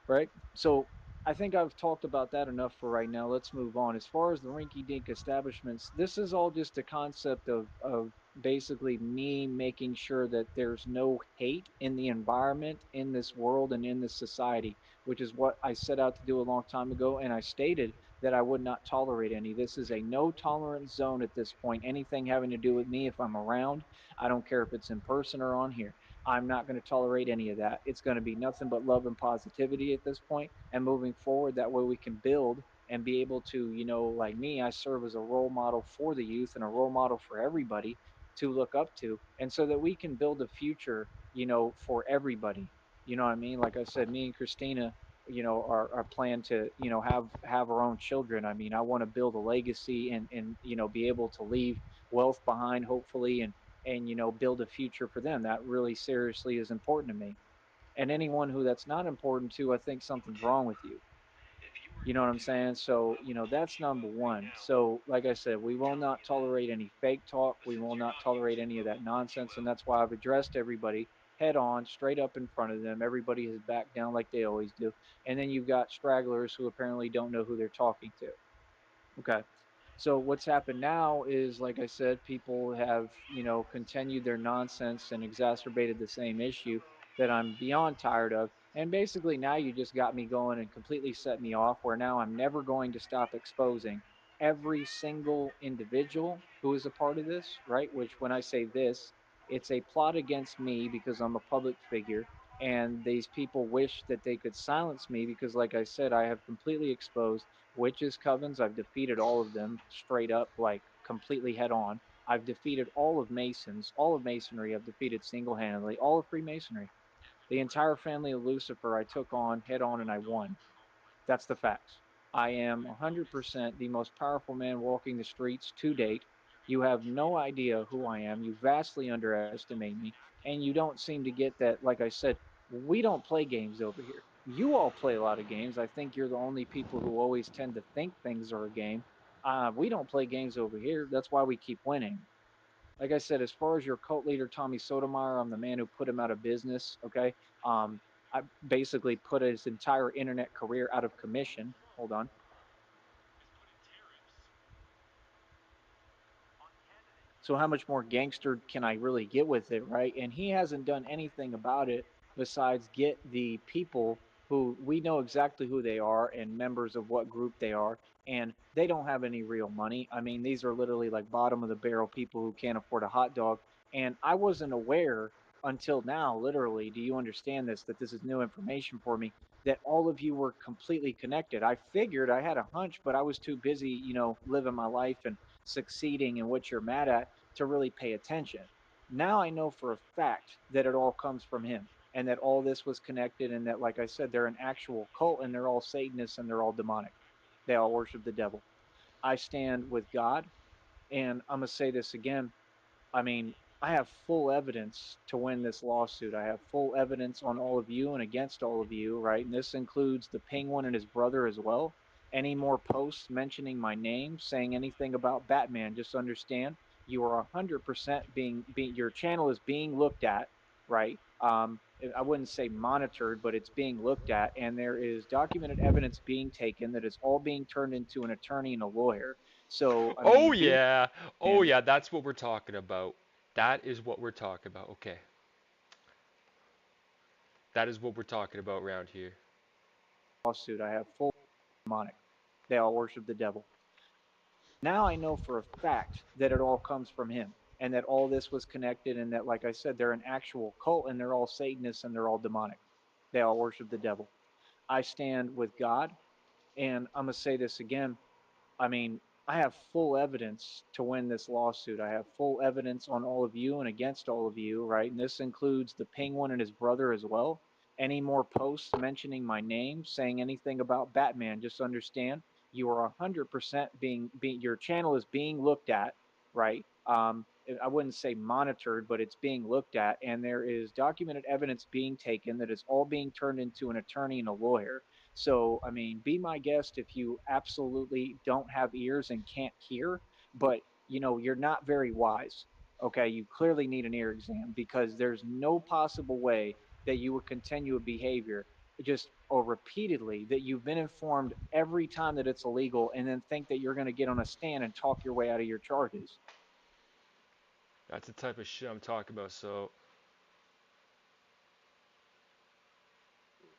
Speaker 18: right? So I think I've talked about that enough for right now. Let's move on. As far as the rinky-dink establishments, this is all just a concept of basically me making sure that there's no hate in the environment, in this world, and in this society, which is what I set out to do a long time ago. And I stated that I would not tolerate any. This is a no tolerance zone at this point. Anything having to do with me, if I'm around, I don't care if it's in person or on here, I'm not going to tolerate any of that. It's going to be nothing but love and positivity at this point, and moving forward, that way we can build and be able to, like me, I serve as a role model for the youth and a role model for everybody to look up to, and so that we can build a future, for everybody. You know what I mean? Like I said, me and Christina, are planned to, have our own children. I mean, I want to build a legacy and be able to leave wealth behind, hopefully, and build a future for them. That really seriously is important to me. And anyone who that's not important to, I think something's wrong with you. You know what I'm saying? So, that's number one. So, like I said, we will not tolerate any fake talk. We will not tolerate any of that nonsense. And that's why I've addressed everybody head on, straight up in front of them. Everybody has backed down like they always do. And then you've got stragglers who apparently don't know who they're talking to. Okay. So what's happened now is, like I said, people have, continued their nonsense and exacerbated the same issue that I'm beyond tired of. And basically now you just got me going and completely set me off, where now I'm never going to stop exposing every single individual who is a part of this, right? Which, when I say this, it's a plot against me because I'm a public figure. And these people wish that they could silence me because, like I said, I have completely exposed witches, covens. I've defeated all of them straight up, like completely head on. I've defeated all of Masons, all of Masonry. I've defeated single-handedly all of Freemasonry. The entire family of Lucifer I took on head on, and I won. That's the facts. I am 100% the most powerful man walking the streets to date. You have no idea who I am. You vastly underestimate me, and you don't seem to get that. Like I said, we don't play games over here. You all play a lot of games. I think you're the only people who always tend to think things are a game. We don't play games over here. That's why we keep winning. Like I said, as far as your cult leader, Tommy Sotomayor, I'm the man who put him out of business. Okay. I basically put his entire internet career out of commission. Hold on. So how much more gangster can I really get with it, right? And he hasn't done anything about it besides get the people who we know exactly who they are and members of what group they are, and they don't have any real money. I mean, these are literally like bottom of the barrel people who can't afford a hot dog. And I wasn't aware until now, literally, do you understand this, that this is new information for me, that all of you were completely connected. I figured, I had a hunch, but I was too busy, living my life and succeeding in what you're mad at to really pay attention. Now I know for a fact that it all comes from him, and that all this was connected, and that, like I said, they're an actual cult, and they're all Satanists, and they're all demonic. They all worship the devil. I stand with God, and I'm going to say this again. I mean, I have full evidence to win this lawsuit. I have full evidence on all of you and against all of you, right? And this includes the Penguin and his brother as well. Any more posts mentioning my name, saying anything about Batman, just understand you are 100% being your channel is being looked at, right? I wouldn't say monitored, but it's being looked at, and there is documented evidence being taken that is all being turned into an attorney and a lawyer. So, I
Speaker 1: Oh
Speaker 18: mean,
Speaker 1: yeah. Oh yeah, that's what we're talking about. That is what we're talking about. Okay. That is what we're talking about around here.
Speaker 18: Lawsuit. I have full demonic. They all worship the devil. Now I know for a fact that it all comes from him, and that all this was connected, and that, like I said, they're an actual cult, and they're all Satanists, and they're all demonic. They all worship the devil. I stand with God, and I'm going to say this again. I mean, I have full evidence to win this lawsuit. I have full evidence on all of you and against all of you, right? And this includes the Penguin and his brother as well. Any more posts mentioning my name, saying anything about Batman, just understand you are 100% being your channel is being looked at, right? I wouldn't say monitored, but it's being looked at, and there is documented evidence being taken that is all being turned into an attorney and a lawyer. So, I mean, be my guest if you absolutely don't have ears and can't hear, but you're not very wise. Okay, you clearly need an ear exam, because there's no possible way that you would continue a behavior just or repeatedly that you've been informed every time that it's illegal, and then think that you're going to get on a stand and talk your way out of your charges.
Speaker 1: That's the type of shit I'm talking about. So,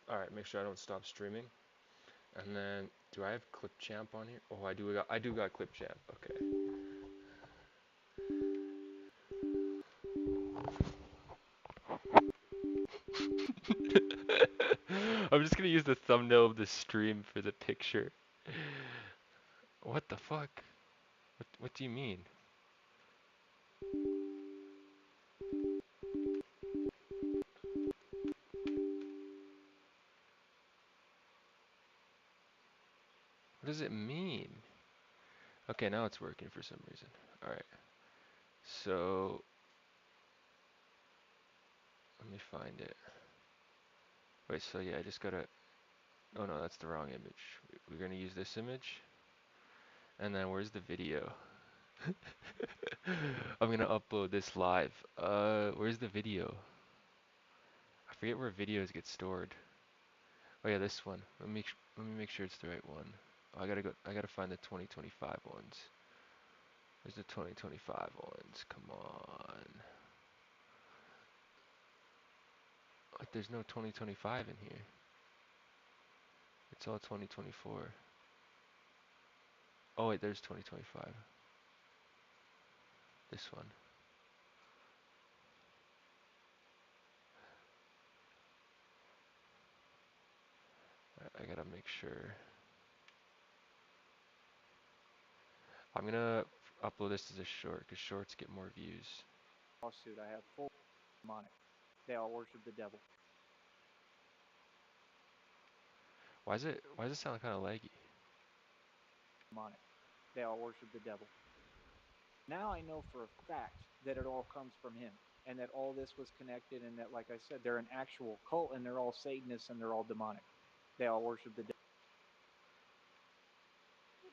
Speaker 1: all right, make sure I don't stop streaming. And then, do I have Clipchamp on here? Oh, I do got Clipchamp. Okay. I'm just gonna use the thumbnail of the stream for the picture. What the fuck? What do you mean? What does it mean? Okay, now it's working for some reason. Alright. So let me find it. Wait, so yeah, I just gotta... Oh no, that's the wrong image. We're gonna use this image. And then where's the video? I'm gonna upload this live. Where's the video? I forget where videos get stored. Oh yeah, this one. Let me make sure it's the right one. Oh, I gotta find the 2025 ones. Where's the 2025 ones? Come on. Like there's no 2025 in here. It's all 2024. Oh wait, there's 2025. This one. I gotta make sure. I'm gonna upload this as a short because shorts get more views.
Speaker 18: Lawsuit. I have full demonic. They all worship the devil.
Speaker 1: Why does it sound kind of laggy?
Speaker 18: Demonic. They all worship the devil. Now I know for a fact that it all comes from him, and that all this was connected, and that, like I said, they're an actual cult, and they're all Satanists, and they're all demonic. They all worship the devil.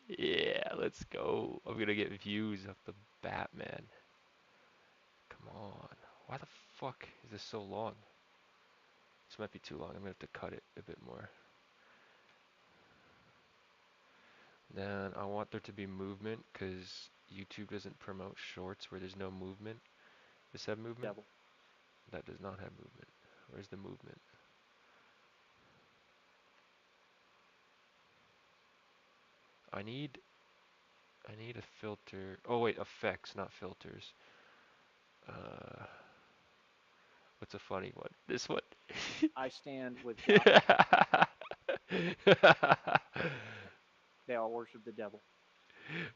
Speaker 1: Yeah, let's go. I'm gonna get views of the Batman. Come on. Why the fuck is this so long? This might be too long. I'm gonna have to cut it a bit more. Then I want there to be movement because YouTube doesn't promote shorts where there's no movement. Does this have movement?
Speaker 18: Devil.
Speaker 1: That does not have movement. Where's the movement? I need a filter. Oh wait, effects, not filters. What's a funny one? This one.
Speaker 18: I stand with God. They all worship the devil.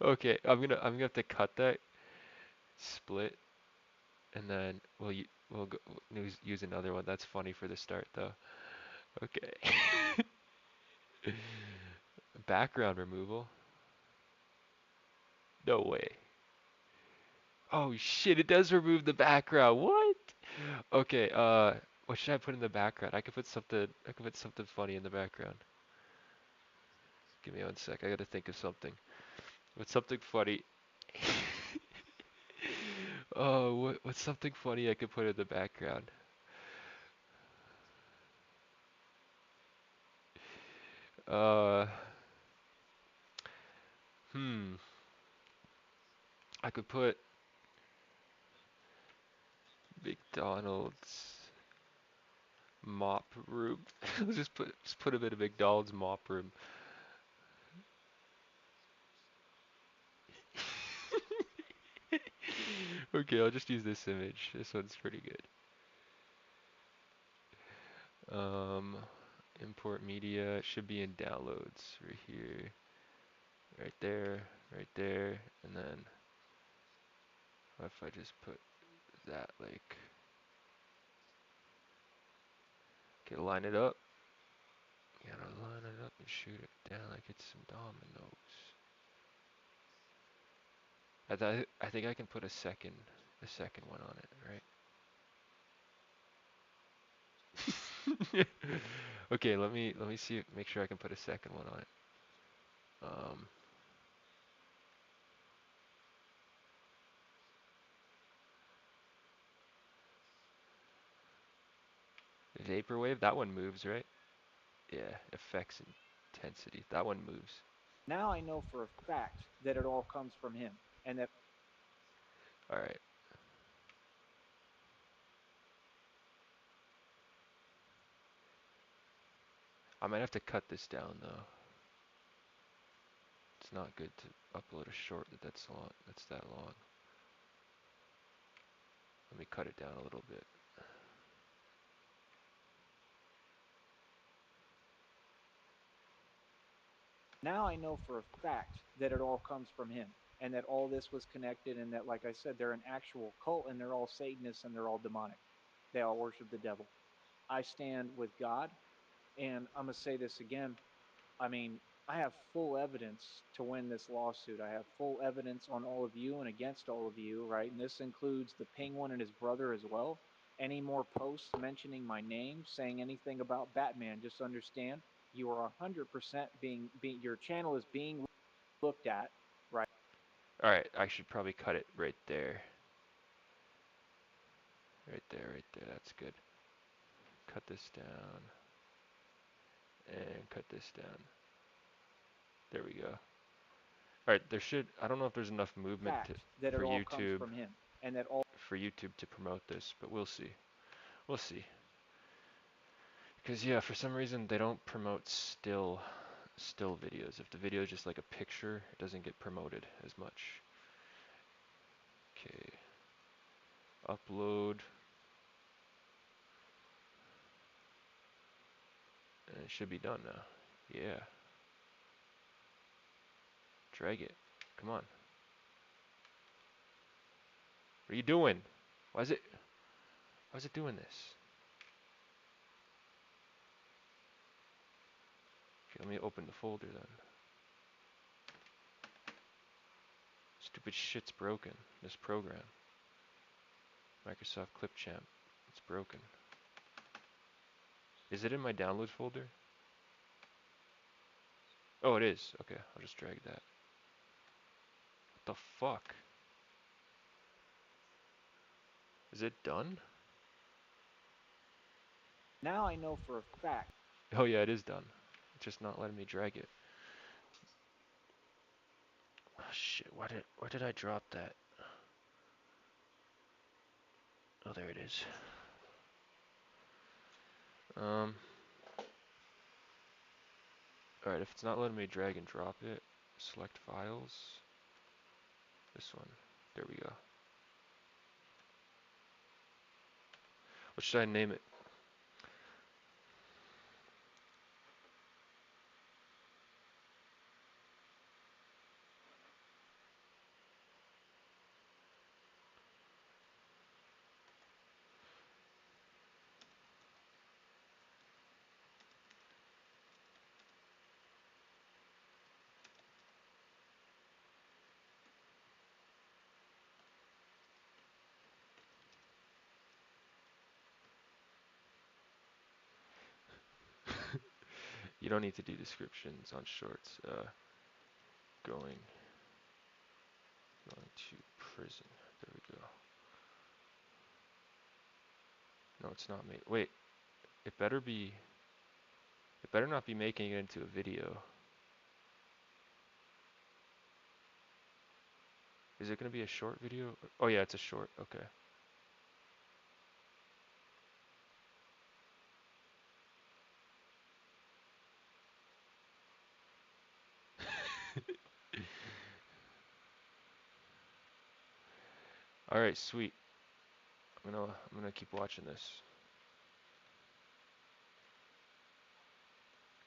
Speaker 1: Okay, I'm gonna have to cut that split, and then we'll use another one. That's funny for the start though. Okay. Background removal. No way. Oh shit! It does remove the background. What? Okay. What should I put in the background? I could put something. I could put something funny in the background. Give me 1 sec. I gotta think of something. What's something funny? Oh, what's something funny I could put in the background? I could put McDonald's mop room. Let's just put a bit of McDonald's mop room. Okay, I'll just use this image. This one's pretty good. Import media. It should be in downloads right here, right there, and then what if I just put that like? Okay, line it up. You gotta line it up and shoot it down like it's some dominoes. I think I can put a second one on it, right? Okay, let me see, make sure I can put a second one on it. Vaporwave, that one moves, right? Yeah, effects intensity, that one moves.
Speaker 18: Now I know for a fact that it all comes from him, and that...
Speaker 1: Alright. I might have to cut this down though. It's not good to upload a short that's that long. Let me cut it down a little bit.
Speaker 18: Now I know for a fact that it all comes from him and that all this was connected and that, like I said, they're an actual cult and they're all Satanists and they're all demonic. They all worship the devil. I stand with God, and I'm going to say this again. I mean, I have full evidence to win this lawsuit. I have full evidence on all of you and against all of you, right? And this includes the Penguin and his brother as well. Any more posts mentioning my name, saying anything about Batman, just understand you are 100% your channel is being looked at, right?
Speaker 1: All right, I should probably cut it right there. Right there, right there. That's good. Cut this down. And cut this down. There we go. All right, there should. I don't know if there's enough movement
Speaker 18: that
Speaker 1: for
Speaker 18: it all
Speaker 1: YouTube
Speaker 18: comes from him, and that all
Speaker 1: for YouTube to promote this, but we'll see. We'll see. Because yeah, for some reason they don't promote still videos. If the video is just like a picture, it doesn't get promoted as much. Okay. Upload. And it should be done now. Yeah. Drag it. Come on. What are you doing? Why is it doing this? Okay, let me open the folder then. Stupid shit's broken. This program. Microsoft Clipchamp. It's broken. Is it in my download folder? Oh, it is. Okay, I'll just drag that. What the fuck? Is it done?
Speaker 18: Now I know for a fact.
Speaker 1: Oh yeah, it is done. It's just not letting me drag it. Oh shit, why did I drop that? Oh, there it is. Alright, if it's not letting me drag and drop it, select files. This one. There we go. What should I name it? You don't need to do descriptions on shorts. Going to prison. There we go. No, it's not made. Wait, it better not be making it into a video. Is it gonna be a short video? Oh yeah, it's a short. Okay. All right, sweet. I'm gonna keep watching this.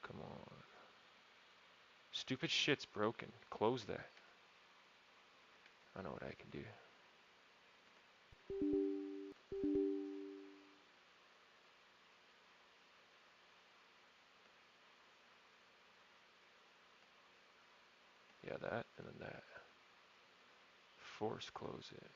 Speaker 1: Come on. Stupid shit's broken. Close that. I know what I can do. Yeah, that and then that. Force close it.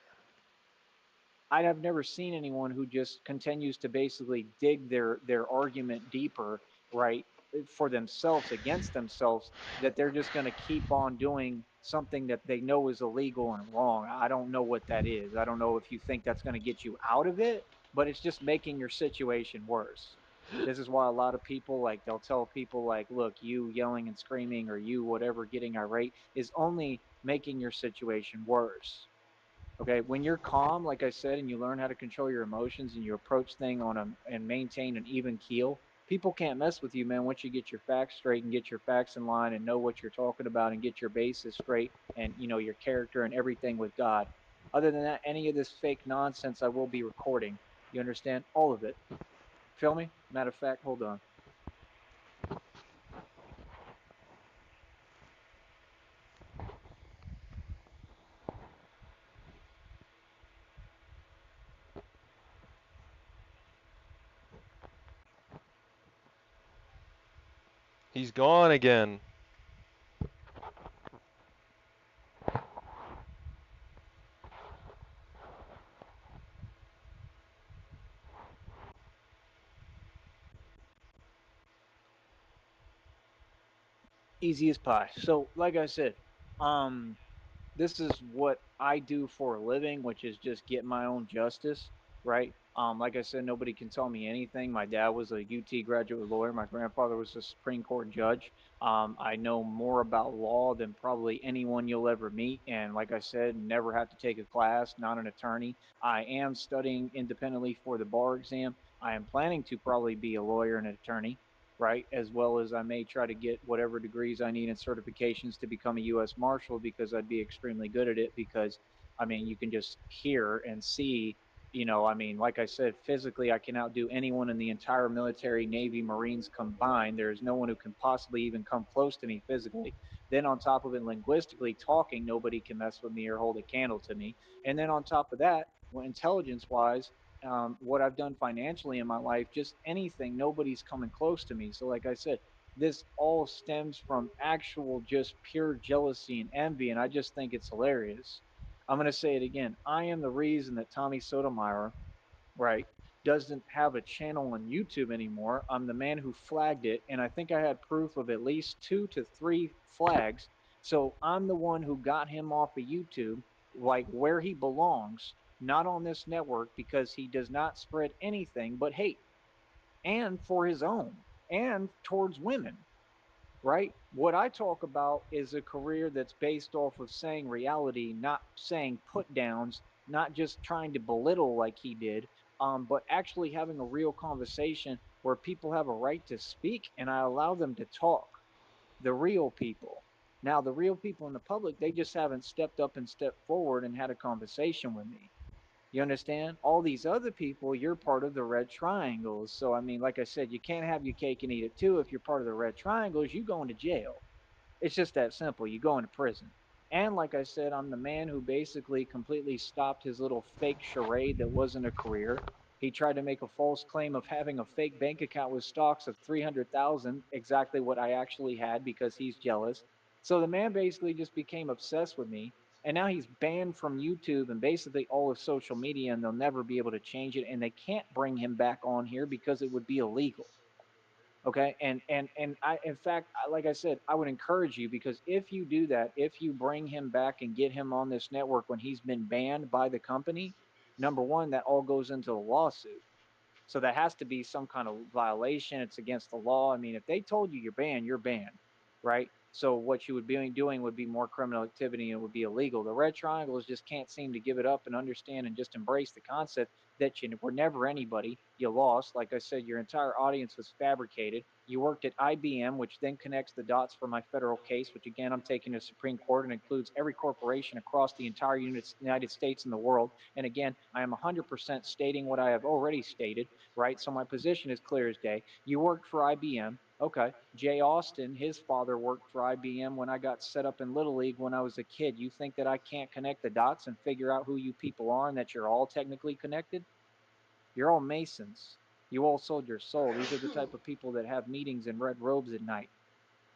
Speaker 18: I've never seen anyone who just continues to basically dig their argument deeper, right, for themselves, against themselves, that they're just going to keep on doing something that they know is illegal and wrong. I don't know what that is. I don't know if you think that's going to get you out of it, but it's just making your situation worse. This is why a lot of people, like, they'll tell people, like, look, you yelling and screaming or you whatever getting irate is only making your situation worse. Okay, when you're calm, like I said, and you learn how to control your emotions and you approach things and maintain an even keel, people can't mess with you, man. Once you get your facts straight and get your facts in line and know what you're talking about and get your basis straight and your character and everything with God. Other than that, any of this fake nonsense I will be recording. You understand? All of it. Feel me? Matter of fact, hold on.
Speaker 1: He's gone again.
Speaker 18: Easy as pie. So, like I said, um, this is what I do for a living, which is just get my own justice, right? Like I said, nobody can tell me anything. My dad was a UT graduate lawyer. My grandfather was a Supreme Court judge. I know more about law than probably anyone you'll ever meet. And like I said, never had to take a class, not an attorney. I am studying independently for the bar exam. I am planning to probably be a lawyer and an attorney, right? As well as I may try to get whatever degrees I need and certifications to become a U.S. Marshal because I'd be extremely good at it. Because, I mean, you can just hear and see, I mean, like I said, physically, I can outdo anyone in the entire military, Navy, Marines combined. There is no one who can possibly even come close to me physically. Then on top of it, linguistically talking, nobody can mess with me or hold a candle to me. And then on top of that, intelligence-wise, what I've done financially in my life, just anything, nobody's coming close to me. So, like I said, this all stems from actual just pure jealousy and envy, and I just think it's hilarious. I'm going to say it again. I am the reason that Tommy Sotomayor, right, doesn't have a channel on YouTube anymore. I'm the man who flagged it, and I think I had proof of at least 2 to 3 flags. So I'm the one who got him off of YouTube, like where he belongs, not on this network, because he does not spread anything but hate, and for his own, and towards women, right? What I talk about is a career that's based off of saying reality, not saying put downs, not just trying to belittle like he did, but actually having a real conversation where people have a right to speak and I allow them to talk. The real people. Now, the real people in the public, they just haven't stepped up and stepped forward and had a conversation with me. You understand? All these other people, you're part of the red triangles. So, I mean, like I said, you can't have your cake and eat it too. If you're part of the red triangles, you going to jail. It's just that simple. You go into prison. And like I said, I'm the man who basically completely stopped his little fake charade that wasn't a career. He tried to make a false claim of having a fake bank account with stocks of 300,000, exactly what I actually had because he's jealous. So the man basically just became obsessed with me. And now he's banned from YouTube and basically all of social media, and they'll never be able to change it. And they can't bring him back on here because it would be illegal. Okay. And I, in fact, like I said, I would encourage you, because if you do that, if you bring him back and get him on this network when he's been banned by the company, number one, that all goes into a lawsuit. So that has to be some kind of violation. It's against the law. I mean, if they told you you're banned, right? So what you would be doing would be more criminal activity and it would be illegal. The red triangles just can't seem to give it up and understand and just embrace the concept that you were never anybody. You lost. Like I said, your entire audience was fabricated. You worked at IBM, which then connects the dots for my federal case, which again, I'm taking to Supreme Court and includes every corporation across the entire United States and the world. And again, I am 100% stating what I have already stated, right? So my position is clear as day. You worked for IBM. Okay. Jay Austen, his father worked for IBM when I got set up in Little League when I was a kid. You think that I can't connect the dots and figure out who you people are and that you're all technically connected? You're all Masons. You all sold your soul. These are the type of people that have meetings in red robes at night.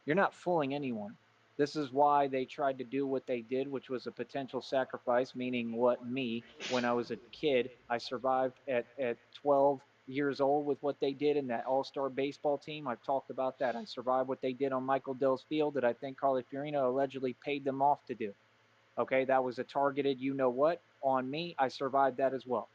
Speaker 18: You're not fooling anyone. This is why they tried to do what they did, which was a potential sacrifice, meaning when I was a kid, I survived at 12 years old with what they did in that all-star baseball team. I've talked about that. I survived what they did on Michael Dell's field that I think Carly Fiorina allegedly paid them off to do. Okay, that was a targeted you-know-what on me. I survived that as well.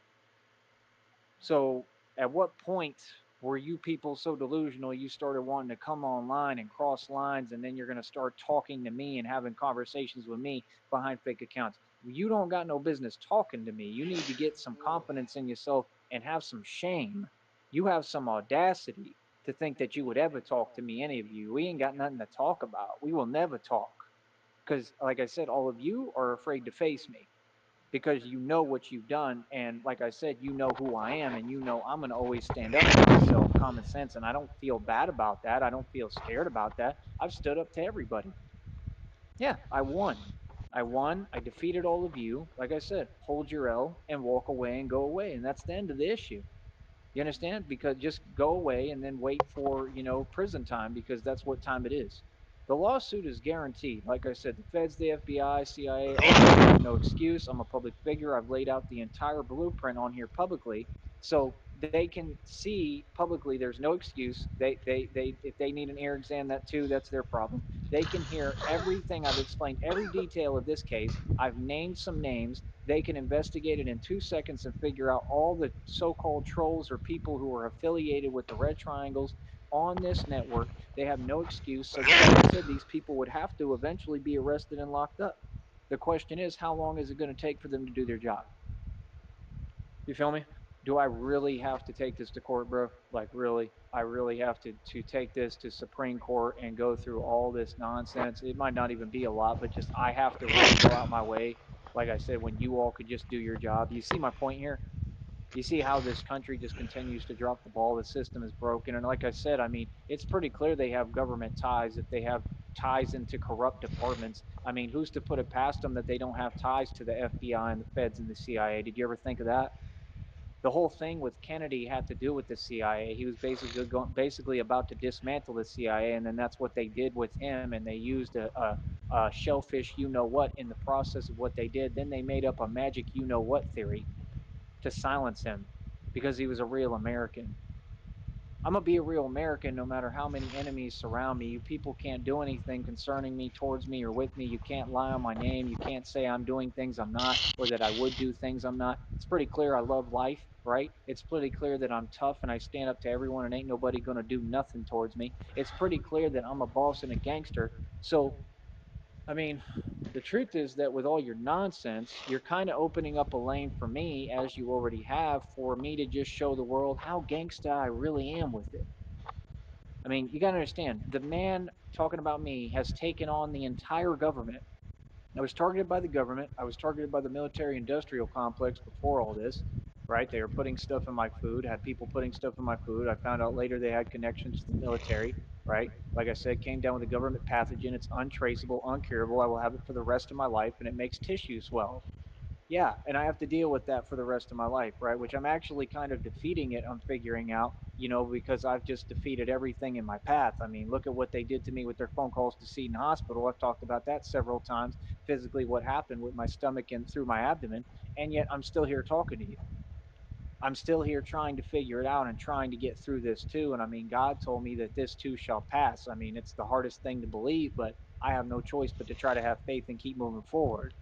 Speaker 18: So at what point were you people so delusional you started wanting to come online and cross lines, and then you're going to start talking to me and having conversations with me behind fake accounts? You don't got no business talking to me. You need to get some confidence in yourself and have some shame. You have some audacity to think that you would ever talk to me, any of you. We ain't got nothing to talk about. We will never talk. Because, like I said, all of you are afraid to face me, because you know what you've done. And like I said, you know who I am, and you know I'm going to always stand up for myself, common sense. And I don't feel bad about that. I don't feel scared about that. I've stood up to everybody. Yeah, I won. I defeated all of you. Like I said, hold your L and walk away and go away. And that's the end of the issue. You understand? Because just go away and then wait for, you know, prison time, because that's what time it is. The lawsuit is guaranteed. Like I said, the feds, the FBI, CIA, all have no excuse. I'm a public figure. I've laid out the entire blueprint on here publicly, so they can see publicly there's no excuse. They if they need an ear exam, that too, that's their problem. They can hear everything. I've explained every detail of this case. I've named some names. They can investigate it in 2 seconds and figure out all the so-called trolls or people who are affiliated with the Red Triangles on this network. They have no excuse. So, like I said, these people would have to eventually be arrested and locked up. The question is, how long is it going to take for them to do their job? You feel me? Do I really have to take this to court, bro? Like, really? I really have to take this to Supreme Court and go through all this nonsense? It might not even be a lot, but just I have to really go out my way. Like I said, when you all could just do your job. You see my point here? You see how this country just continues to drop the ball. The system is broken. And like I said, I mean, it's pretty clear they have government ties. If they have ties into corrupt departments, I mean, who's to put it past them that they don't have ties to the FBI and the feds and the CIA? Did you ever think of that? The whole thing with Kennedy had to do with the CIA. He was basically about to dismantle the CIA, and then that's what they did with him. And they used a shellfish, you know what, in the process of what they did. Then they made up a magic, you know what theory to silence him because he was a real American. I'm going to be a real American no matter how many enemies surround me. You people can't do anything concerning me, towards me, or with me. You can't lie on my name. You can't say I'm doing things I'm not, or that I would do things I'm not. It's pretty clear I love life, right? It's pretty clear that I'm tough and I stand up to everyone and ain't nobody going to do nothing towards me. It's pretty clear that I'm a boss and a gangster. So, I mean, the truth is that with all your nonsense, you're kind of opening up a lane for me, as you already have, for me to just show the world how gangsta I really am with it. I mean, you got to understand, the man talking about me has taken on the entire government. I was targeted by the government. I was targeted by the military industrial complex before all this, right? They were putting stuff in my food, had people putting stuff in my food. I found out later they had connections to the military, right? Like I said, came down with a government pathogen. It's untraceable, uncurable. I will have it for the rest of my life, and it makes tissue swell. Yeah, and I have to deal with that for the rest of my life, right? Which I'm actually kind of defeating it. I'm figuring out, you know, because I've just defeated everything in my path. I mean, look at what they did to me with their phone calls to Seton Hospital. I've talked about that several times, physically what happened with my stomach and through my abdomen, and yet I'm still here talking to you. I'm still here trying to figure it out and trying to get through this too. And I mean, God told me that this too shall pass. I mean, it's the hardest thing to believe, but I have no choice but to try to have faith and keep moving forward.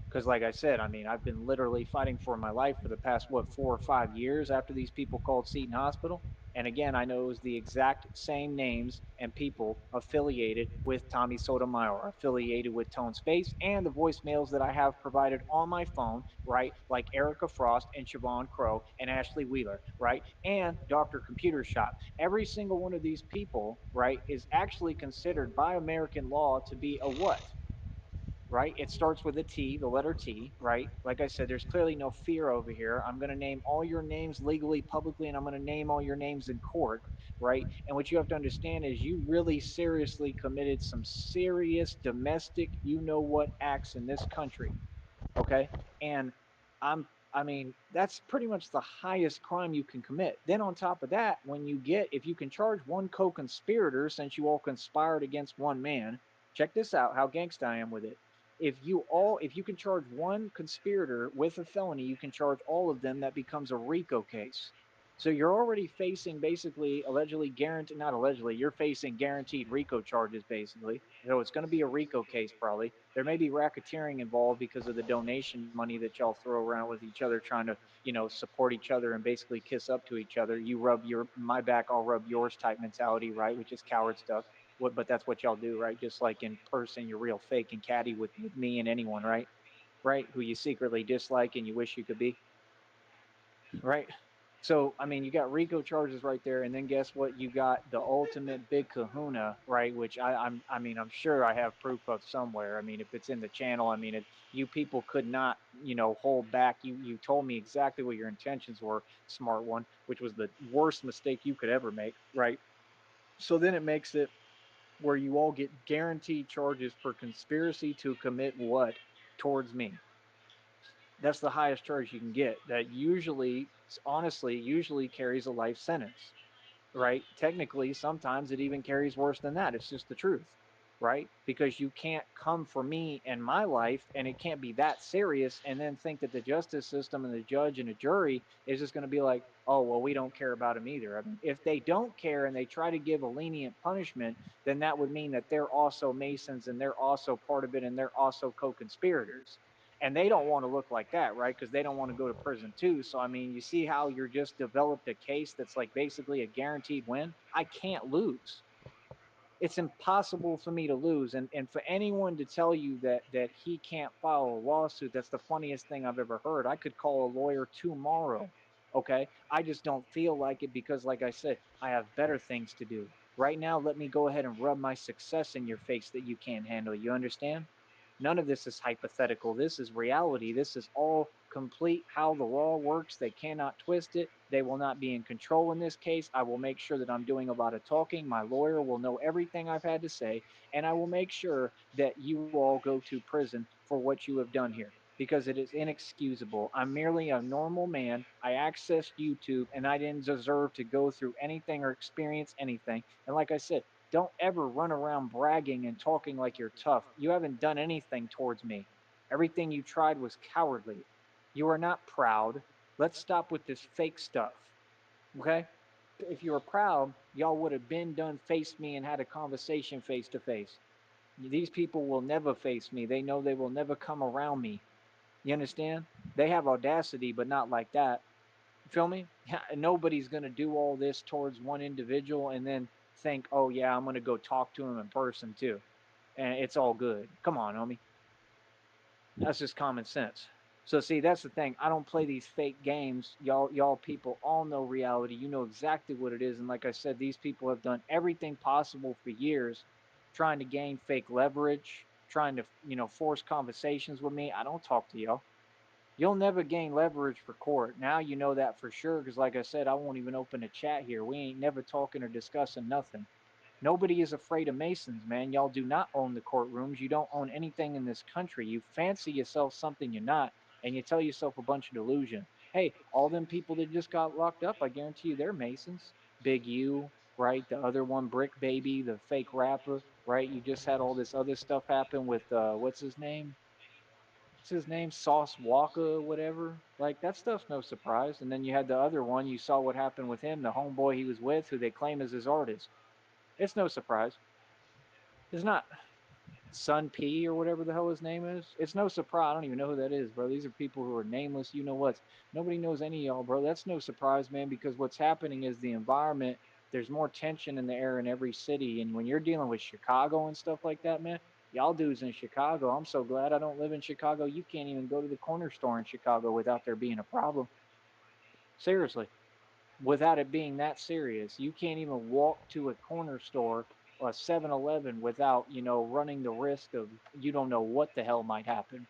Speaker 18: Because like I said, I mean, I've been literally fighting for my life for the past, what, 4 or 5 years after these people called Seton Hospital. And again, I know it was the exact same names and people affiliated with Tommy Sotomayor, affiliated with Tone Space, and the voicemails that I have provided on my phone, right? Like Erica Frost and Siobhan Crow and Ashley Wheeler, right? And Dr. Computer Shop. Every single one of these people, right, is actually considered by American law to be a what? Right? It starts with a T, the letter T, right? Like I said, there's clearly no fear over here. I'm going to name all your names legally, publicly, and I'm going to name all your names in court, right? And what you have to understand is you really seriously committed some serious domestic, you know what, acts in this country, okay? And I mean, that's pretty much the highest crime you can commit. Then on top of that, if you can charge one co-conspirator, since you all conspired against one man, check this out, how gangsta I am with it. If you can charge one conspirator with a felony, you can charge all of them. That becomes a RICO case. So you're already facing basically you're facing guaranteed RICO charges basically. So it's going to be a RICO case probably. There may be racketeering involved because of the donation money that y'all throw around with each other, trying to, you know, support each other and basically kiss up to each other. You rub my back, I'll rub yours type mentality, right? Which is coward stuff. But that's what y'all do, right? Just like in person, you're real fake and catty with me and anyone, right? Right? Who you secretly dislike and you wish you could be, right? So, I mean, you got RICO charges right there, and then guess what? You got the ultimate big kahuna, right? Which I'm sure I have proof of somewhere. I mean, if it's in the channel, I mean, you people could not, you know, hold back. You told me exactly what your intentions were, smart one, which was the worst mistake you could ever make, right? So then it makes it where you all get guaranteed charges for conspiracy to commit what towards me. That's the highest charge you can get. That usually, honestly, usually carries a life sentence, right? Technically, sometimes it even carries worse than that. It's just the truth, right? Because you can't come for me and my life, and it can't be that serious, and then think that the justice system and the judge and the jury is just going to be like, oh, well, we don't care about him either. I mean, if they don't care and they try to give a lenient punishment, then that would mean that they're also Masons and they're also part of it and they're also co-conspirators. And they don't want to look like that, right? Because they don't want to go to prison too. So, I mean, you see how you're just developed a case that's like basically a guaranteed win? I can't lose. It's impossible for me to lose. And for anyone to tell you that he can't file a lawsuit, that's the funniest thing I've ever heard. I could call a lawyer tomorrow, okay? I just don't feel like it because, like I said, I have better things to do. Right now, let me go ahead and rub my success in your face that you can't handle. You understand? None of this is hypothetical. This is reality. This is all complete how the law works. They cannot twist it. They will not be in control in this case. I will make sure that I'm doing a lot of talking. My lawyer will know everything I've had to say, and I will make sure that you all go to prison for what you have done here because it is inexcusable. I'm merely a normal man. I accessed YouTube, and I didn't deserve to go through anything or experience anything. And like I said, don't ever run around bragging and talking like you're tough. You haven't done anything towards me. Everything you tried was cowardly. You are not proud. Let's stop with this fake stuff. Okay? If you were proud, y'all would have been done faced me and had a conversation face to face. These people will never face me. They know they will never come around me. You understand? They have audacity, but not like that. You feel me? Nobody's going to do all this towards one individual and then think, oh, yeah, I'm going to go talk to him in person too. And it's all good. Come on, homie. That's just common sense. So, see, that's the thing. I don't play these fake games. Y'all people all know reality. You know exactly what it is. And like I said, these people have done everything possible for years trying to gain fake leverage, trying to, force conversations with me. I don't talk to y'all. You'll never gain leverage for court. Now you know that for sure, because like I said, I won't even open a chat here. We ain't never talking or discussing nothing. Nobody is afraid of Masons, man. Y'all do not own the courtrooms. You don't own anything in this country. You fancy yourself something you're not, and you tell yourself a bunch of delusion. Hey, all them people that just got locked up, I guarantee you they're Masons. Big U, right? The other one, Brick Baby, the fake rapper, right? You just had all this other stuff happen with, what's his name? Sauce Walker, whatever. Like, that stuff's no surprise. And then you had the other one, you saw what happened with him, the homeboy he was with, who they claim is his artist. It's no surprise. It's not Sun P or whatever the hell his name is. It's no surprise. I don't even know who that is, bro. These are people who are nameless, you know what. Nobody knows any of y'all, bro. That's no surprise, man, because what's happening is the environment, there's more tension in the air in every city. And when you're dealing with Chicago and stuff like that, man, y'all dudes in Chicago, I'm so glad I don't live in Chicago. You can't even go to the corner store in Chicago without there being a problem. Seriously. Without it being that serious. You can't even walk to a corner store or a 7-Eleven without, running the risk of you don't know what the hell might happen.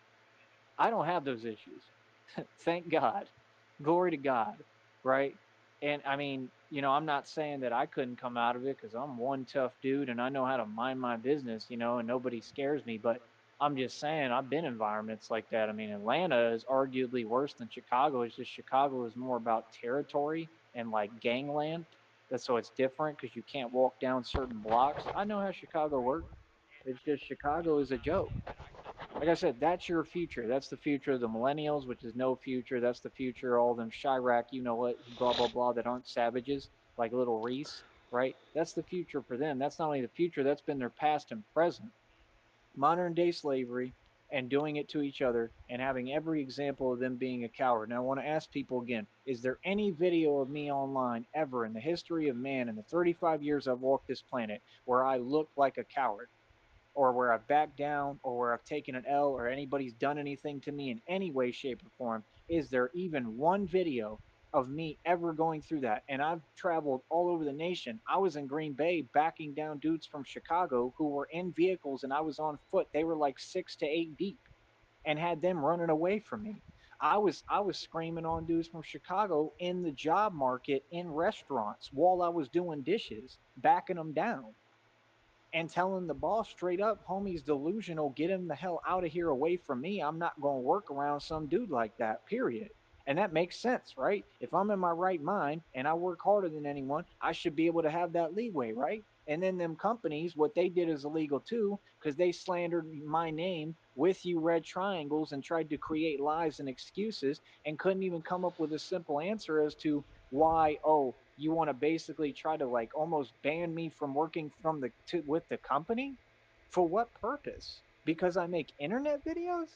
Speaker 18: I don't have those issues. Thank God. Glory to God, right? And I mean, I'm not saying that I couldn't come out of it because I'm one tough dude and I know how to mind my business, and nobody scares me. But I'm just saying I've been in environments like that. I mean, Atlanta is arguably worse than Chicago. It's just Chicago is more about territory and like gangland. So it's different because you can't walk down certain blocks. I know how Chicago works. It's just Chicago is a joke. Like I said, that's your future. That's the future of the millennials, which is no future. That's the future of all them Chirac, you know what, blah, blah, blah, that aren't savages, like little Reese, right? That's the future for them. That's not only the future, that's been their past and present. Modern day slavery and doing it to each other and having every example of them being a coward. Now, I want to ask people again, is there any video of me online ever in the history of man in the 35 years I've walked this planet where I looked like a coward? Or where I've backed down, or where I've taken an L, or anybody's done anything to me in any way, shape, or form? Is there even one video of me ever going through that? And I've traveled all over the nation. I was in Green Bay backing down dudes from Chicago who were in vehicles, and I was on foot. They were like 6 to 8 deep, and had them running away from me. I was screaming on dudes from Chicago in the job market in restaurants while I was doing dishes, backing them down. and telling the boss straight up, homie's delusional, get him the hell out of here away from me. I'm not going to work around some dude like that, period. And that makes sense, right? If I'm in my right mind and I work harder than anyone, I should be able to have that leeway, right? And then them companies, what they did is illegal too, because they slandered my name with you red triangles and tried to create lies and excuses and couldn't even come up with a simple answer as to why, oh, you want to basically try to like almost ban me from working from with the company? For what purpose? Because I make internet videos?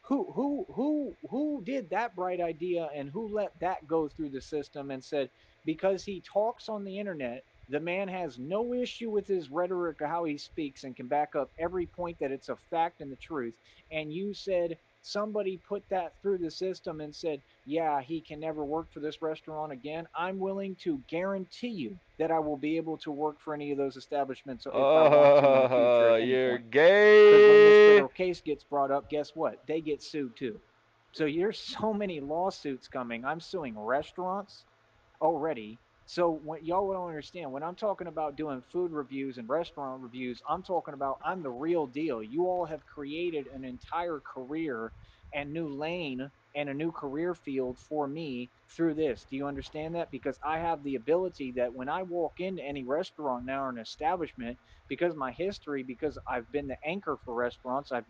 Speaker 18: Who did that bright idea and who let that go through the system and said because he talks on the internet, the man has no issue with his rhetoric or how he speaks and can back up every point that it's a fact and the truth. And you said somebody put that through the system and said, yeah, he can never work for this restaurant again. I'm willing to guarantee you that I will be able to work for any of those establishments if I want to in the future at any
Speaker 1: You're
Speaker 18: point. Because when this
Speaker 1: gay.
Speaker 18: federal case gets brought up, guess what? They get sued too. So there's so many lawsuits coming. I'm suing restaurants already. So what y'all don't understand, when I'm talking about doing food reviews and restaurant reviews, I'm talking about I'm the real deal. You all have created an entire career and new lane and a new career field for me through this. Do you understand that? Because I have the ability that when I walk into any restaurant now or an establishment, because my history, because I've been the anchor for restaurants, I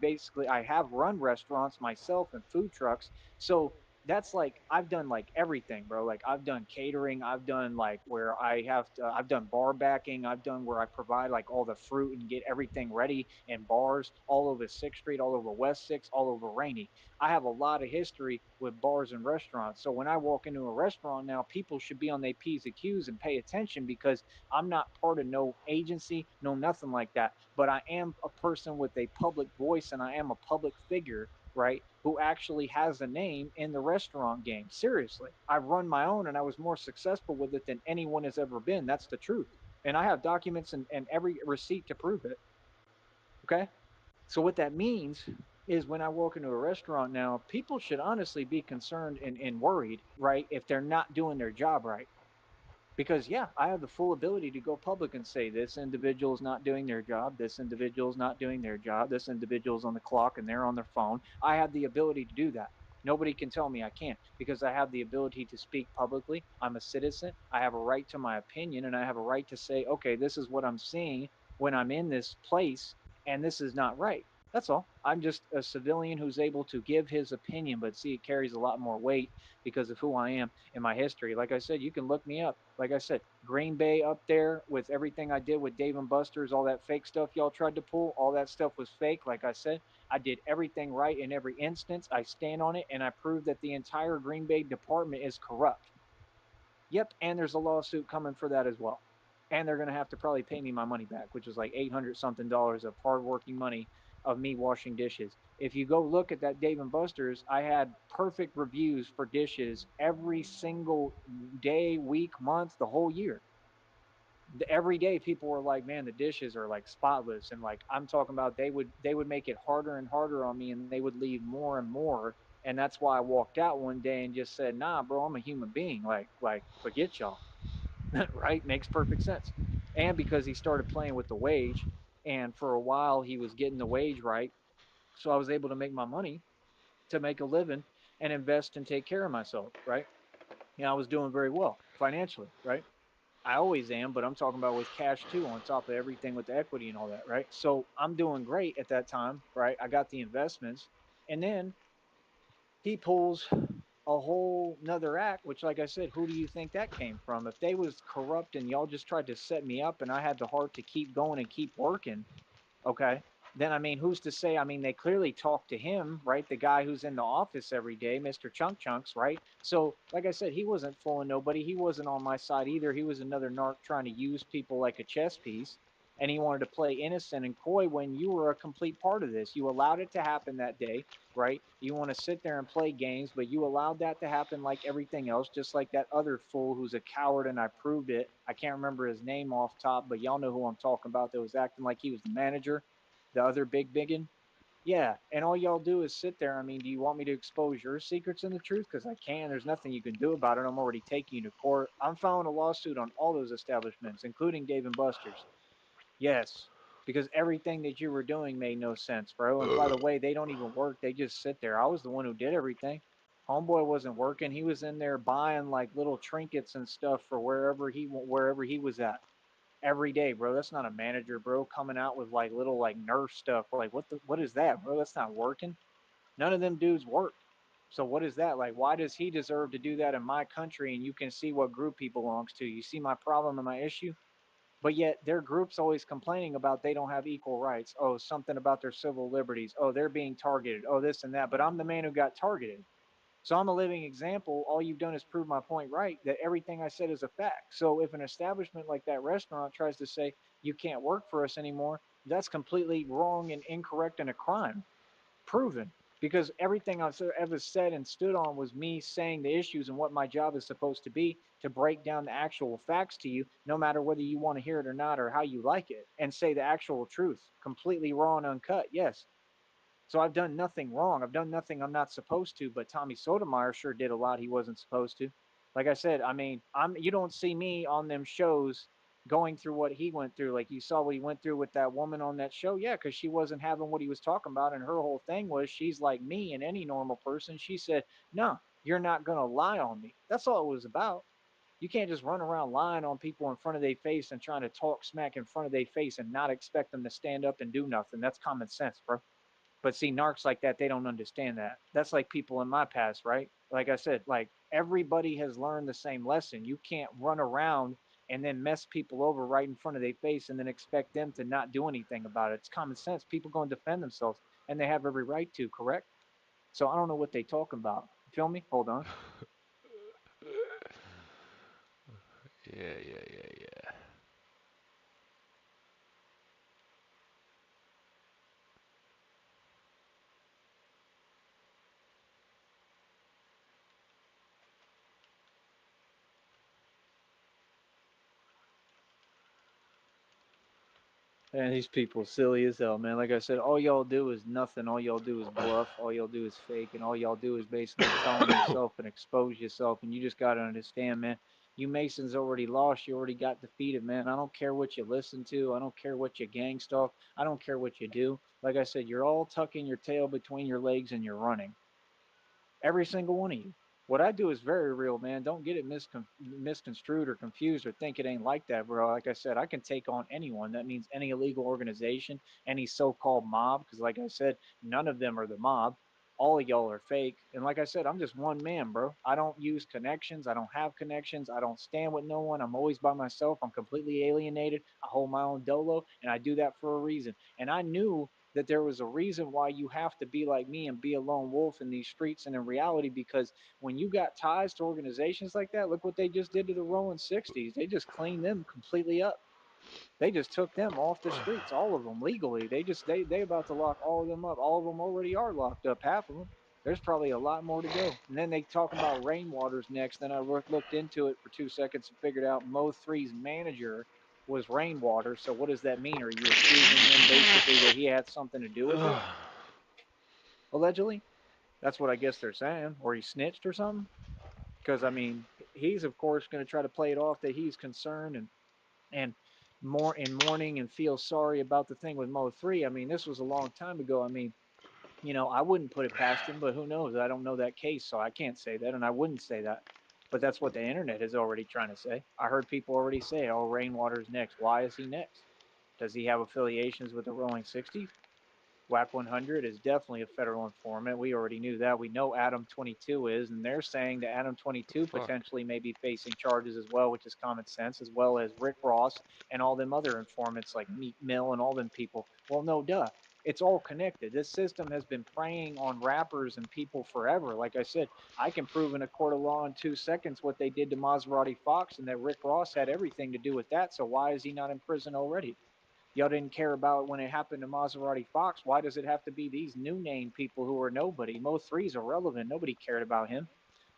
Speaker 18: have run restaurants myself and food trucks. So that's like I've done like everything, bro. Like I've done catering, I've done like where I've done bar backing, I've done where I provide like all the fruit and get everything ready in bars all over 6th Street, all over West 6, all over Rainy. I have a lot of history with bars and restaurants. So when I walk into a restaurant now, people should be on their P's and Q's and pay attention because I'm not part of no agency, no nothing like that. But I am a person with a public voice and I am a public figure, right? Who actually has a name in the restaurant game. Seriously, I've run my own and I was more successful with it than anyone has ever been. That's the truth. And I have documents and every receipt to prove it. Okay. So what that means is when I walk into a restaurant now, people should honestly be concerned and worried, right? If they're not doing their job right. Because yeah, I have the full ability to go public and say this individual is not doing their job, this individual is not doing their job, this individual is on the clock and they're on their phone. I have the ability to do that. Nobody can tell me I can't because I have the ability to speak publicly. I'm a citizen. I have a right to my opinion and I have a right to say, okay, this is what I'm seeing when I'm in this place and this is not right. That's all. I'm just a civilian who's able to give his opinion, but see, it carries a lot more weight because of who I am in my history. Like I said, you can look me up. Like I said, Green Bay up there with everything I did with Dave and Buster's, all that fake stuff y'all tried to pull, all that stuff was fake. Like I said, I did everything right in every instance. I stand on it and I prove that the entire Green Bay department is corrupt. Yep, and there's a lawsuit coming for that as well. And they're going to have to probably pay me my money back, which is like $800 something of hardworking money of me washing dishes. If you go look at that Dave and Buster's, I had perfect reviews for dishes every single day, week, month, the whole year. Every day people were like, man, the dishes are like spotless. And like, I'm talking about they would make it harder and harder on me and they would leave more and more. And that's why I walked out one day and just said, nah, bro, I'm a human being. Like forget y'all. Right? Makes perfect sense. And because he started playing with the wage, and for a while he was getting the wage right, so I was able to make my money to make a living and invest and take care of myself, right? I was doing very well financially, right? I always am, but I'm talking about with cash too, on top of everything with the equity and all that, right? So I'm doing great at that time, right? I got the investments, and then he pulls a whole nother act, which like I said, who do you think that came from? If they was corrupt and y'all just tried to set me up and I had the heart to keep going and keep working, okay, then I mean, who's to say? I mean, they clearly talked to him, right? The guy who's in the office every day, Mr. Chunk Chunks, right? So like I said, he wasn't fooling nobody. He wasn't on my side either. He was another narc trying to use people like a chess piece. And he wanted to play innocent and coy when you were a complete part of this. You allowed it to happen that day, right? You want to sit there and play games, but you allowed that to happen like everything else, just like that other fool who's a coward, and I proved it. I can't remember his name off top, but y'all know who I'm talking about, that was acting like he was the manager, the other big biggin. Yeah, and all y'all do is sit there. I mean, do you want me to expose your secrets and the truth? Because I can. There's nothing you can do about it. I'm already taking you to court. I'm filing a lawsuit on all those establishments, including Dave & Buster's. Yes. because everything that you were doing made no sense, bro. And by the way, they don't even work. They just sit there. I was the one who did everything. Homeboy wasn't working. He was in there buying like little trinkets and stuff for wherever he was at every day, bro. That's not a manager, bro, coming out with like little like Nerf stuff. Like what is that, bro? That's not working. None of them dudes work. So what is that? Like, why does he deserve to do that in my country? And you can see what group he belongs to. You see my problem and my issue? But yet their group's always complaining about they don't have equal rights. Oh, something about their civil liberties. Oh, they're being targeted. Oh, this and that. But I'm the man who got targeted. So I'm a living example. All you've done is prove my point right, that everything I said is a fact. So if an establishment like that restaurant tries to say you can't work for us anymore, that's completely wrong and incorrect and a crime. Proven. Because everything I've ever said and stood on was me saying the issues and what my job is supposed to be, to break down the actual facts to you, no matter whether you want to hear it or not or how you like it, and say the actual truth, completely raw and uncut. Yes. So I've done nothing wrong. I've done nothing I'm not supposed to, but Tommy Sotomayor sure did a lot he wasn't supposed to. Like I said, I mean, you don't see me on them shows going through what he went through. Like you saw what he went through with that woman on that show. Yeah, because she wasn't having what he was talking about. And her whole thing was she's like me and any normal person. She said, no, you're not going to lie on me. That's all it was about. You can't just run around lying on people in front of their face and trying to talk smack in front of their face and not expect them to stand up and do nothing. That's common sense, bro. But see, narcs like that, they don't understand that. That's like people in my past, right? Like I said, like everybody has learned the same lesson. You can't run around and then mess people over right in front of their face and then expect them to not do anything about it. It's common sense. People go and defend themselves, and they have every right to, correct? So I don't know what they talking about. You feel me? Hold on.
Speaker 1: Yeah.
Speaker 18: And these people silly as hell, man. Like I said, all y'all do is nothing. All y'all do is bluff. All y'all do is fake. And all y'all do is basically tell on yourself and expose yourself. And you just got to understand, man, you Masons already lost. You already got defeated, man. I don't care what you listen to. I don't care what you gang stalk. I don't care what you do. Like I said, you're all tucking your tail between your legs and you're running. Every single one of you. What I do is very real, man. Don't get it misconstrued or confused or think it ain't like that, bro. Like I said, I can take on anyone. That means any illegal organization, any so-called mob, because like I said, none of them are the mob. All of y'all are fake. And like I said, I'm just one man, bro. I don't use connections. I don't have connections. I don't stand with no one. I'm always by myself. I'm completely alienated. I hold my own dolo, and I do that for a reason. And I knew that there was a reason why you have to be like me and be a lone wolf in these streets and in reality, because when you got ties to organizations like that, look what they just did to the Rolling 60s. They just cleaned them completely up. They just took them off the streets, all of them, legally. They about to lock all of them up. All of them already are locked up, half of them. There's probably a lot more to go. And then they talk about Rainwaters next. Then I looked into it for 2 seconds and figured out Mo3's manager was Rainwater. So what does that mean? Are you accusing him basically that he had something to do with it? Allegedly? That's what I guess they're saying. Or he snitched or something? Because, I mean, he's, of course, going to try to play it off that he's concerned and more in mourning and feel sorry about the thing with Mo3. I mean, this was a long time ago. I mean, you know, I wouldn't put it past him, but who knows? I don't know that case, so I can't say that, and I wouldn't say that. But that's what the internet is already trying to say. I heard people already say, oh, Rainwater's next. Why is he next? Does he have affiliations with the Rolling 60s? WAC 100 is definitely a federal informant. We already knew that. We know Adam 22 is, and they're saying that Adam 22 potentially may be facing charges as well, which is common sense, as well as Rick Ross and all them other informants like Meat Mill and all them people. Well, no, duh. It's all connected. This system has been preying on rappers and people forever. Like I said, I can prove in a court of law in 2 seconds what they did to Maserati Fox and that Rick Ross had everything to do with that. So why is he not in prison already? Y'all didn't care about it when it happened to Maserati Fox. Why does it have to be these new name people who are nobody? Mo3's irrelevant. Nobody cared about him.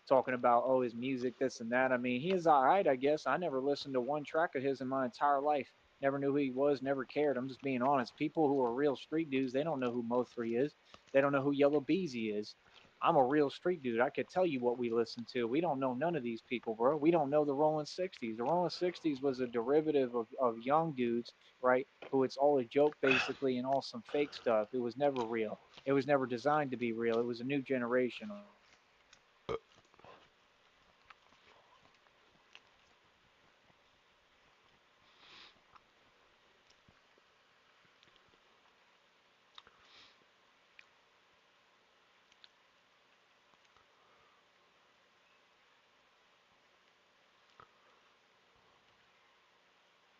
Speaker 18: Talking about, oh, his music, this and that. I mean, he is all right, I guess. I never listened to one track of his in my entire life. Never knew who he was, never cared. I'm just being honest. People who are real street dudes, they don't know who Mo3 is. They don't know who Yellow Beezy is. I'm a real street dude. I could tell you what we listen to. We don't know none of these people, bro. We don't know the Rolling 60s. The Rolling 60s was a derivative of young dudes, right? Who it's all a joke basically and all some fake stuff. It was never real. It was never designed to be real. It was a new generation.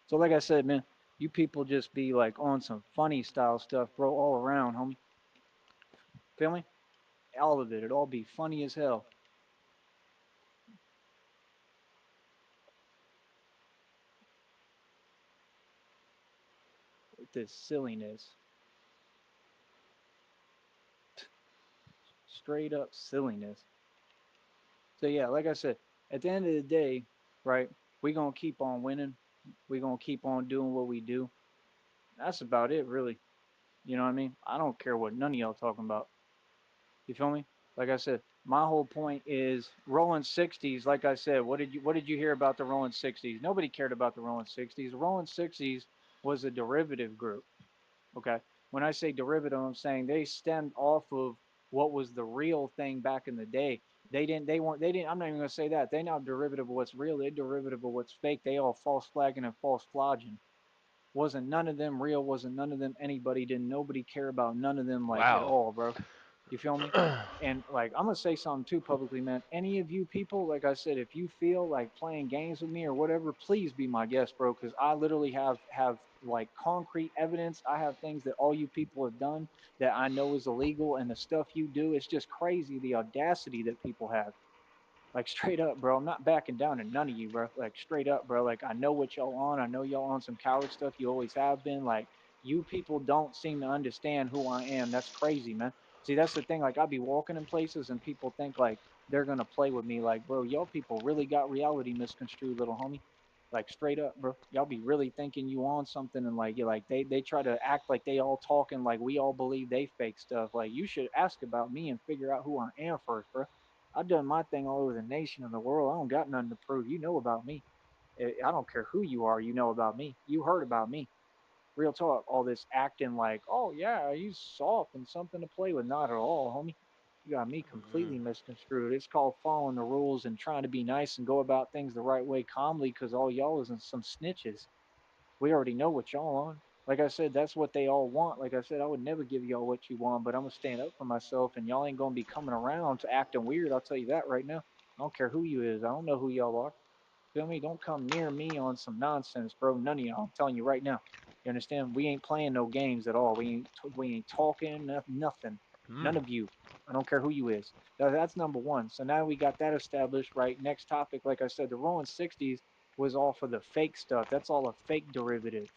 Speaker 18: So like I said, man, you people just be like on some funny style stuff, bro, all around, homie. Feel me? All of it. It all be funny as hell. With this silliness. Straight up silliness. So yeah, like I said, at the end of the day, right, we gonna keep on winning. We gonna keep on doing what we do. That's about it, really. You know what I mean? I don't care what none of y'all talking about. You feel me? Like I said, my whole point is Rolling 60s. Like I said, what did you hear about the Rolling 60s? Nobody cared about the Rolling 60s. The Rolling 60s was a derivative group. Okay. When I say derivative, I'm saying they stemmed off of what was the real thing back in the day. They didn't, I'm not even going to say that. They're not derivative of what's real. They're derivative of what's fake. They all false flagging and false flogging. Wasn't none of them real. Wasn't none of them anybody. Didn't nobody care about none of them like at
Speaker 1: Wow.
Speaker 18: all, bro. You feel me? And like I'm gonna say something too publicly, man. Any of you people, like I said, if you feel like playing games with me or whatever, please be my guest, bro. Because I literally have like concrete evidence. I have things that all you people have done that I know is illegal, and the stuff you do, it's just crazy. The audacity that people have. Like straight up, bro. I'm not backing down to none of you, bro. Like straight up, bro. Like I know what y'all on. I know y'all on some coward stuff. You always have been. Like you people don't seem to understand who I am. That's crazy, man. See, that's the thing. Like I be walking in places and people think like they're gonna play with me. Like, bro, y'all people really got reality misconstrued, little homie. Like straight up, bro. Y'all be really thinking you on something and like you like they try to act like they all talking like we all believe they fake stuff. Like you should ask about me and figure out who I am first, bro. I've done my thing all over the nation and the world. I don't got nothing to prove. You know about me. I don't care who you are. You know about me. You heard about me. Real talk. All this acting like, oh yeah, he's soft and something to play with. Not at all, homie. You got me completely misconstrued. It's called following the rules and trying to be nice and go about things the right way calmly because all y'all isn't some snitches. We already know what y'all on. Like I said, that's what they all want. Like I said, I would never give y'all what you want, but I'm gonna stand up for myself, and y'all ain't gonna be coming around to acting weird. I'll tell you that right now. I don't care who you is. I don't know who y'all are. Feel me? Don't come near me on some nonsense, bro. None of y'all. I'm telling you right now. You understand? We ain't playing no games at all. We ain't talking nothing. None of you. I don't care who you is. That's number one. So now we got that established, right? Next topic, like I said, the Rolling 60s was all for the fake stuff. That's all a fake derivative.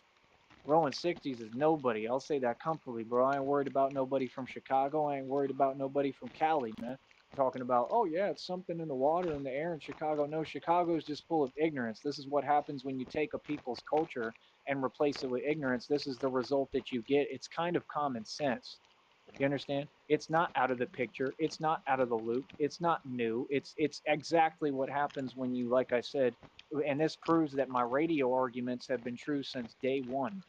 Speaker 18: Rolling 60s is nobody. I'll say that comfortably, bro. I ain't worried about nobody from Chicago. I ain't worried about nobody from Cali, man. Talking about, oh yeah, it's something in the water, in the air in Chicago. No, Chicago is just full of ignorance. This is what happens when you take a people's culture and replace it with ignorance. This is the result that you get. It's kind of common sense. You understand? It's not out of the picture. It's not out of the loop. It's not new. It's exactly what happens when you, like I said, and this proves that my radio arguments have been true since day one.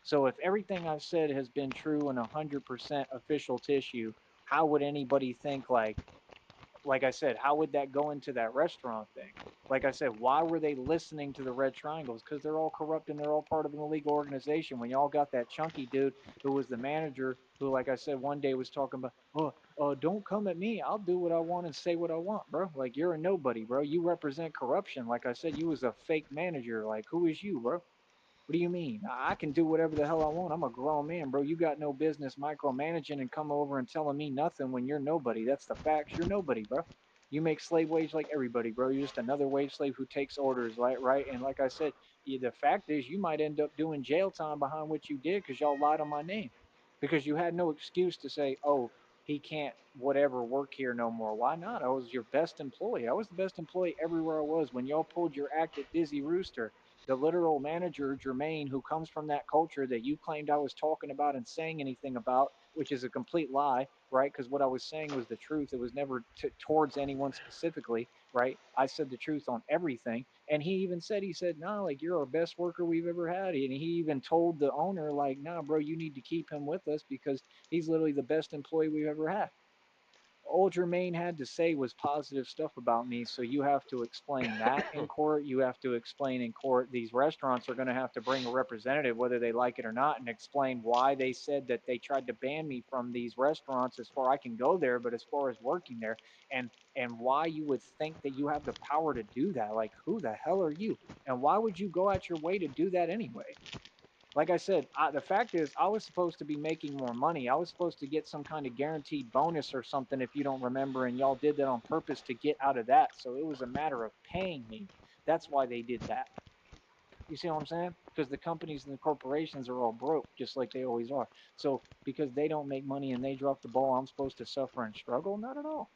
Speaker 18: So if everything I've said has been true and 100% official tissue, how would anybody think like I said, how would that go into that restaurant thing? Like I said, why were they listening to the Red Triangles? Because they're all corrupt and they're all part of an illegal organization. When y'all got that chunky dude who was the manager, who, like I said, one day was talking about, don't come at me. I'll do what I want and say what I want, bro. Like, you're a nobody, bro. You represent corruption. Like I said, you was a fake manager. Like, who is you, bro? What do you mean? I can do whatever the hell I want. I'm a grown man, bro. You got no business micromanaging and come over and telling me nothing when you're nobody. That's the facts. You're nobody, bro. You make slave wage like everybody, bro. You're just another wage slave who takes orders, right? And like I said, the fact is you might end up doing jail time behind what you did because y'all lied on my name. Because you had no excuse to say, oh, he can't whatever work here no more. Why not? I was your best employee. I was the best employee everywhere I was. When y'all pulled your act at Dizzy Rooster, the literal manager, Jermaine, who comes from that culture that you claimed I was talking about and saying anything about, which is a complete lie, right? Because what I was saying was the truth. It was never towards anyone specifically, right? I said the truth on everything. And he even said, he said, no, like, you're our best worker we've ever had. And he even told the owner, like, nah, bro, you need to keep him with us because he's literally the best employee we've ever had. All Jermaine had to say was positive stuff about me, so you have to explain that in court. You have to explain in court. These restaurants are going to have to bring a representative, whether they like it or not, and explain why they said that they tried to ban me from these restaurants as far I can go there, but as far as working there, and why you would think that you have the power to do that. Like, who the hell are you? And why would you go out your way to do that anyway? Like I said, the fact is, I was supposed to be making more money. I was supposed to get some kind of guaranteed bonus or something, if you don't remember, and y'all did that on purpose to get out of that. So it was a matter of paying me. That's why they did that. You see what I'm saying? Because the companies and the corporations are all broke, just like they always are. So because they don't make money and they drop the ball, I'm supposed to suffer and struggle? Not at all.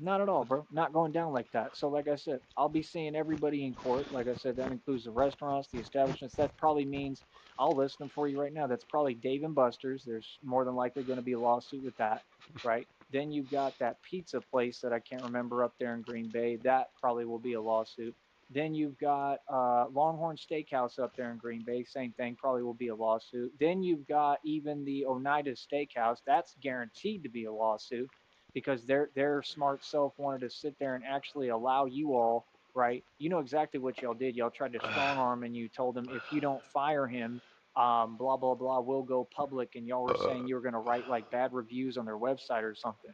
Speaker 18: Not at all, bro. Not going down like that. So like I said, I'll be seeing everybody in court. Like I said, that includes the restaurants, the establishments. That probably means, I'll list them for you right now. That's probably Dave and Buster's. There's more than likely going to be a lawsuit with that, right? Then you've got that pizza place that I can't remember up there in Green Bay. That probably will be a lawsuit. Then you've got Longhorn Steakhouse up there in Green Bay. Same thing, probably will be a lawsuit. Then you've got even the Oneida Steakhouse. That's guaranteed to be a lawsuit, because their smart self wanted to sit there and actually allow you all, right? You know exactly what y'all did. Y'all tried to strong arm, and you told them, if you don't fire him, blah, blah, blah, we'll go public. And y'all were saying you were going to write like bad reviews on their website or something.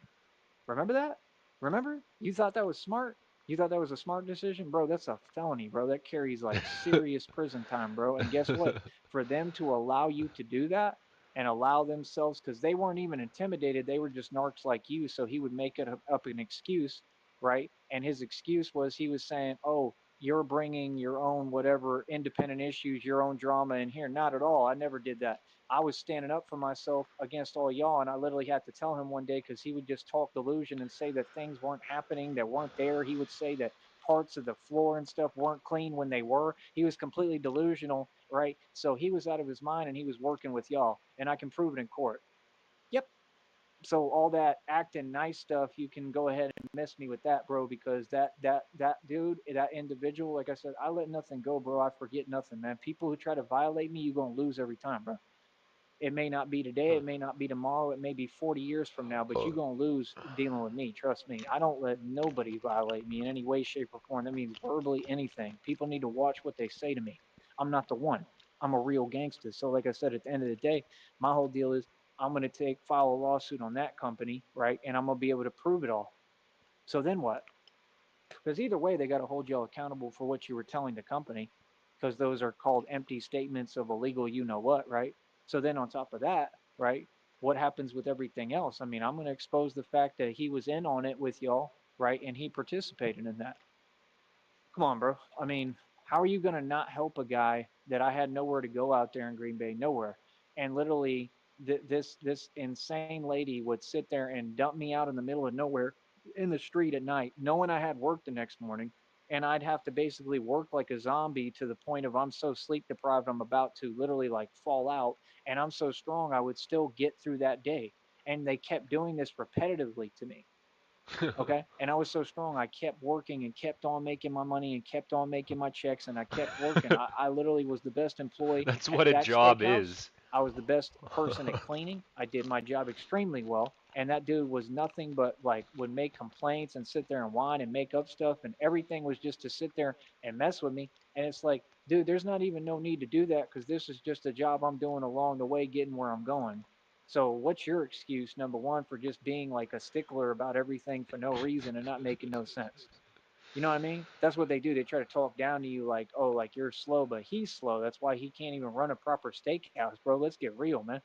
Speaker 18: Remember that? Remember? You thought that was smart? You thought that was a smart decision? Bro, that's a felony, bro. That carries like serious prison time, bro. And guess what? For them to allow you to do that, and allow themselves, because they weren't even intimidated, they were just narcs like you, so he would make it up an excuse, right? And his excuse was, he was saying, oh, you're bringing your own whatever independent issues, your own drama in here. Not at all. I never did that. I was standing up for myself against all y'all, and I literally had to tell him one day, because he would just talk delusion and say that things weren't happening, that weren't there. He would say that parts of the floor and stuff weren't clean when they were. He was completely delusional, right? So he was out of his mind, and he was working with y'all, and I can prove it in court. Yep. So all that acting nice stuff, you can go ahead and miss me with that, bro, because that dude, that individual, like I said, I let nothing go, bro. I forget nothing, man. People who try to violate me, you're going to lose every time, bro. It may not be today, it may not be tomorrow, it may be 40 years from now, but you're going to lose dealing with me. Trust me. I don't let nobody violate me in any way, shape, or form. That means verbally anything. People need to watch what they say to me. I'm not the one. I'm a real gangster. So like I said, at the end of the day, my whole deal is, I'm going to file a lawsuit on that company, right? And I'm going to be able to prove it all. So then what? Because either way, they got to hold y'all accountable for what you were telling the company, because those are called empty statements of illegal you-know-what, right? So then on top of that, right, what happens with everything else? I mean, I'm going to expose the fact that he was in on it with y'all, right, and he participated in that. Come on, bro. I mean, how are you going to not help a guy that I had nowhere to go out there in Green Bay, nowhere? And literally, this insane lady would sit there and dump me out in the middle of nowhere in the street at night, knowing I had work the next morning, and I'd have to basically work like a zombie to the point of I'm so sleep deprived I'm about to literally like fall out, and I'm so strong I would still get through that day. And they kept doing this repetitively to me. Okay. And I was so strong, I kept working and kept on making my money and kept on making my checks, and I kept working. I literally was the best employee.
Speaker 1: That's
Speaker 18: at
Speaker 1: what a
Speaker 18: that
Speaker 1: job
Speaker 18: steakhouse.
Speaker 1: is.
Speaker 18: I was the best person at cleaning. I did my job extremely well. And that dude was nothing but like would make complaints and sit there and whine and make up stuff. And everything was just to sit there and mess with me. And it's like, dude, there's not even no need to do that, because this is just a job I'm doing along the way, getting where I'm going. So what's your excuse, number one, for just being like a stickler about everything for no reason and not making no sense? You know what I mean? That's what they do. They try to talk down to you like, oh, like you're slow, but he's slow. That's why he can't even run a proper steakhouse, bro. Let's get real, man.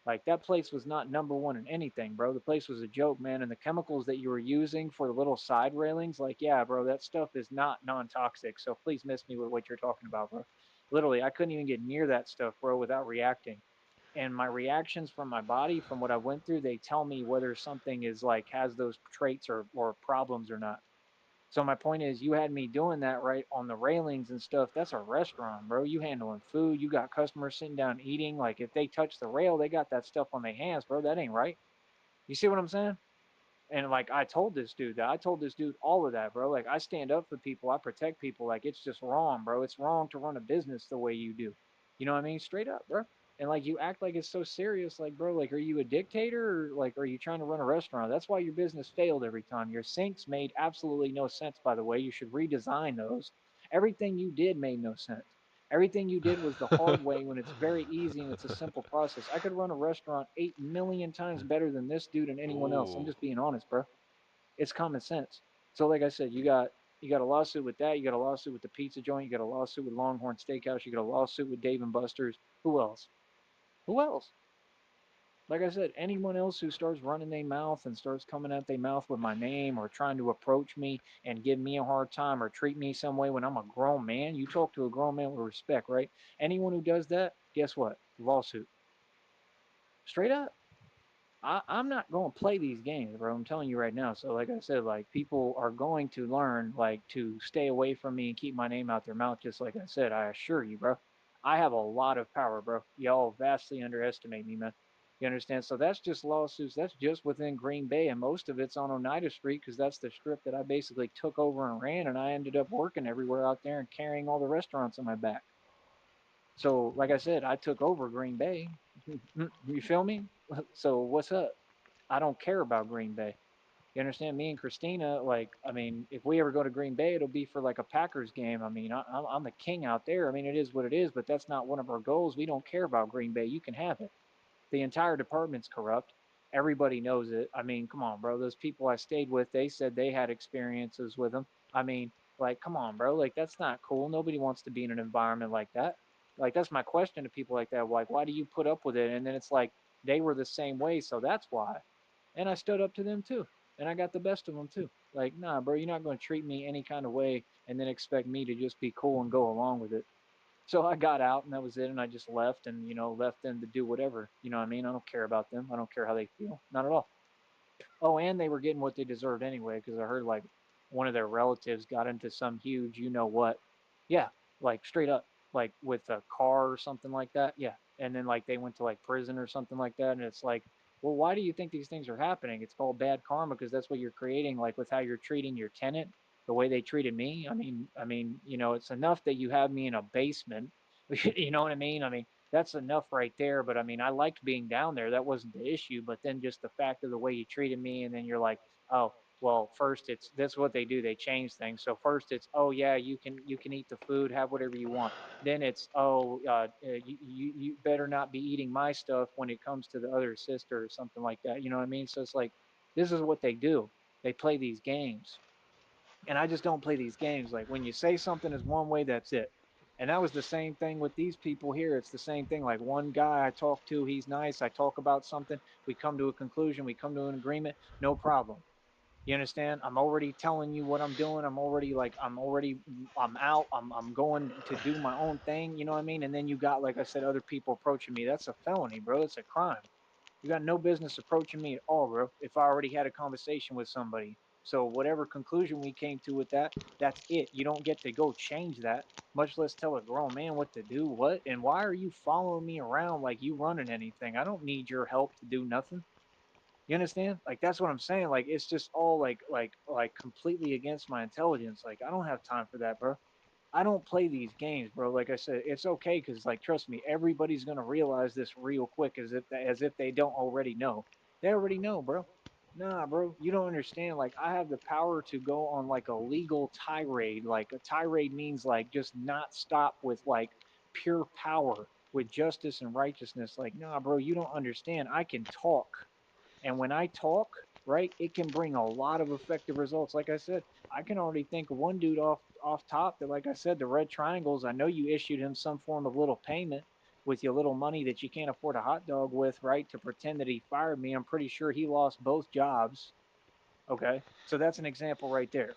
Speaker 18: Like that place was not number one in anything, bro. The place was a joke, man. And the chemicals that you were using for the little side railings, like, yeah, bro, that stuff is not non-toxic. So please miss me with what you're talking about, bro. Literally, I couldn't even get near that stuff, bro, without reacting. And my reactions from my body, from what I went through, they tell me whether something is like has those traits or problems or not. So my point is, you had me doing that right on the railings and stuff. That's a restaurant, bro. You handling food. You got customers sitting down eating. Like if they touch the rail, they got that stuff on their hands, bro. That ain't right. You see what I'm saying? And like I told this dude that. I told this dude all of that, bro. Like I stand up for people. I protect people. Like it's just wrong, bro. It's wrong to run a business the way you do. You know what I mean? Straight up, bro. And like you act like it's so serious, like bro, like are you a dictator or like are you trying to run a restaurant? That's why your business failed every time. Your sinks made absolutely no sense, by the way. You should redesign those. Everything you did made no sense. Everything you did was the hard way when it's very easy and it's a simple process. I could run a restaurant 8 million times better than this dude and anyone else. I'm
Speaker 1: Ooh.
Speaker 18: just being honest, bro. It's common sense. So like I said, you got a lawsuit with that, you got a lawsuit with the pizza joint, you got a lawsuit with Longhorn Steakhouse, you got a lawsuit with Dave and Buster's. Who else? Who else? Like I said, anyone else who starts running their mouth and starts coming at their mouth with my name or trying to approach me and give me a hard time or treat me some way when I'm a grown man, you talk to a grown man with respect, right? Anyone who does that, guess what? Lawsuit. Straight up. I'm not going to play these games, bro. I'm telling you right now. So, like I said, like people are going to learn, like to stay away from me and keep my name out their mouth. Just like I said, I assure you, bro. I have a lot of power, bro. Y'all vastly underestimate me, man. You understand? So that's just lawsuits. That's just within Green Bay, and most of it's on Oneida Street because that's the strip that I basically took over and ran, and I ended up working everywhere out there and carrying all the restaurants on my back. So, like I said, I took over Green Bay. You feel me? So what's up? I don't care about Green Bay. You understand? Me and Christina, like, I mean, if we ever go to Green Bay, it'll be for like a Packers game. I mean, I'm the king out there. I mean, it is what it is, but that's not one of our goals. We don't care about Green Bay. You can have it. The entire department's corrupt. Everybody knows it. I mean, come on, bro. Those people I stayed with, they said they had experiences with them. I mean, like, come on, bro. Like, that's not cool. Nobody wants to be in an environment like that. Like, that's my question to people like that. Like, why do you put up with it? And then it's like, they were the same way, so that's why. And I stood up to them too. And I got the best of them too. Like, nah, bro, you're not going to treat me any kind of way and then expect me to just be cool and go along with it. So I got out and that was it. And I just left and, left them to do whatever. You know what I mean? I don't care about them. I don't care how they feel. Not at all. Oh, and they were getting what they deserved anyway, because I heard like one of their relatives got into some huge, you know what? Yeah, like straight up, like with a car or something like that. Yeah. And then like they went to like prison or something like that. And it's like, well, why do you think these things are happening? It's called bad karma because that's what you're creating, like with how you're treating your tenant, the way they treated me. It's enough that you have me in a basement. You know what I mean? I mean, that's enough right there. But I mean, I liked being down there. That wasn't the issue. But then just the fact of the way you treated me, and then you're like, oh, well, first it's that's what they do. They change things. So first it's, oh yeah, you can eat the food, have whatever you want. Then it's, oh, you better not be eating my stuff when it comes to the other sister or something like that. You know what I mean? So it's like, this is what they do. They play these games. And I just don't play these games. Like when you say something is one way, that's it. And that was the same thing with these people here. It's the same thing. Like one guy I talk to, he's nice. I talk about something. We come to a conclusion. We come to an agreement. No problem. You understand? I'm already telling you what I'm doing. I'm out. I'm going to do my own thing. You know what I mean? And then you got, like I said, other people approaching me. That's a felony, bro. It's a crime. You got no business approaching me at all, bro, if I already had a conversation with somebody. So whatever conclusion we came to with that, that's it. You don't get to go change that, much less tell a grown man what to do, what, and why are you following me around like you running anything? I don't need your help to do nothing. You understand? Like that's what I'm saying. Like it's just all like completely against my intelligence. Like I don't have time for that, bro. I don't play these games, bro. Like I said, it's okay because, like, trust me, everybody's gonna realize this real quick, as if they don't already know. They already know, bro. Nah, bro, you don't understand. Like, I have the power to go on like a legal tirade. Like, a tirade means like just not stop with like pure power, with justice and righteousness. Like, nah, bro, you don't understand. I can talk. And when I talk, right, it can bring a lot of effective results. Like I said, I can already think of one dude off top that, like I said, the Red Triangles, I know you issued him some form of little payment with your little money that you can't afford a hot dog with, right, to pretend that he fired me. I'm pretty sure he lost both jobs. Okay. So that's an example right there.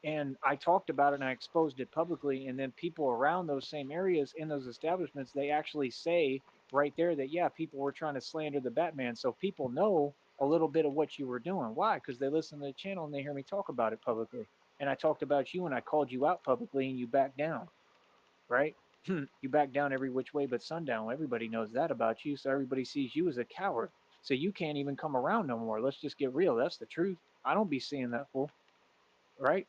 Speaker 18: And I talked about it and I exposed it publicly. And then people around those same areas in those establishments, they actually say right there that, yeah, people were trying to slander the Batman. So people know a little bit of what you were doing. Why? Because they listen to the channel and they hear me talk about it publicly. And I talked about you and I called you out publicly and you backed down, right? You back down every which way but sundown. Everybody knows that about you, so everybody sees you as a coward. So you can't even come around no more. Let's just get real. That's the truth. I don't be seeing that fool, right?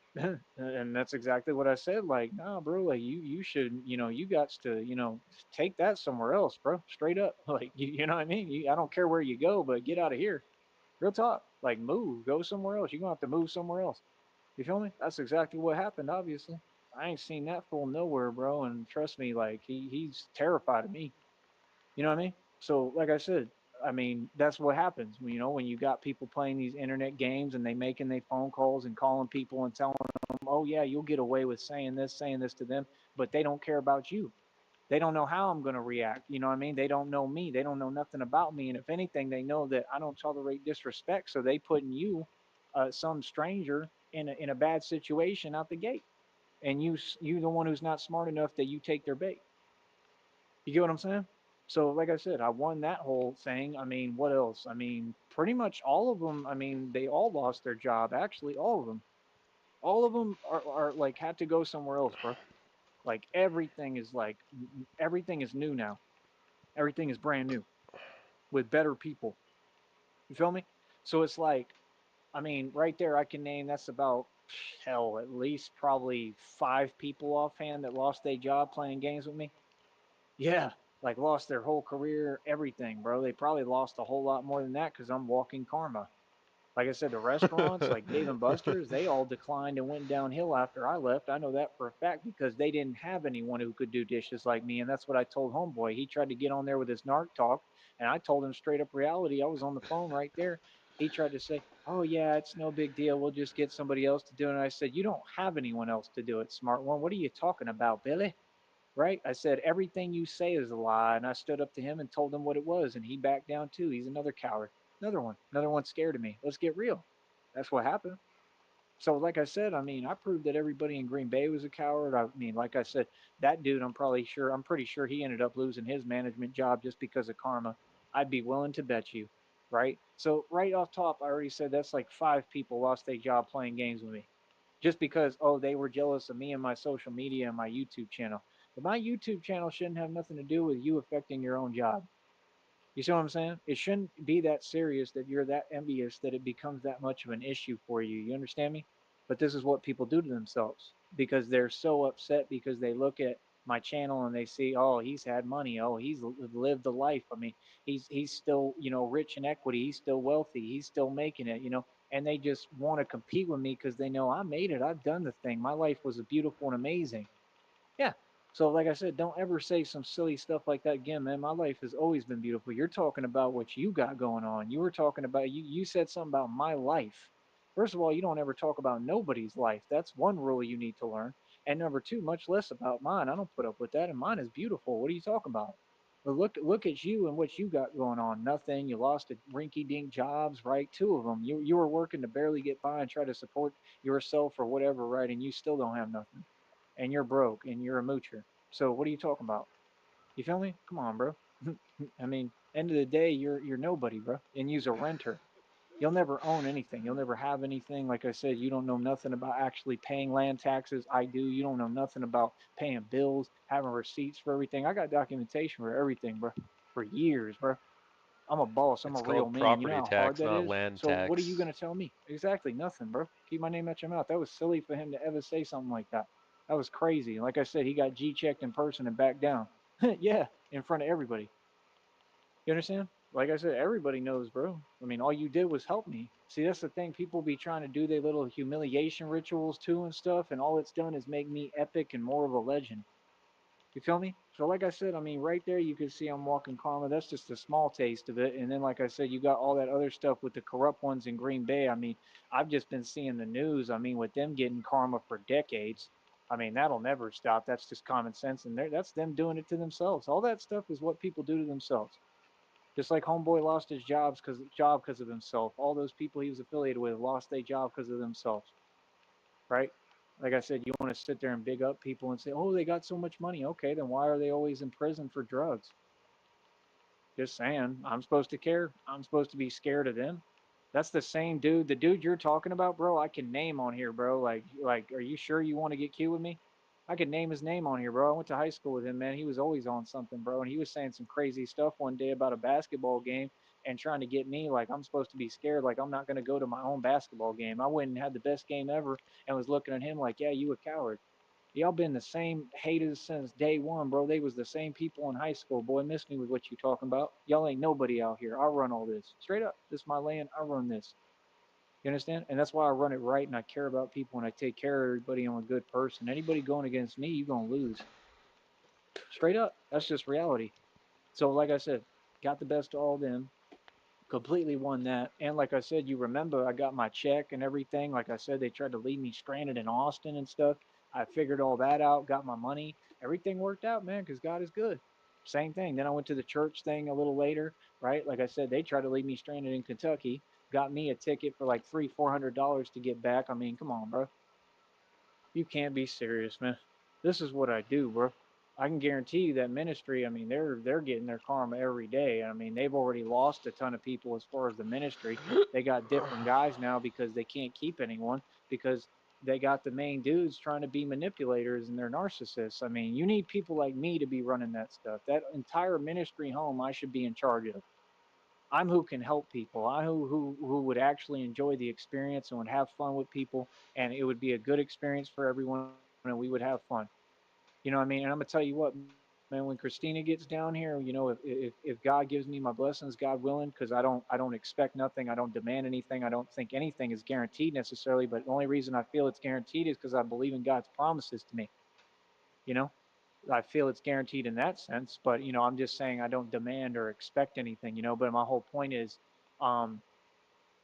Speaker 18: And that's exactly what I said. Like, nah, bro, like you should, you got to, take that somewhere else, bro. Straight up. Like, you know what I mean? I don't care where you go, but get out of here. Real talk. Like, move, go somewhere else. You're gonna have to move somewhere else. You feel me? That's exactly what happened, obviously. I ain't seen that fool nowhere, bro. And trust me, like he's terrified of me. You know what I mean? So, like I said, I mean that's what happens. When you got people playing these internet games and they making their phone calls and calling people and telling them, oh yeah, you'll get away with saying this to them, but they don't care about you. They don't know how I'm gonna react. You know what I mean? They don't know me. They don't know nothing about me. And if anything, they know that I don't tolerate disrespect. So they putting you, some stranger, in a bad situation out the gate, and you the one who's not smart enough that you take their bait. You get what I'm saying? So like I said, I won that whole thing. I mean, what else? I mean, pretty much all of them. I mean, they all lost their job. Actually, all of them. All of them are like had to go somewhere else, bro. Like everything is new now. Everything is brand new with better people. You feel me? So it's like, I mean, right there, I can name that's about hell, at least probably 5 people offhand that lost their job playing games with me. Yeah, like lost their whole career, everything, bro. They probably lost a whole lot more than that because I'm walking karma. Like I said, the restaurants like Dave and Buster's, they all declined and went downhill after I left. I know that for a fact because they didn't have anyone who could do dishes like me. And that's what I told Homeboy. He tried to get on there with his narc talk, and I told him straight up reality. I was on the phone right there. He tried to say, oh, yeah, it's no big deal. We'll just get somebody else to do it. And I said, you don't have anyone else to do it, smart one. What are you talking about, Billy? Right? I said, everything you say is a lie. And I stood up to him and told him what it was. And he backed down too. He's another coward. Another one scared of me. Let's get real. That's what happened. So, like I said, I mean, I proved that everybody in Green Bay was a coward. I mean, like I said, that dude, I'm pretty sure he ended up losing his management job just because of karma. I'd be willing to bet you, right? So, right off top, I already said that's like 5 people lost their job playing games with me just because, oh, they were jealous of me and my social media and my YouTube channel. But my YouTube channel shouldn't have nothing to do with you affecting your own job. You see what I'm saying? It shouldn't be that serious that you're that envious that it becomes that much of an issue for you. You understand me? But this is what people do to themselves because they're so upset because they look at my channel and they see, oh, he's had money. Oh, he's lived a life. I mean, he's still, rich in equity. He's still wealthy. He's still making it, and they just want to compete with me because they know I made it. I've done the thing. My life was beautiful and amazing. Yeah. So, like I said, don't ever say some silly stuff like that again, man. My life has always been beautiful. You're talking about what you got going on. You were talking about, you said something about my life. First of all, you don't ever talk about nobody's life. That's one rule you need to learn. And number two, much less about mine. I don't put up with that. And mine is beautiful. What are you talking about? But look at you and what you got going on. Nothing. You lost a rinky-dink jobs, right? 2 of them. You were working to barely get by and try to support yourself or whatever, right? And you still don't have nothing and you're broke and you're a moocher. So what are you talking about? You feel me? Come on, bro. I mean, end of the day, you're nobody, bro, and you're a renter. You'll never own anything. You'll never have anything. Like I said, you don't know nothing about actually paying land taxes. I do. You don't know nothing about paying bills, having receipts for everything. I got documentation for everything, bro, for years, bro. I'm a boss. I'm
Speaker 1: It's
Speaker 18: a real
Speaker 1: called
Speaker 18: man. You
Speaker 1: property
Speaker 18: know how hard
Speaker 1: tax,
Speaker 18: that
Speaker 1: not
Speaker 18: is?
Speaker 1: land
Speaker 18: So what are
Speaker 1: tax.
Speaker 18: you going to tell me? Exactly. Nothing, bro. Keep my name out your mouth. That was silly for him to ever say something like that. That was crazy. Like I said, he got G-checked in person and backed down. Yeah, in front of everybody. You understand? Like I said, everybody knows, bro. I mean, all you did was help me. See, that's the thing. People be trying to do their little humiliation rituals too and stuff, and all it's done is make me epic and more of a legend. You feel me? So like I said, I mean, right there you can see I'm walking karma. That's just a small taste of it. And then, like I said, you got all that other stuff with the corrupt ones in Green Bay. I mean, I've just been seeing the news. I mean, with them getting karma for decades. I mean, that'll never stop. That's just common sense. And that's them doing it to themselves. All that stuff is what people do to themselves. Just like Homeboy lost his job because of himself. All those people he was affiliated with lost their job because of themselves. Right? Like I said, you want to sit there and big up people and say, oh, they got so much money. Okay, then why are they always in prison for drugs? Just saying. I'm supposed to care. I'm supposed to be scared of them. That's the same dude. The dude you're talking about, bro, I can name on here, bro. Like, are you sure you want to get cute with me? I could name his name on here, bro. I went to high school with him, man. He was always on something, bro. And he was saying some crazy stuff one day about a basketball game and trying to get me like I'm supposed to be scared, like I'm not going to go to my own basketball game. I went and had the best game ever and was looking at him like, yeah, you a coward. Y'all been the same haters since day one, bro. They was the same people in high school. Boy, miss me with what you talking about. Y'all ain't nobody out here. I run all this. Straight up. This is my land. I run this. You understand? And that's why I run it right and I care about people and I take care of everybody. I'm a good person. Anybody going against me, you're going to lose. Straight up. That's just reality. So, like I said, got the best of all them. Completely won that. And like I said, you remember I got my check and everything. Like I said, they tried to leave me stranded in Austin and stuff. I figured all that out, got my money. Everything worked out, man, because God is good. Same thing. Then I went to the church thing a little later, right? Like I said, they tried to leave me stranded in Kentucky. Got me a ticket for like $300-400 to get back. I mean, come on, bro. You can't be serious, man. This is what I do, bro. I can guarantee you that ministry, I mean, they're getting their karma every day. I mean, they've already lost a ton of people as far as the ministry. They got different guys now because they can't keep anyone because they got the main dudes trying to be manipulators and they're narcissists. I mean, you need people like me to be running that stuff. That entire ministry home I should be in charge of. I'm who can help people. I who would actually enjoy the experience and would have fun with people, and it would be a good experience for everyone, and we would have fun. You know what I mean? And I'm gonna tell you what, man. When Christina gets down here, you know, if God gives me my blessings, God willing, because I don't expect nothing. I don't demand anything. I don't think anything is guaranteed necessarily. But the only reason I feel it's guaranteed is because I believe in God's promises to me. You know, I feel it's guaranteed in that sense, but you know, I'm just saying I don't demand or expect anything, you know, but my whole point is, um,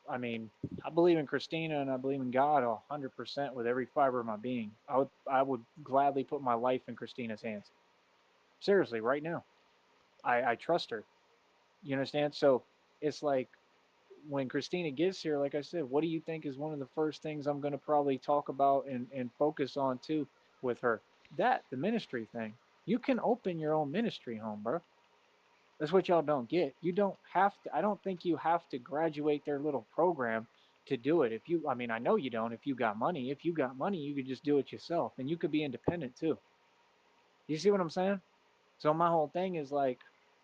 Speaker 18: I mean, I believe in Christina and I believe in God 100% with every fiber of my being. I would gladly put my life in Christina's hands. Seriously, right now. I trust her. You understand? So it's like when Christina gets here, like I said, what do you think is one of the first things I'm going to probably talk about and focus on too with her? The ministry thing. You can open your own ministry home, bro. That's what y'all don't get. You don't have to, I don't think you have to graduate their little program to do it. If you, I mean, I know you don't if you got money. If you got money, you could just do it yourself and you could be independent too. You see what I'm saying? So my whole thing is like,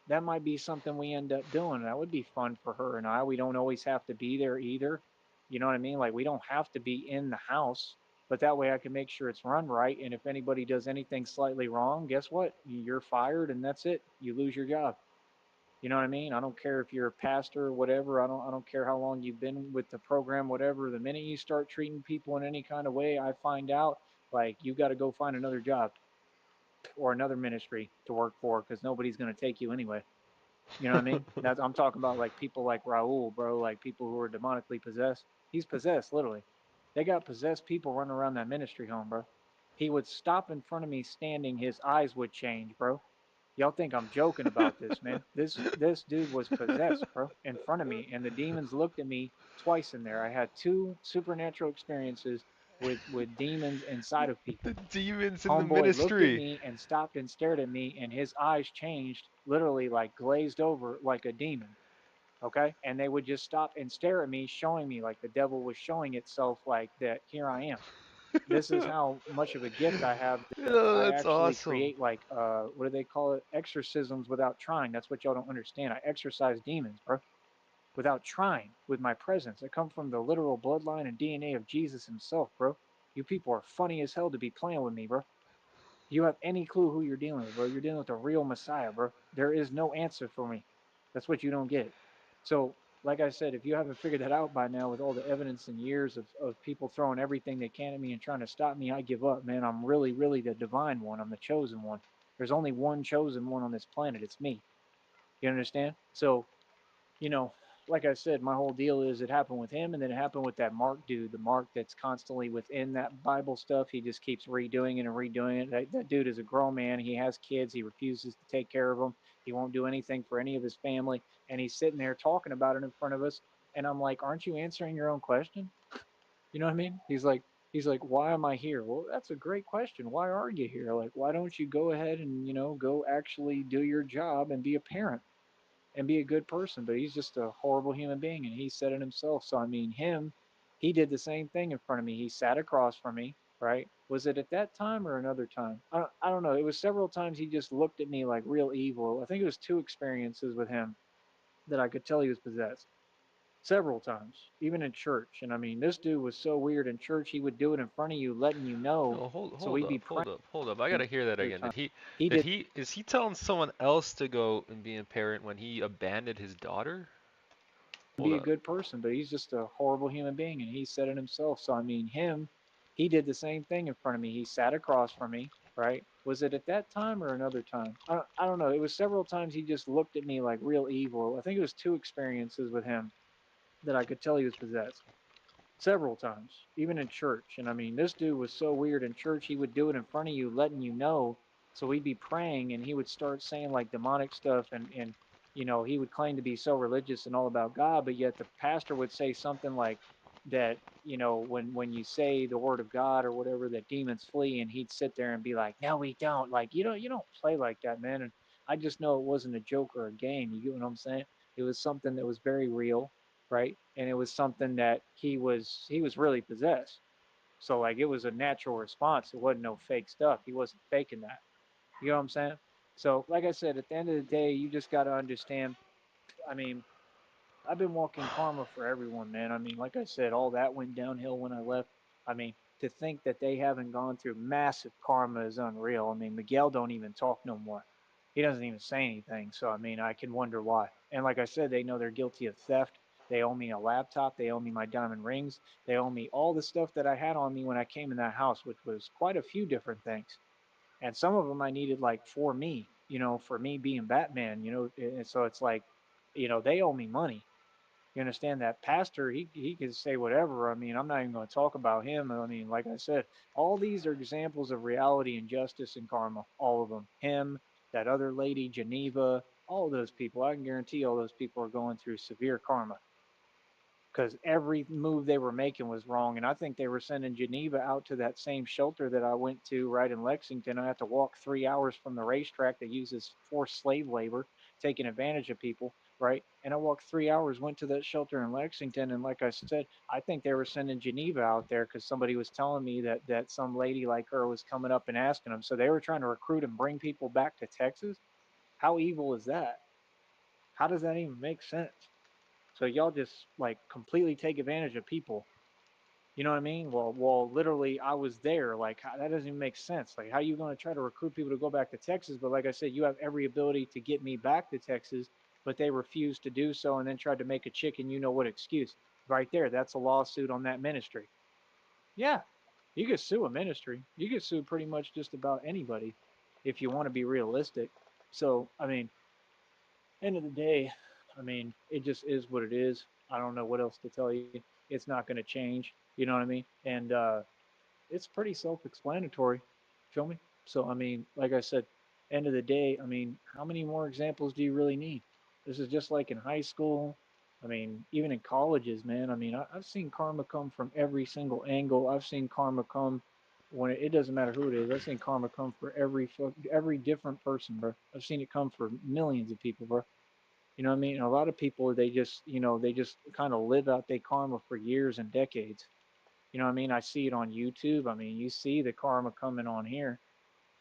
Speaker 18: that might be something we end up doing. That would be fun for her and I. We don't always have to be there either. You know what I mean? Like we don't have to be in the house, but that way I can make sure it's run right. And if anybody does anything slightly wrong, guess what? You're fired and that's it. You lose your job. You know what I mean? I don't care if you're a pastor or whatever. I don't care how long you've been with the program, whatever. The minute you start treating people in any kind of way, I find out like you got to go find another job or another ministry to work for because nobody's going to take you anyway. You know what I mean? That's, I'm talking about like people like Raul, bro, like people who are demonically possessed. He's possessed, literally. They got possessed people running around that ministry home, bro. He would stop in front of me standing, his eyes would change, bro. Y'all think I'm joking about this, man. This dude was possessed, bro, in front of me, and the demons looked at me twice in there. I had 2 supernatural experiences with demons inside of people.
Speaker 1: The demons in the
Speaker 18: Homeboy looked at
Speaker 1: ministry.
Speaker 18: me and stopped and stared at me, and his eyes changed, literally like glazed over like a demon. Okay? And they would just stop and stare at me, showing me like the devil was showing itself like that, here I am. This is how much of a gift I have that
Speaker 1: Oh,
Speaker 18: I
Speaker 1: that's
Speaker 18: actually
Speaker 1: awesome.
Speaker 18: create like what do they call it? Exorcisms without trying. That's what y'all don't understand. I exorcise demons, bro. Without trying, with my presence. I come from the literal bloodline and DNA of Jesus himself, bro. You people are funny as hell to be playing with me, bro. You have any clue who you're dealing with, bro? You're dealing with the real Messiah, bro. There is no answer for me. That's what you don't get. So, like I said, if you haven't figured that out by now with all the evidence and years of people throwing everything they can at me and trying to stop me, I give up, man. I'm really, really the divine one. I'm the chosen one. There's only one chosen one on this planet. It's me. You understand? So, you know, like I said, my whole deal is it happened with him and then it happened with that Mark dude, the Mark that's constantly within that Bible stuff. He just keeps redoing it and redoing it. That dude is a grown man. He has kids. He refuses to take care of them. He won't do anything for any of his family. And he's sitting there talking about it in front of us. And I'm like, aren't you answering your own question? You know what I mean? He's like, why am I here? Well, that's a great question. Why are you here? Like, why don't you go ahead and, you know, go actually do your job and be a parent? and be a good person, but he's just a horrible human being, and he said it himself. So I mean, he did the same thing in front of me. He sat across from me, right? Was it at that time or another time? I don't know. It was several times he just looked at me like real evil. I think it was 2 experiences with him that I could tell he was possessed. Several times, even in church. And I mean, this dude was so weird in church. He would do it in front of you, letting you know.
Speaker 1: No,
Speaker 18: So
Speaker 1: hold
Speaker 18: we'd be
Speaker 1: up,
Speaker 18: praying
Speaker 1: hold up. I gotta hear that
Speaker 18: another
Speaker 1: again.
Speaker 18: time.
Speaker 1: Did
Speaker 18: He did.
Speaker 1: is he telling someone else to go and be a parent when he abandoned his daughter? Hold
Speaker 18: Be a
Speaker 1: up.
Speaker 18: good person, but he's just a horrible human being, and he said it himself. So I mean, he did the same thing in front of me. He sat across from me, right? Was it at that time or another time? I don't know. It was several times he just looked at me like real evil. I think it was 2 experiences with him that I could tell he was possessed. Several times, even in church. And I mean, this dude was so weird in church. He would do it in front of you, letting you know. So we'd be praying, and he would start saying like demonic stuff, and he would claim to be so religious and all about God, but yet the pastor would say something like that, when you say the word of God or whatever, that demons flee, and he'd sit there and be like, no, we don't. Like, you don't play like that, man. And I just know it wasn't a joke or a game. You get what I'm saying? It was something that was very real, right? And it was something that he was really possessed. So like it was a natural response. It wasn't no fake stuff. He wasn't faking that. You know what I'm saying? So like I said, at the end of the day, you just got to understand. I mean, I've been walking karma for everyone, man. I mean, like I said, all that went downhill when I left. I mean, to think that they haven't gone through massive karma is unreal. I mean, Miguel don't even talk no more. He doesn't even say anything. So I mean, I can wonder why. And like I said, they know they're guilty of theft. They owe me a laptop. They owe me my diamond rings. They owe me all the stuff that I had on me when I came in that house, which was quite a few different things. And some of them I needed like for me, for me being Batman, and so it's like, they owe me money. You understand that pastor, he could say whatever. I mean, I'm not even going to talk about him. I mean, like I said, all these are examples of reality and justice and karma, all of them. Him, that other lady, Geneva, all those people. I can guarantee all those people are going through severe karma because every move they were making was wrong. And I think they were sending Geneva out to that same shelter that I went to right in Lexington. I had to walk 3 hours from the racetrack that uses forced slave labor, taking advantage of people, right? And I walked 3 hours, went to that shelter in Lexington. And like I said, I think they were sending Geneva out there because somebody was telling me that some lady like her was coming up and asking them. So they were trying to recruit and bring people back to Texas. How evil is that? How does that even make sense? So y'all just like completely take advantage of people. You know what I mean? Well, literally, I was there. Like that doesn't even make sense. Like, how you going to try to recruit people to go back to Texas? But like I said, you have every ability to get me back to Texas, but they refused to do so, and then tried to make a chicken, what excuse? Right there, that's a lawsuit on that ministry. Yeah, you could sue a ministry. You could sue pretty much just about anybody if you want to be realistic. So I mean, end of the day, I mean, it just is what it is. I don't know what else to tell you. It's not going to change. You know what I mean? And it's pretty self-explanatory. Feel me? So I mean, like I said, end of the day, I mean, how many more examples do you really need? This is just like in high school. I mean, even in colleges, man. I mean, I've seen karma come from every single angle. I've seen karma come when it doesn't matter who it is. I've seen karma come for every different person, bro. I've seen it come for millions of people, bro. You know what I mean? And a lot of people, they just kind of live out their karma for years and decades. You know what I mean? I see it on YouTube. I mean, you see the karma coming on here.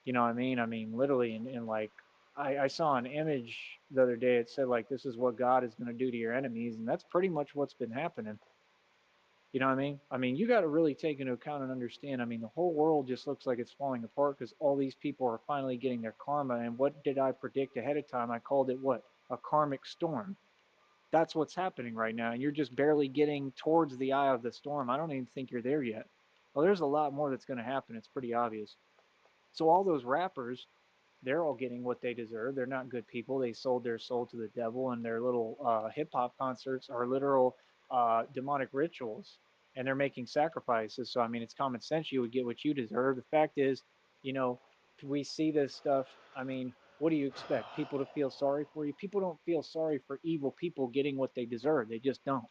Speaker 18: You know what I mean? I mean, literally, and like, I saw an image the other day. It said like, this is what God is going to do to your enemies, and that's pretty much what's been happening. You know what I mean? I mean, you got to really take into account and understand. I mean, the whole world just looks like it's falling apart because all these people are finally getting their karma. And what did I predict ahead of time? I called it what? A karmic storm. That's what's happening right now. And you're just barely getting towards the eye of the storm. I don't even think you're there yet. Well, there's a lot more that's going to happen. It's pretty obvious. So all those rappers, they're all getting what they deserve. They're not good people. They sold their soul to the devil, and their little hip hop concerts are literal demonic rituals, and they're making sacrifices. So I mean, it's common sense. You would get what you deserve. The fact is, you know, we see this stuff. I mean, what do you expect? People to feel sorry for you? People don't feel sorry for evil people getting what they deserve. They just don't,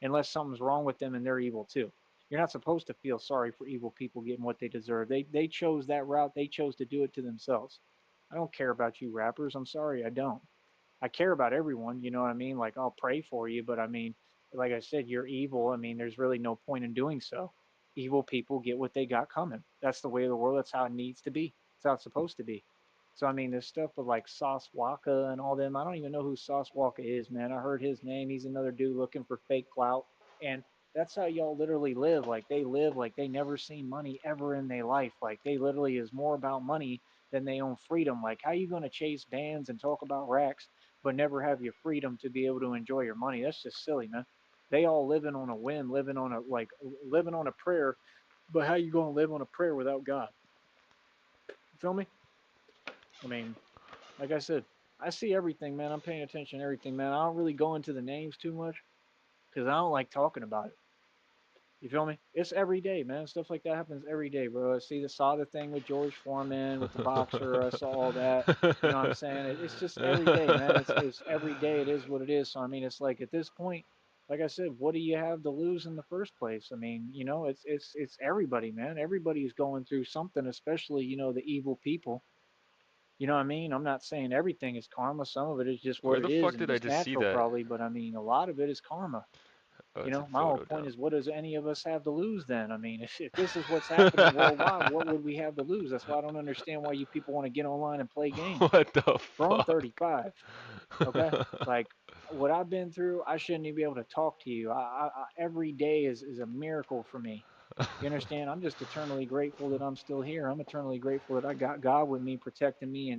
Speaker 18: unless something's wrong with them and they're evil too. You're not supposed to feel sorry for evil people getting what they deserve. They chose that route. They chose to do it to themselves. I don't care about you rappers. I'm sorry, I don't. I care about everyone, you know what I mean? Like, I'll pray for you, but I mean, like I said, you're evil. I mean, there's really no point in doing so. Evil people get what they got coming. That's the way of the world. That's how it needs to be. That's how it's supposed to be. So, I mean, there's stuff with like Sauce Walka and all them. I don't even know who Sauce Walka is, man. I heard his name. He's another dude looking for fake clout. And that's how y'all literally live. Like, they live like they never seen money ever in their life. Like, they literally is more about money than they own freedom. Like, how you going to chase bands and talk about racks but never have your freedom to be able to enjoy your money? That's just silly, man. They all living on a whim, living on a prayer. But how you going to live on a prayer without God? You feel me? I mean, like I said, I see everything, man. I'm paying attention to everything, man. I don't really go into the names too much because I don't like talking about it. You feel me? It's every day, man. Stuff like that happens every day, bro. I saw the thing with George Foreman, with the boxer. I saw all that. You know what I'm saying? It's just every day, man. It's every day. It is what it is. So, I mean, it's like at this point, like I said, what do you have to lose in the first place? I mean, you know, it's everybody, man. Everybody's going through something, especially, you know, the evil people. You know what I mean? I'm not saying everything is karma. Some of it is just
Speaker 1: Where
Speaker 18: what
Speaker 1: the
Speaker 18: it is
Speaker 1: fuck
Speaker 18: and
Speaker 1: did I
Speaker 18: just
Speaker 1: just see
Speaker 18: natural,
Speaker 1: that?
Speaker 18: probably. But I mean, a lot of it is karma.
Speaker 1: Oh,
Speaker 18: You
Speaker 1: it's a
Speaker 18: know, my whole
Speaker 1: photo
Speaker 18: point
Speaker 1: down.
Speaker 18: is, what does any of us have to lose then? I mean, if this is what's happening worldwide, what would we have to lose? That's why I don't understand why you people want to get online and play games.
Speaker 1: What the
Speaker 18: Bro, I'm
Speaker 1: fuck?
Speaker 18: 35. Okay? Like, what I've been through, I shouldn't even be able to talk to you. Every day is a miracle for me. You understand? I'm just eternally grateful that I'm still here. I'm eternally grateful that I got God with me, protecting me,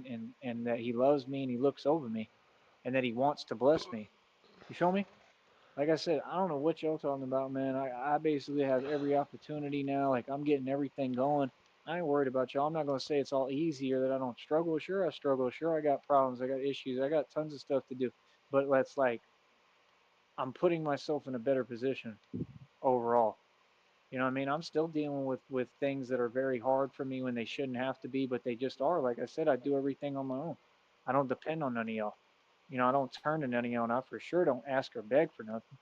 Speaker 18: and that He loves me and He looks over me and that He wants to bless me. You feel me? Like I said, I don't know what y'all talking about, man. I basically have every opportunity now. Like, I'm getting everything going. I ain't worried about y'all. I'm not going to say it's all easy or that I don't struggle. Sure, I struggle. Sure, I got problems. I got issues. I got tons of stuff to do. But that's like, I'm putting myself in a better position overall. You know what I mean? I'm still dealing with things that are very hard for me when they shouldn't have to be, but they just are. Like I said, I do everything on my own. I don't depend on none of y'all. You know, I don't turn to none of y'all, and I for sure don't ask or beg for nothing.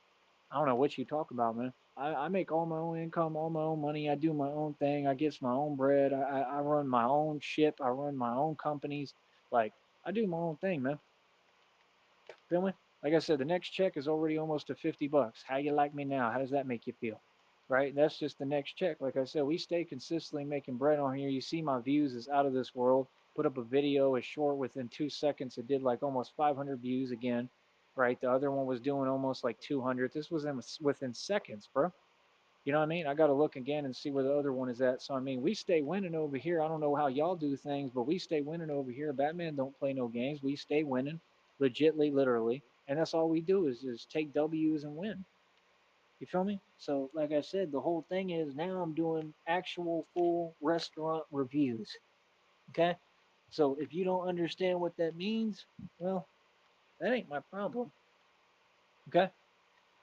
Speaker 18: I don't know what you talk about, man. I make all my own income, all my own money. I do my own thing. I get my own bread. I run my own ship. I run my own companies. Like, I do my own thing, man. Feel me? Like I said, the next check is already almost to $50. How you like me now? How does that make you feel? Right? And that's just the next check. Like I said, we stay consistently making bread on here. You see my views is out of this world. Put up a video, it's short, within 2 seconds. It did like almost 500 views again. Right? The other one was doing almost like 200. This was within seconds, bro. You know what I mean? I got to look again and see where the other one is at. So, I mean, we stay winning over here. I don't know how y'all do things, but we stay winning over here. Batman don't play no games. We stay winning, legitly, literally. And that's all we do is take W's and win. You feel me? So, like I said, the whole thing is now I'm doing actual full restaurant reviews. Okay? So, if you don't understand what that means, well, that ain't my problem. Okay?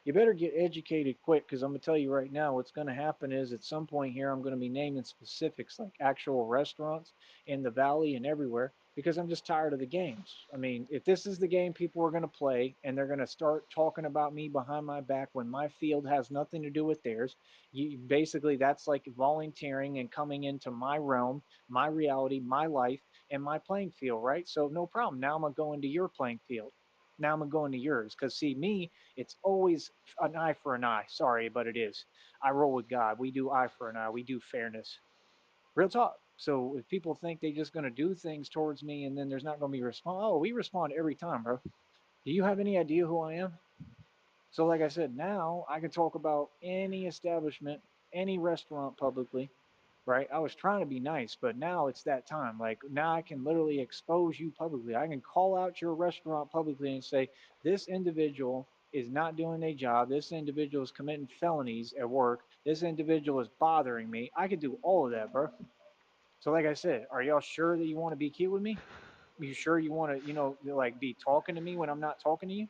Speaker 18: You better get educated quick, because I'm going to tell you right now, what's going to happen is at some point here, I'm going to be naming specifics like actual restaurants in the valley and everywhere, because I'm just tired of the games. I mean, if this is the game people are going to play and they're going to start talking about me behind my back when my field has nothing to do with theirs, basically that's like volunteering and coming into my realm, my reality, my life, and my playing field, right? So no problem. Now I'm going to go into your playing field. Now I'm going to go into yours, because see, me, it's always an eye for an eye. Sorry, but it is. I roll with God. We do eye for an eye. We do fairness. Real talk. So if people think they're just going to do things towards me and then there's not going to be a response, oh, we respond every time, bro. Do you have any idea who I am? So like I said, now I can talk about any establishment, any restaurant publicly, right? I was trying to be nice, but now it's that time. Like, now I can literally expose you publicly. I can call out your restaurant publicly and say, this individual is not doing their job. This individual is committing felonies at work. This individual is bothering me. I could do all of that, bro. So like I said, are y'all sure that you want to be cute with me? Are you sure you want to, like be talking to me when I'm not talking to you?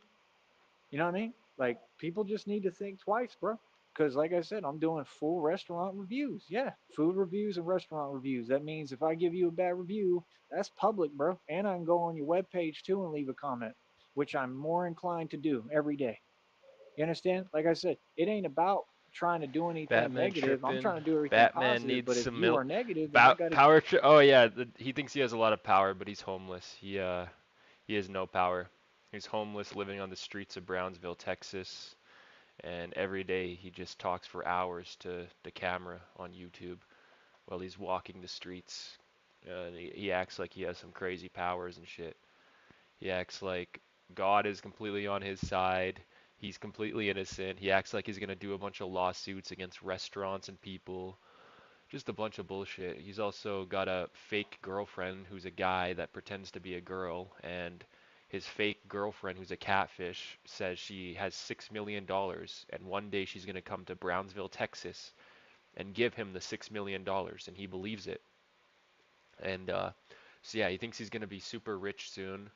Speaker 18: You know what I mean? Like, people just need to think twice, bro. Because, like I said, I'm doing full restaurant reviews. Yeah, food reviews and restaurant reviews. That means if I give you a bad review, that's public, bro. And I can go on your webpage too and leave a comment, which I'm more inclined to do every day. You understand? Like I said, it ain't about trying to do anything
Speaker 1: Batman
Speaker 18: negative. I'm
Speaker 1: tripping.
Speaker 18: trying to do everything
Speaker 1: Batman
Speaker 18: positive.
Speaker 1: needs
Speaker 18: But if
Speaker 1: some
Speaker 18: you
Speaker 1: milk.
Speaker 18: are negative, then I got to.
Speaker 1: Power. Oh yeah, he thinks he has a lot of power, but he's homeless. He has no power. He's homeless, living on the streets of Brownsville, Texas, and every day he just talks for hours to the camera on YouTube while he's walking the streets. And he acts like he has some crazy powers and shit. He acts like God is completely on his side. He's completely innocent. He acts like he's gonna do a bunch of lawsuits against restaurants and people. Just a bunch of bullshit. He's also got a fake girlfriend who's a guy that pretends to be a girl, and his fake girlfriend who's a catfish says she has $6 million and one day she's going to come to Brownsville, Texas and give him the $6 million, and he believes it. And so yeah, he thinks he's going to be super rich soon,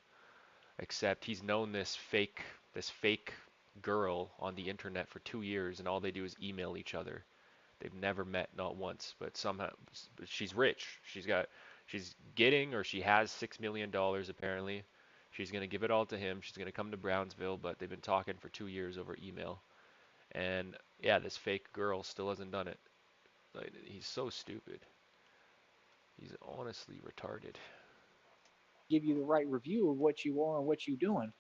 Speaker 1: except he's known this fake girl on the internet for 2 years, and all they do is email each other. They've never met, not once, but somehow she's rich. She's getting, or she has $6 million apparently. She's going to give it all to him. She's going to come to Brownsville, but they've been talking for 2 years over email. And yeah, this fake girl still hasn't done it. Like, he's so stupid. He's honestly retarded.
Speaker 18: Give you the right review of what you are and what you're doing.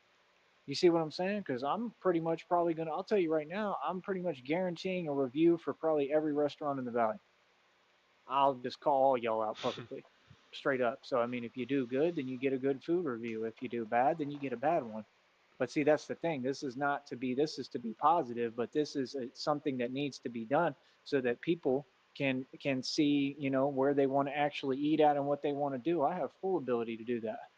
Speaker 18: You see what I'm saying? Because I'm pretty much probably going to, I'll tell you right now, I'm pretty much guaranteeing a review for probably every restaurant in the Valley. I'll just call all y'all out publicly, straight up. So, I mean, if you do good, then you get a good food review. If you do bad, then you get a bad one. But see, that's the thing. This is to be positive, but this is something that needs to be done so that people can see, you know, where they want to actually eat at and what they want to do. I have full ability to do that.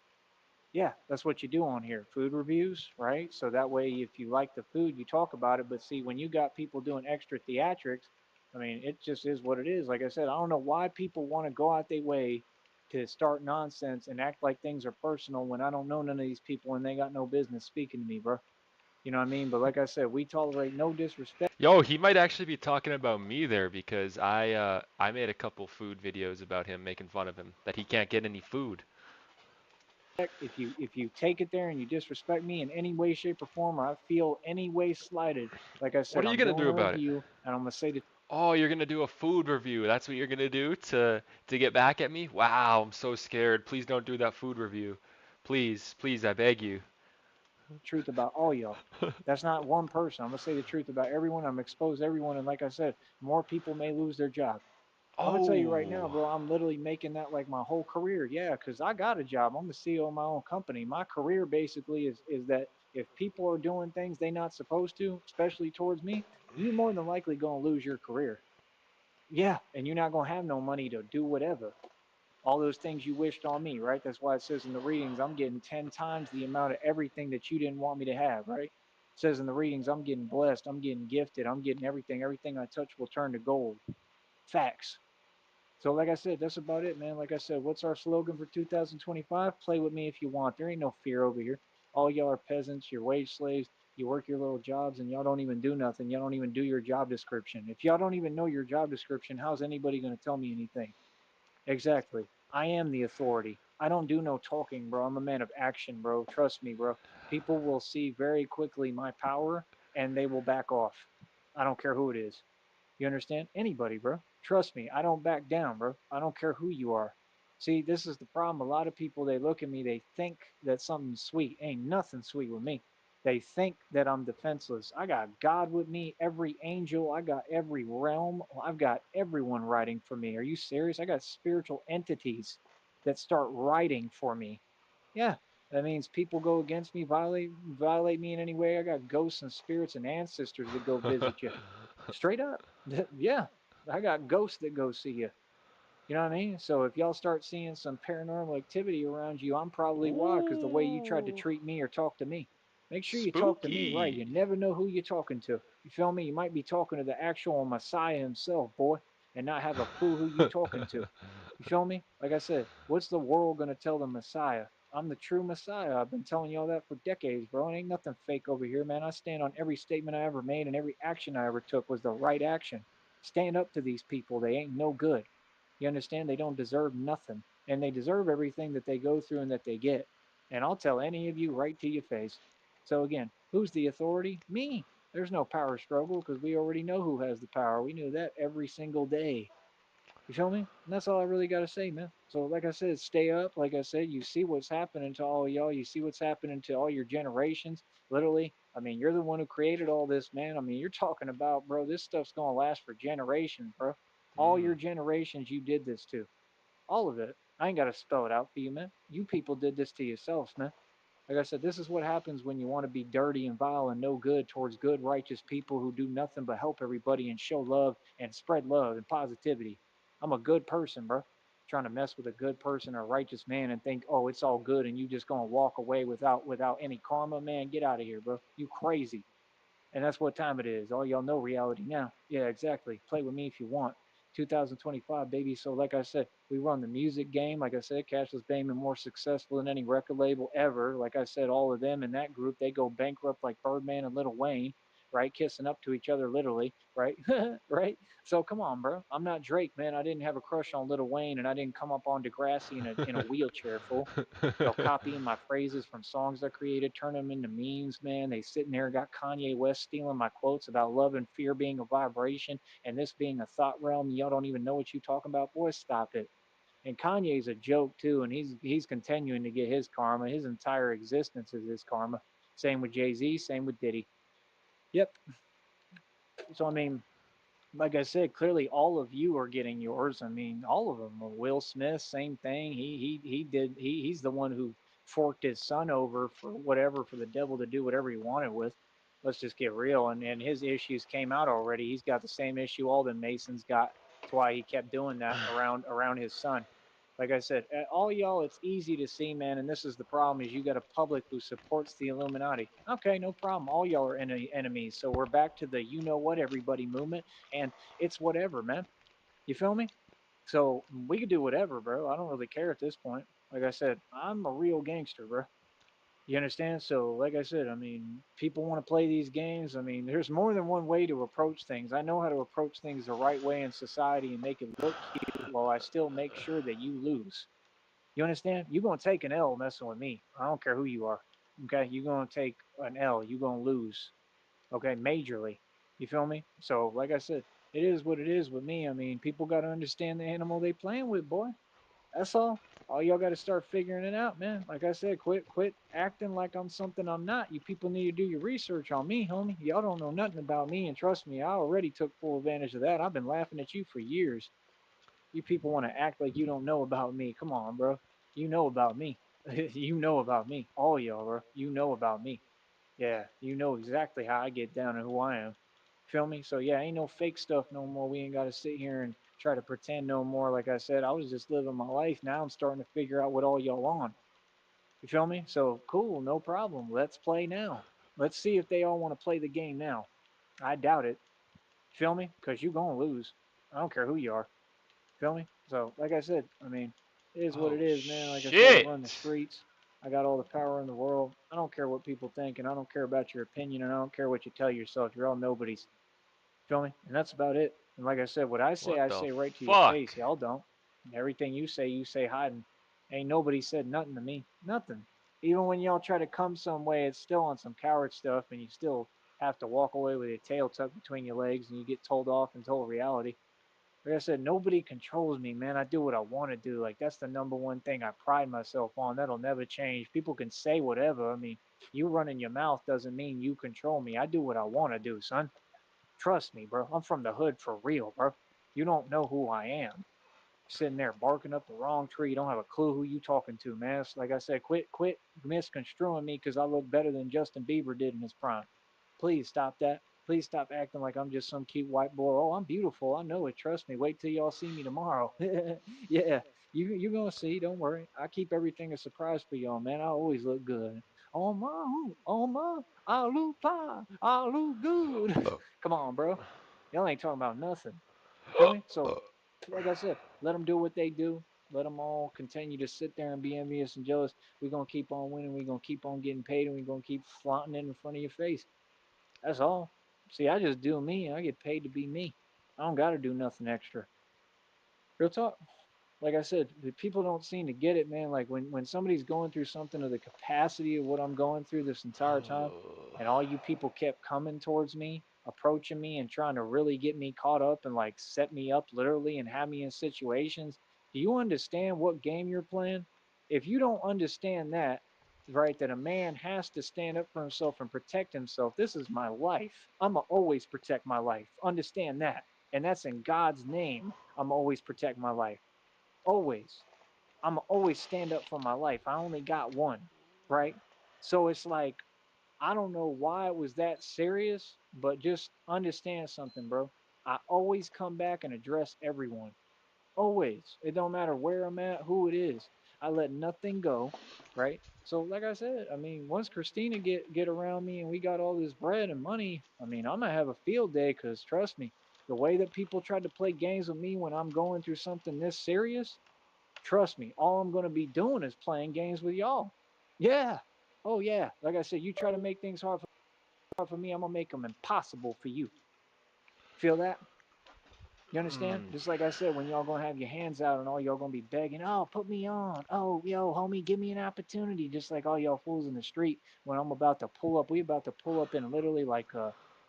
Speaker 18: Yeah, that's what you do on here. Food reviews, right? So that way, if you like the food, you talk about it. But see, when you got people doing extra theatrics, I mean, it just is what it is. Like I said, I don't know why people want to go out their way to start nonsense and act like things are personal when I don't know none of these people and they got no business speaking to me, bro. You know what I mean? But like I said, we tolerate no disrespect.
Speaker 1: Yo, he might actually be talking about me there, because I made a couple food videos about him, making fun of him that he can't get any food.
Speaker 18: If you take it there and you disrespect me in any way, shape, or form, or I feel any way slighted, like I said,
Speaker 1: What are you
Speaker 18: I'm
Speaker 1: gonna
Speaker 18: doing
Speaker 1: do
Speaker 18: a
Speaker 1: about it?
Speaker 18: review, and I'm gonna say the
Speaker 1: Oh, you're gonna do a food review. That's what you're gonna do to get back at me? Wow, I'm so scared. Please don't do that food review. Please, please, I beg you.
Speaker 18: truth about all y'all. That's not one person. I'm gonna say the truth about everyone. I'm gonna expose everyone, and like I said, more people may lose their job. I'm gonna tell you right now, bro, I'm literally making that like my whole career. Yeah, because I got a job. I'm the CEO of my own company. My career basically is that if people are doing things they not supposed to, especially towards me, you more than likely gonna lose your career. Yeah, and you're not gonna have no money to do whatever. All those things you wished on me, right? That's why it says in the readings, I'm getting 10 times the amount of everything that you didn't want me to have, right? It says in the readings, I'm getting blessed, I'm getting gifted, I'm getting everything. Everything I touch will turn to gold. Facts. So like I said, that's about it, man. Like I said, what's our slogan for 2025? Play with me if you want. There ain't no fear over here. All y'all are peasants, you're wage slaves, you work your little jobs, and y'all don't even do nothing. Y'all don't even do your job description. If y'all don't even know your job description, how's anybody going to tell me anything? Exactly. I am the authority. I don't do no talking, bro. I'm a man of action, bro. Trust me, bro. People will see very quickly my power, and they will back off. I don't care who it is. You understand? Anybody, bro. Trust me, I don't back down, bro. I don't care who you are. See, this is the problem. A lot of people, they look at me, they think that something's sweet. Ain't nothing sweet with me. They think that I'm defenseless. I got God with me, every angel. I got every realm. I've got everyone writing for me. Are you serious? I got spiritual entities that start writing for me. Yeah, that means people go against me, violate me in any way. I got ghosts and spirits and ancestors that go visit you. Straight up. Yeah, I got ghosts that go see you. You know what I mean? So if y'all start seeing some paranormal activity around you, I'm probably why, because the way you tried to treat me or talk to me. Make sure you talk to me right. You never know who you're talking to. You feel me? You might be talking to the actual Messiah himself, boy, and not have a clue who you're talking to. You feel me? Like I said, what's the world going to tell the Messiah? I'm the true Messiah. I've been telling y'all that for decades, bro. It ain't nothing fake over here, man. I stand on every statement I ever made, and every action I ever took was the right action. Stand up to these people. They ain't no good. You understand? They don't deserve nothing. And they deserve everything that they go through and that they get. And I'll tell any of you right to your face. So again, who's the authority? Me. There's no power struggle because we already know who has the power. We knew that every single day. You feel me? And that's all I really got to say, man. So, like I said, stay up. Like I said, you see what's happening to all y'all. You see what's happening to all your generations. Literally, I mean, you're the one who created all this, man. I mean, you're talking about, bro, this stuff's going to last for generations, bro. All your generations you did this to. All of it. I ain't got to spell it out for you, man. You people did this to yourselves, man. Like I said, this is what happens when you want to be dirty and vile and no good towards good, righteous people who do nothing but help everybody and show love and spread love and positivity. I'm a good person, bro. Trying to mess with a good person or a righteous man and think, oh, it's all good and you just gonna walk away without any karma, man. Get out of here, bro. You crazy. And that's what time it is. All y'all know reality now. Yeah, exactly. Play with me if you want. 2025, baby. So, like I said, we run the music game. Like I said, Cashless Bayman more successful than any record label ever. Like I said, all of them in that group, they go bankrupt like Birdman and Lil Wayne, right? Kissing up to each other, literally, right? Right? So, come on, bro. I'm not Drake, man. I didn't have a crush on Lil Wayne, and I didn't come up on Degrassi in a wheelchair, fool. Copying my phrases from songs I created, turn them into memes, man. They sitting there, got Kanye West stealing my quotes about love and fear being a vibration and this being a thought realm. Y'all don't even know what you talking about. Boy, stop it. And Kanye's a joke too, and he's continuing to get his karma. His entire existence is his karma. Same with Jay-Z, same with Diddy. Yep. So I mean, like I said, clearly all of you are getting yours. I mean, all of them. Will Smith, same thing. He's the one who forked his son over for whatever, for the devil to do whatever he wanted with. Let's just get real. And his issues came out already. He's got the same issue all the Masons got. That's why he kept doing that around his son. Like I said, all y'all, it's easy to see, man. And this is the problem: is you got a public who supports the Illuminati. Okay, no problem. All y'all are enemies. So we're back to the you know what everybody movement, and it's whatever, man. You feel me? So we could do whatever, bro. I don't really care at this point. Like I said, I'm a real gangster, bro. You understand? So, like I said, I mean, people want to play these games. I mean, there's more than one way to approach things. I know how to approach things the right way in society and make it look cute while I still make sure that you lose. You understand? You're going to take an L messing with me. I don't care who you are. Okay? You're going to take an L. You're going to lose. Okay? Majorly. You feel me? So, like I said, it is what it is with me. I mean, people got to understand the animal they playing with, boy. That's all. All y'all got to start figuring it out, man. Like I said, quit acting like I'm something I'm not. You people need to do your research on me, homie. Y'all don't know nothing about me, and trust me, I already took full advantage of that. I've been laughing at you for years. You people want to act like you don't know about me. Come on, bro. You know about me. You know about me. All y'all, bro. You know about me. Yeah, you know exactly how I get down and who I am. Feel me? So yeah, ain't no fake stuff no more. We ain't got to sit here and try to pretend no more. Like I said, I was just living my life. Now I'm starting to figure out what all y'all on. You feel me? So cool, no problem. Let's play now. Let's see if they all want to play the game now. I doubt it. Feel me? Because you're going to lose. I don't care who you are. Feel me? So, like I said, I mean, it is what it is, man. Like I said, I run the streets. I got all the power in the world. I don't care what people think, and I don't care about your opinion, and I don't care what you tell yourself. You're all nobodies. Feel me? And that's about it. And like I said, what I say right to your face. Y'all don't. And everything you say hiding. Ain't nobody said nothing to me. Nothing. Even when y'all try to come some way, it's still on some coward stuff, and you still have to walk away with your tail tucked between your legs, and you get told off and told reality. Like I said, nobody controls me, man. I do what I want to do. Like, that's the number one thing I pride myself on. That'll never change. People can say whatever. I mean, you running your mouth doesn't mean you control me. I do what I want to do, son. Trust me, bro. I'm from the hood for real, bro. You don't know who I am. Sitting there barking up the wrong tree. You don't have a clue who you talking to, man. It's like I said, quit misconstruing me because I look better than Justin Bieber did in his prime. Please stop that. Please stop acting like I'm just some cute white boy. Oh, I'm beautiful. I know it. Trust me. Wait till y'all see me tomorrow. Yeah, you're going to see. Don't worry. I keep everything a surprise for y'all, man. I always look good. On my, I look fine. I look good. Come on, bro. Y'all ain't talking about nothing. Feel me? So, like I said, let them do what they do. Let them all continue to sit there and be envious and jealous. We're going to keep on winning. We're going to keep on getting paid, and we're going to keep flaunting it in front of your face. That's all. See, I just do me, and I get paid to be me. I don't got to do nothing extra. Real talk. Like I said, the people don't seem to get it, man. Like when somebody's going through something of the capacity of what I'm going through this entire time, and all you people kept coming towards me, approaching me and trying to really get me caught up and like set me up literally and have me in situations. Do you understand what game you're playing? If you don't understand that, right, that a man has to stand up for himself and protect himself. This is my life. I'ma always protect my life. Understand that. And that's in God's name. I'ma always protect my life. Always. I'ma always stand up for my life. I only got one, right? So it's like, I don't know why it was that serious, but just understand something, bro. I always come back and address everyone. Always. It don't matter where I'm at, who it is. I let nothing go, right? So like I said, I mean, once Christina get around me and we got all this bread and money, I mean, I'm gonna have a field day because trust me, the way that people tried to play games with me when I'm going through something this serious, trust me, all I'm gonna be doing is playing games with y'all. Yeah. Oh yeah. Like I said, you try to make things hard for me, I'm gonna make them impossible for you. Feel that? You understand? Just like I said, when y'all gonna have your hands out and all y'all gonna be begging, oh, put me on. Oh, yo, homie, give me an opportunity. Just like all y'all fools in the street when I'm about to pull up. We about to pull up in literally like,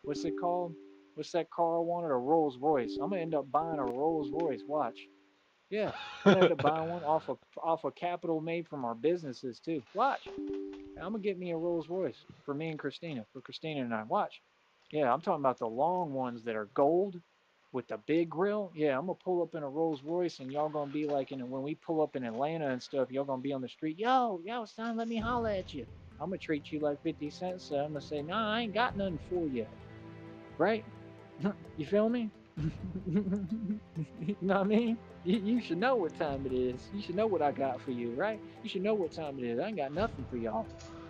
Speaker 18: what's it called? What's that car I wanted? A Rolls Royce. I'm gonna end up buying a Rolls Royce. Watch. Yeah, I'm gonna end up buying one off of capital made from our businesses too. Watch. I'm gonna get me a Rolls Royce for me and Christina, for Christina and I. Watch. Yeah, I'm talking about the long ones that are gold with the big grill. Yeah, I'm gonna pull up in a Rolls Royce and y'all gonna be like, when we pull up in Atlanta and stuff, y'all gonna be on the street. Yo, son, let me holler at you. I'm gonna treat you like 50 cents. So I'm gonna say, nah, I ain't got nothing for you. Right? You feel me? You know what I mean? You should know what time it is. You should know what I got for you, right? You should know what time it is. I ain't got nothing for y'all.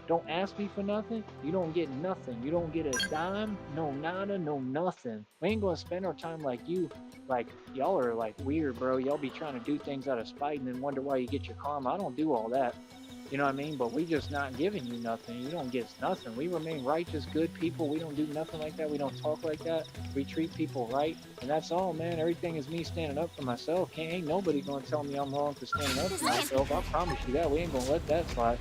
Speaker 18: Don't ask me for nothing. You don't get nothing. You don't get a dime, no nada, no nothing. We ain't gonna spend our time like you. Like, y'all are like weird, bro. Y'all be trying to do things out of spite and then wonder why you get your karma. I don't do all that. You know what I mean? But we just not giving you nothing. You don't get nothing. We remain righteous, good people. We don't do nothing like that. We don't talk like that. We treat people right. And that's all, man. Everything is me standing up for myself. Ain't nobody gonna tell me I'm wrong for standing up for myself. I promise you that. We ain't gonna let that slide.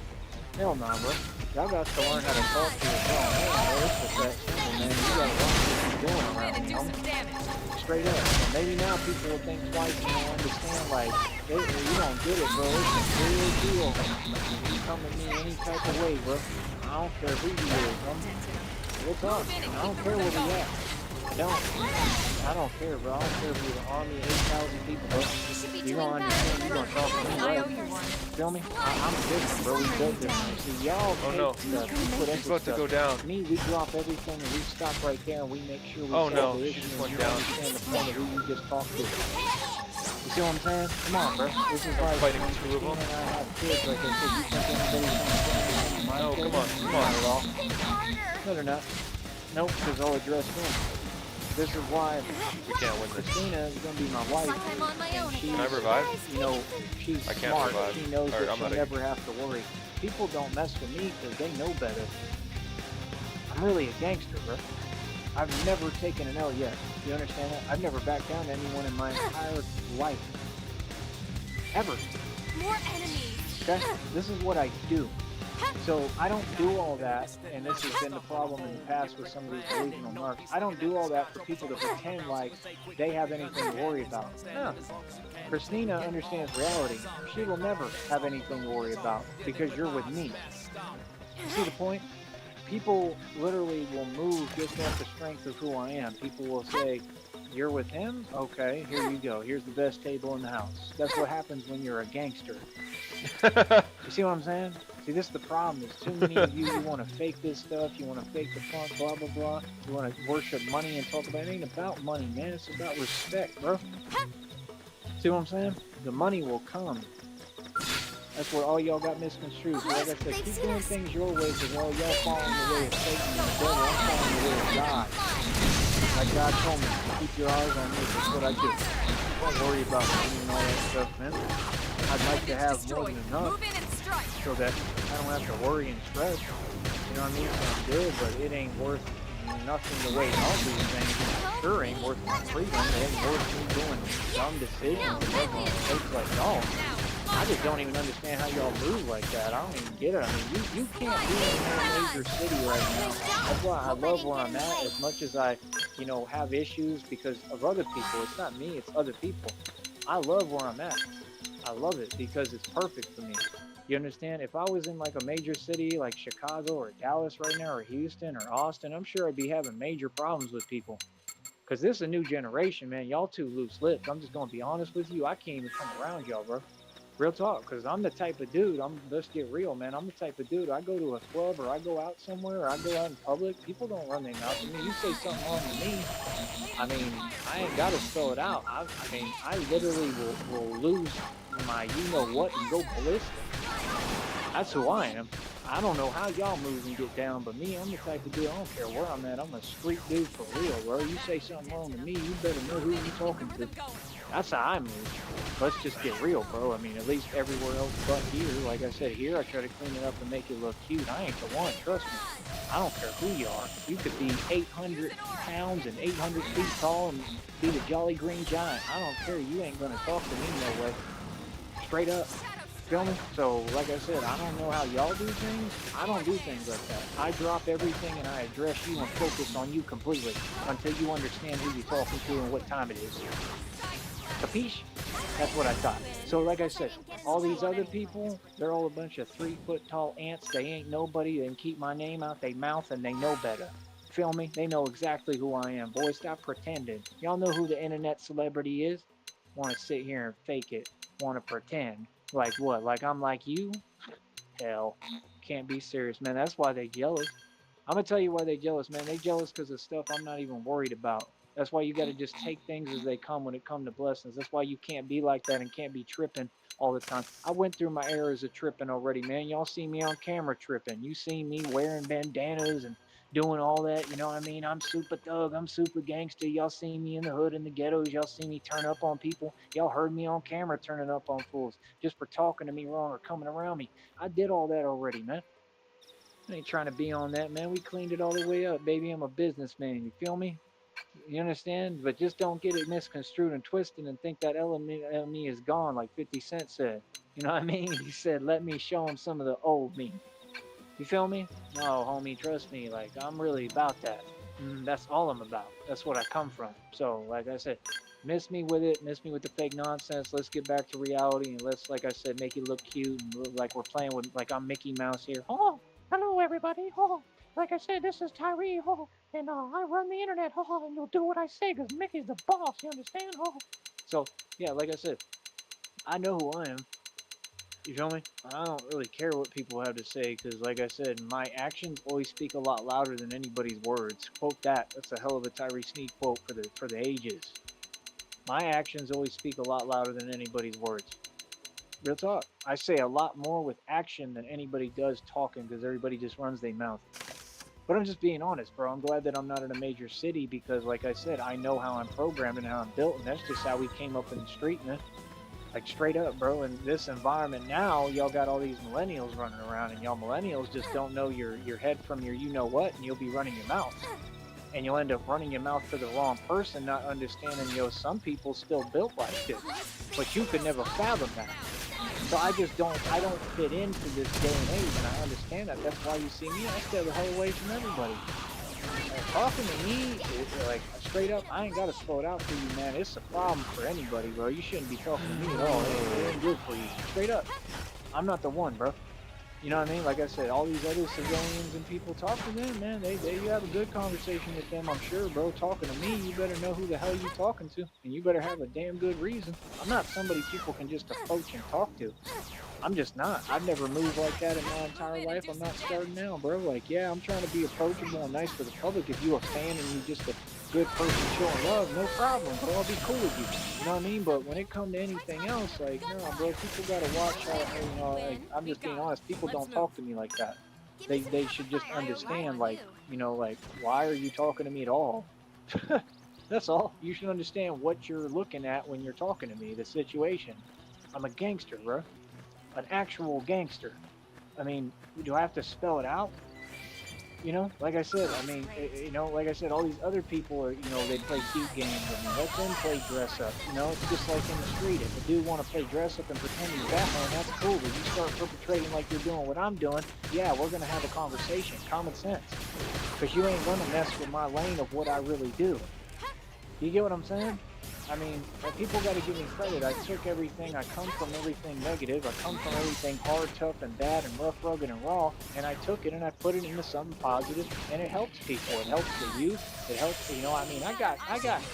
Speaker 18: Hell nah, bro. Y'all got to learn how to talk to yourself. Man, it's just that simple, man. You gotta learn what you're doing around here, homie. Straight up. And maybe now people will think twice and they'll understand, like, hey, you don't get it, bro. It's a real deal. You come at me any type of way, bro. I don't care who you is, homie. We'll talk. I don't care where we at. I don't care, bro. I don't care if you're the army of 8,000 people, bro. You gonna understand, you gonna talk to me, right? Feel me? I'm different, bro. We built different. See, y'all
Speaker 1: He's about to go down.
Speaker 18: Me, we drop everything and we stop right there and we make sure we
Speaker 1: no,
Speaker 18: the
Speaker 1: she
Speaker 18: issue
Speaker 1: just went
Speaker 18: and
Speaker 1: down.
Speaker 18: you understand the point of who you just talked to. You see what I'm saying? Come on, bro. This is like
Speaker 1: fighting two of them.
Speaker 18: And I have kids, like I said, you think anybody's gonna stand behind my
Speaker 1: No,
Speaker 18: kids?
Speaker 1: come on.
Speaker 18: Not at all. No, they're not. Nope, because I'll address them. This is why
Speaker 1: we can't win this.
Speaker 18: Christina is going to be my wife.
Speaker 3: I'm on my own.
Speaker 18: She's,
Speaker 1: Can I revive?
Speaker 18: You know, she's
Speaker 1: I can't
Speaker 18: smart.
Speaker 1: revive.
Speaker 18: She knows
Speaker 1: Alright,
Speaker 18: that
Speaker 1: I'm
Speaker 18: she'll
Speaker 1: outta
Speaker 18: never have to worry. People don't mess with me because they know better. I'm really a gangster, bro. I've never taken an L yet. You understand that? I've never backed down to anyone in my entire life. Ever.
Speaker 3: More enemies.
Speaker 18: Okay? This is what I do. So I don't do all that, and this has been the problem in the past with some of these delusional narcs. I don't do all that for people to pretend like they have anything to worry about. No. Christina understands reality. She will never have anything to worry about because you're with me. See the point? People literally will move just off the strength of who I am. People will say, you're with him? Okay, here you go. Here's the best table in the house. That's what happens when you're a gangster. You see what I'm saying? See, this is the problem. There's too many of you want to fake this stuff. You want to fake the funk, blah, blah, blah. You want to worship money and talk about it. It ain't about money, man. It's about respect, bro. See what I'm saying? The money will come. That's what all y'all got misconstrued. So like I said, keep doing things your way because all y'all following the way of Satan and the devil. I'm following the way of God. Like God told me, keep your eyes on me. That's what I do. Don't worry about money and all that stuff, man. I'd like to have more than enough so that I don't have to worry and stress. You know what I mean? Sounds good, but it ain't worth nothing the way y'all do things. It sure ain't worth my freedom. It ain't worth me doing dumb decisions and making mistakes like y'all. I I just don't even understand how y'all move like that. I don't even get it. I mean, you can't be in a major city right now. That's why I love where I'm at as much as I, you know, have issues because of other people. It's not me, it's other people. I love where I'm at. I love it because it's perfect for me. You understand? If I was in like a major city like Chicago or Dallas right now or Houston or Austin, I'm sure I'd be having major problems with people. Because this is a new generation, man. Y'all too loose lips. I'm just going to be honest with you. I can't even come around y'all, bro. Real talk, because I'm the type of dude, let's get real, man. I'm the type of dude, I go to a club or I go out somewhere or I go out in public, people don't run their mouth to me. You say something wrong to me, I mean, I ain't got to spell it out. I mean, I literally will lose my you-know-what and go ballistic. That's who I am. I don't know how y'all move and get down, but me, I'm the type of dude, I don't care where I'm at. I'm a street dude for real, bro. You say something wrong to me, you better know who you're talking to. That's how I move. Let's just get real, bro. I mean, at least everywhere else but here. Like I said, here I try to clean it up and make it look cute. I ain't the one, trust me. I don't care who you are. You could be 800 pounds and 800 feet tall and be the Jolly Green Giant. I don't care. You ain't gonna talk to me no way. Straight up. Feel me? So, like I said, I don't know how y'all do things. I don't do things like that. I drop everything and I address you and focus on you completely until you understand who you're talking to and what time it is. Capiche? That's what I thought. So like I said, all these other people, they're all a bunch of 3-foot-tall ants. They ain't nobody. They can keep my name out their mouth and they know better. Feel me? They know exactly who I am. Boys, stop pretending. Y'all know who the internet celebrity is? Want to sit here and fake it. Want to pretend. Like what? Like I'm like you? Hell. Can't be serious, man. That's why they jealous. I'm going to tell you why they jealous, man. They jealous because of stuff I'm not even worried about. That's why you got to just take things as they come when it comes to blessings. That's why you can't be like that and can't be tripping all the time. I went through my eras of tripping already, man. Y'all see me on camera tripping. You see me wearing bandanas and doing all that. You know what I mean? I'm super thug. I'm super gangster. Y'all see me in the hood, in the ghettos. Y'all see me turn up on people. Y'all heard me on camera turning up on fools just for talking to me wrong or coming around me. I did all that already, man. I ain't trying to be on that, man. We cleaned it all the way up, baby. I'm a businessman. You feel me? You understand? But just don't get it misconstrued and twisted and think that element of me is gone, like 50 Cent said. You know what I mean? He said, let me show him some of the old me. You feel me? No, homie, trust me. Like, I'm really about that. That's all I'm about. That's what I come from. So, like I said, miss me with it. Miss me with the fake nonsense. Let's get back to reality and let's, like I said, make it look cute and look like we're playing with, like I'm Mickey Mouse here. Oh, hello, everybody. Oh, like I said, this is Tyree. Oh, and I run the internet. Oh, and you'll do what I say because Mickey's the boss. You understand? Oh. So, yeah, like I said, I know who I am. You feel me? I don't really care what people have to say because, like I said, my actions always speak a lot louder than anybody's words. Quote that. That's a hell of a Tyree Sneed quote for the ages. My actions always speak a lot louder than anybody's words. Real talk. I say a lot more with action than anybody does talking because everybody just runs their mouth. But I'm just being honest, bro. I'm glad that I'm not in a major city because, like I said, I know how I'm programmed and how I'm built, and that's just how we came up in the street, man. Like, straight up, bro. In this environment now, y'all got all these millennials running around, and y'all millennials just don't know your head from your you-know-what, and you'll be running your mouth. And you'll end up running your mouth to the wrong person, not understanding, some people still built like this. But you could never fathom that. So I don't fit into this day and age, and I understand that. That's why you see me, I stay the whole away from everybody. And talking to me, like, straight up, I ain't got to slow it out for you, man. It's a problem for anybody, bro. You shouldn't be talking to me at all. It ain't good for you. Straight up. I'm not the one, bro. You know what I mean? Like I said, all these other civilians and people, talk to them, man. You have a good conversation with them, I'm sure, bro. Talking to me, you better know who the hell you talking to. And you better have a damn good reason. I'm not somebody people can just approach and talk to. I'm just not. I've never moved like that in my entire life. I'm not starting now, bro. Like, yeah, I'm trying to be approachable and nice for the public. If you a fan and you just a good person showing love, no problem, bro. I'll be cool with you. You know what I mean? But when it comes to anything else, like, no, bro, people gotta watch how, like, I'm just being honest. People don't talk to me like that. They should just understand, like, like, why are you talking to me at all? That's all. You should understand what you're looking at when you're talking to me, the situation. I'm a gangster, bro. An actual gangster. I mean, do I have to spell it out? You know, like I said, I mean, you know, like I said, all these other people are, you know, they play cute games with me. Let them play dress up. You know, it's just like in the street. If a dude want to play dress up and pretend he's Batman, that's cool. But you start perpetrating like you're doing what I'm doing, yeah, we're going to have a conversation. Common sense. Because you ain't going to mess with my lane of what I really do. You get what I'm saying? I mean, people got to give me credit. I took everything. I come from everything negative. I come from everything hard, tough, and bad, and rough, rugged, and raw. And I took it and I put it into something positive, and it helps people. It helps the youth. It helps, you know. I mean, I got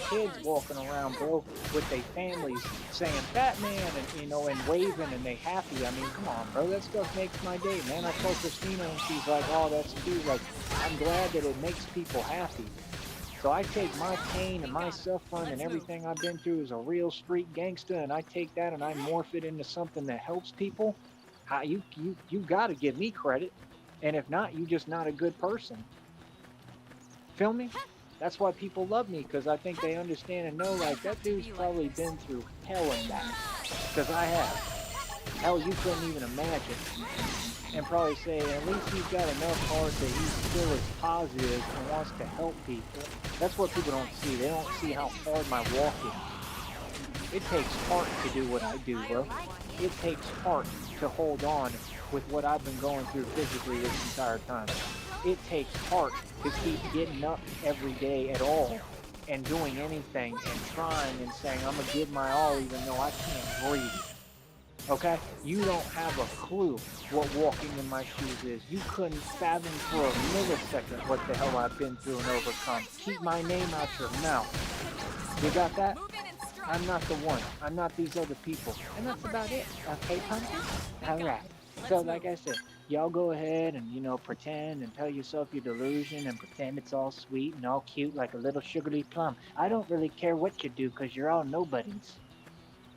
Speaker 18: kids walking around, bro, with their families saying Batman, and you know, and waving, and they happy. I mean, come on, bro. That stuff makes my day, man. I told Christina, and she's like, "Oh, that's cute." Like, I'm glad that it makes people happy. So I take my pain and my suffering and everything I've been through as a real street gangster, and I take that and I morph it into something that helps people. You got to give me credit, and if not, you just not a good person. Feel me? That's why people love me, because I think they understand and know, like, that dude's probably been through hell and back, because I have. Hell, you couldn't even imagine. And probably say, at least he's got enough heart that he still is positive and wants to help people. That's what people don't see. They don't see how hard my walk is. It takes heart to do what I do, bro. It takes heart to hold on with what I've been going through physically this entire time. It takes heart to keep getting up every day at all and doing anything and trying and saying, I'm going to give my all even though I can't breathe. Okay? You don't have a clue what walking in my shoes is. You couldn't fathom for a millisecond what the hell I've been through and overcome. Keep my name out your mouth. You got that? I'm not the one. I'm not these other people. And that's about it. Okay, pumpkin? Alright. So, like I said, y'all go ahead and, you know, pretend and tell yourself your delusion and pretend it's all sweet and all cute like a little sugary plum. I don't really care what you do because you're all nobodies.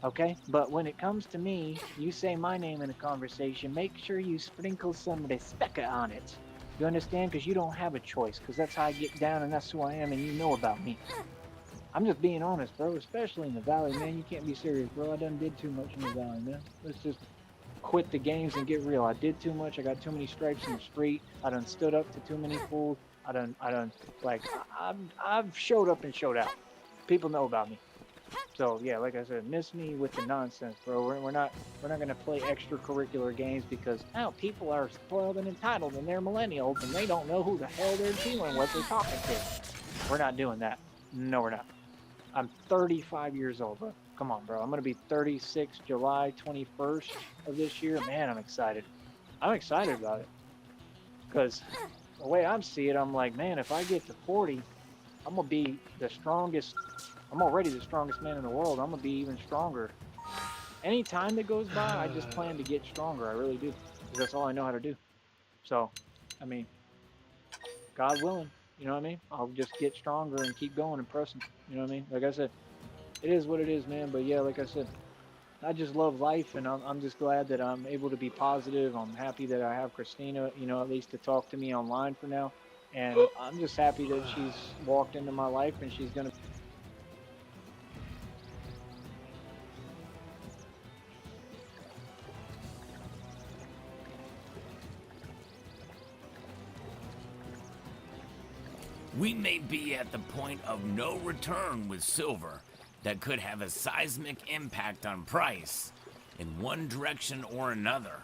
Speaker 18: Okay, but when it comes to me, you say my name in a conversation, make sure you sprinkle some respect on it. You understand? Because you don't have a choice, because that's how I get down and that's who I am and you know about me. I'm just being honest, bro, especially in the Valley, man. You can't be serious, bro. I done did too much in the Valley, man. Let's just quit the games and get real. I did too much. I got too many stripes in the street. I done stood up to too many fools. I've showed up and showed out. People know about me. So yeah, like I said, miss me with the nonsense, bro. We're not gonna play extracurricular games because now people are spoiled and entitled and they're millennials and they don't know who the hell they're dealing with or talking to. We're not doing that. No, we're not. I'm 35 years old, bro. Come on, bro. I'm gonna be 36 July 21st of this year. Man, I'm excited. I'm excited about it because the way I'm seeing it, I'm like, man, if I get to 40, I'm gonna be the strongest. I'm already the strongest man in the world. I'm going to be even stronger. Any time that goes by, I just plan to get stronger. I really do. Because that's all I know how to do. So, I mean, God willing, you know what I mean? I'll just get stronger and keep going and pressing. You know what I mean? Like I said, it is what it is, man. But yeah, like I said, I just love life. And I'm just glad that I'm able to be positive. I'm happy that I have Christina, you know, at least to talk to me online for now. And I'm just happy that she's walked into my life and she's going to...
Speaker 19: We may be at the point of no return with silver that could have a seismic impact on price in one direction or another.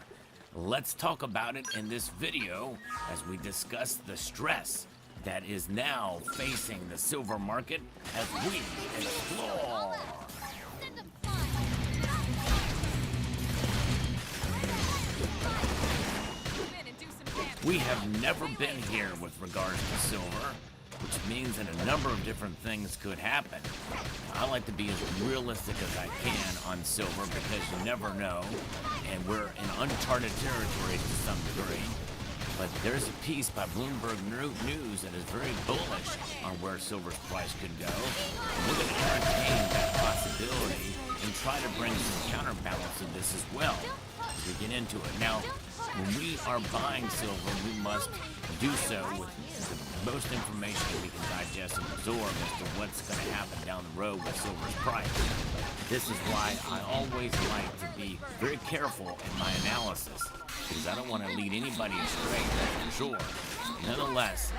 Speaker 19: Let's talk about it in this video as we discuss the stress that is now facing the silver market as we explore. We have never been here with regards to silver, which means that a number of different things could happen. I like to be as realistic as I can on silver because you never know, and we're in uncharted territory to some degree. But there's a piece by Bloomberg News that is very bullish on where silver's price could go. And we're going to entertain that possibility and try to bring some counterbalance to this as well as we get into it. Now, when we are buying silver, we must do so with the most information we can digest and absorb as to what's going to happen down the road with silver's price. This is why I always like to be very careful in my analysis because I don't want to lead anybody astray, that's for sure. Nonetheless,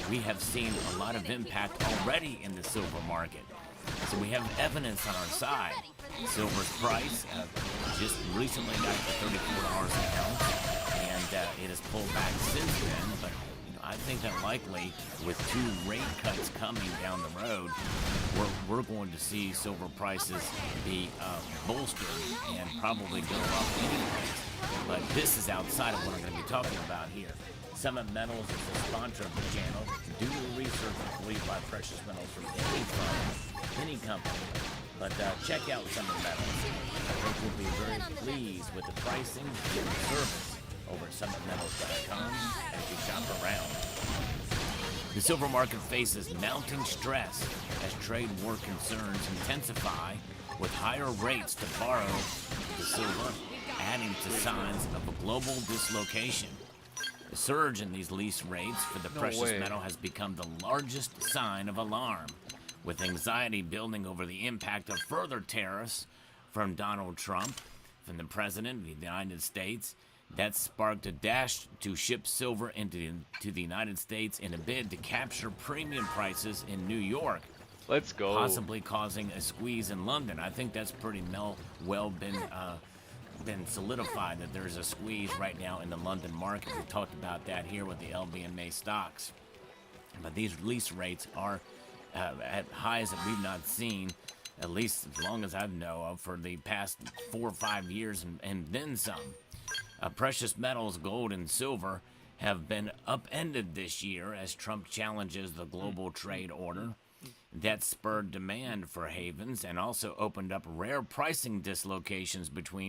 Speaker 19: we have seen a lot of impact already in the silver market. So we have evidence on our side. Silver's price just recently got to $34 an ounce, and it has pulled back since then. But I think that likely, with 2 rate cuts coming down the road, we're going to see silver prices be bolstered and probably go up anyways. But this is outside of what I'm going to be talking about here. Summit Metals is the sponsor of the channel. Do your research before you buy precious metals from any firm, any company. But check out Summit Metals. I think you'll be very pleased with the pricing and the service over at summitmetals.com as you shop around. The silver market faces mounting stress as trade war concerns intensify with higher rates to borrow the silver, adding to signs of a global dislocation. The surge in these lease rates for the precious metal has become the largest sign of alarm, with anxiety building over the impact of further tariffs from Donald Trump, from the President of the United States. That sparked a dash to ship silver into the United States in a bid to capture premium prices in New York.
Speaker 1: Let's go.
Speaker 19: Possibly causing a squeeze in London. I think that's pretty well been solidified that there's a squeeze right now in the London market. We talked about that here with the LBMA stocks. But these lease rates are at highs that we've not seen, at least as long as I know of, for the past 4 or 5 years and then some. Precious metals, gold and silver, have been upended this year as Trump challenges the global trade order. That spurred demand for havens and also opened up rare pricing dislocations between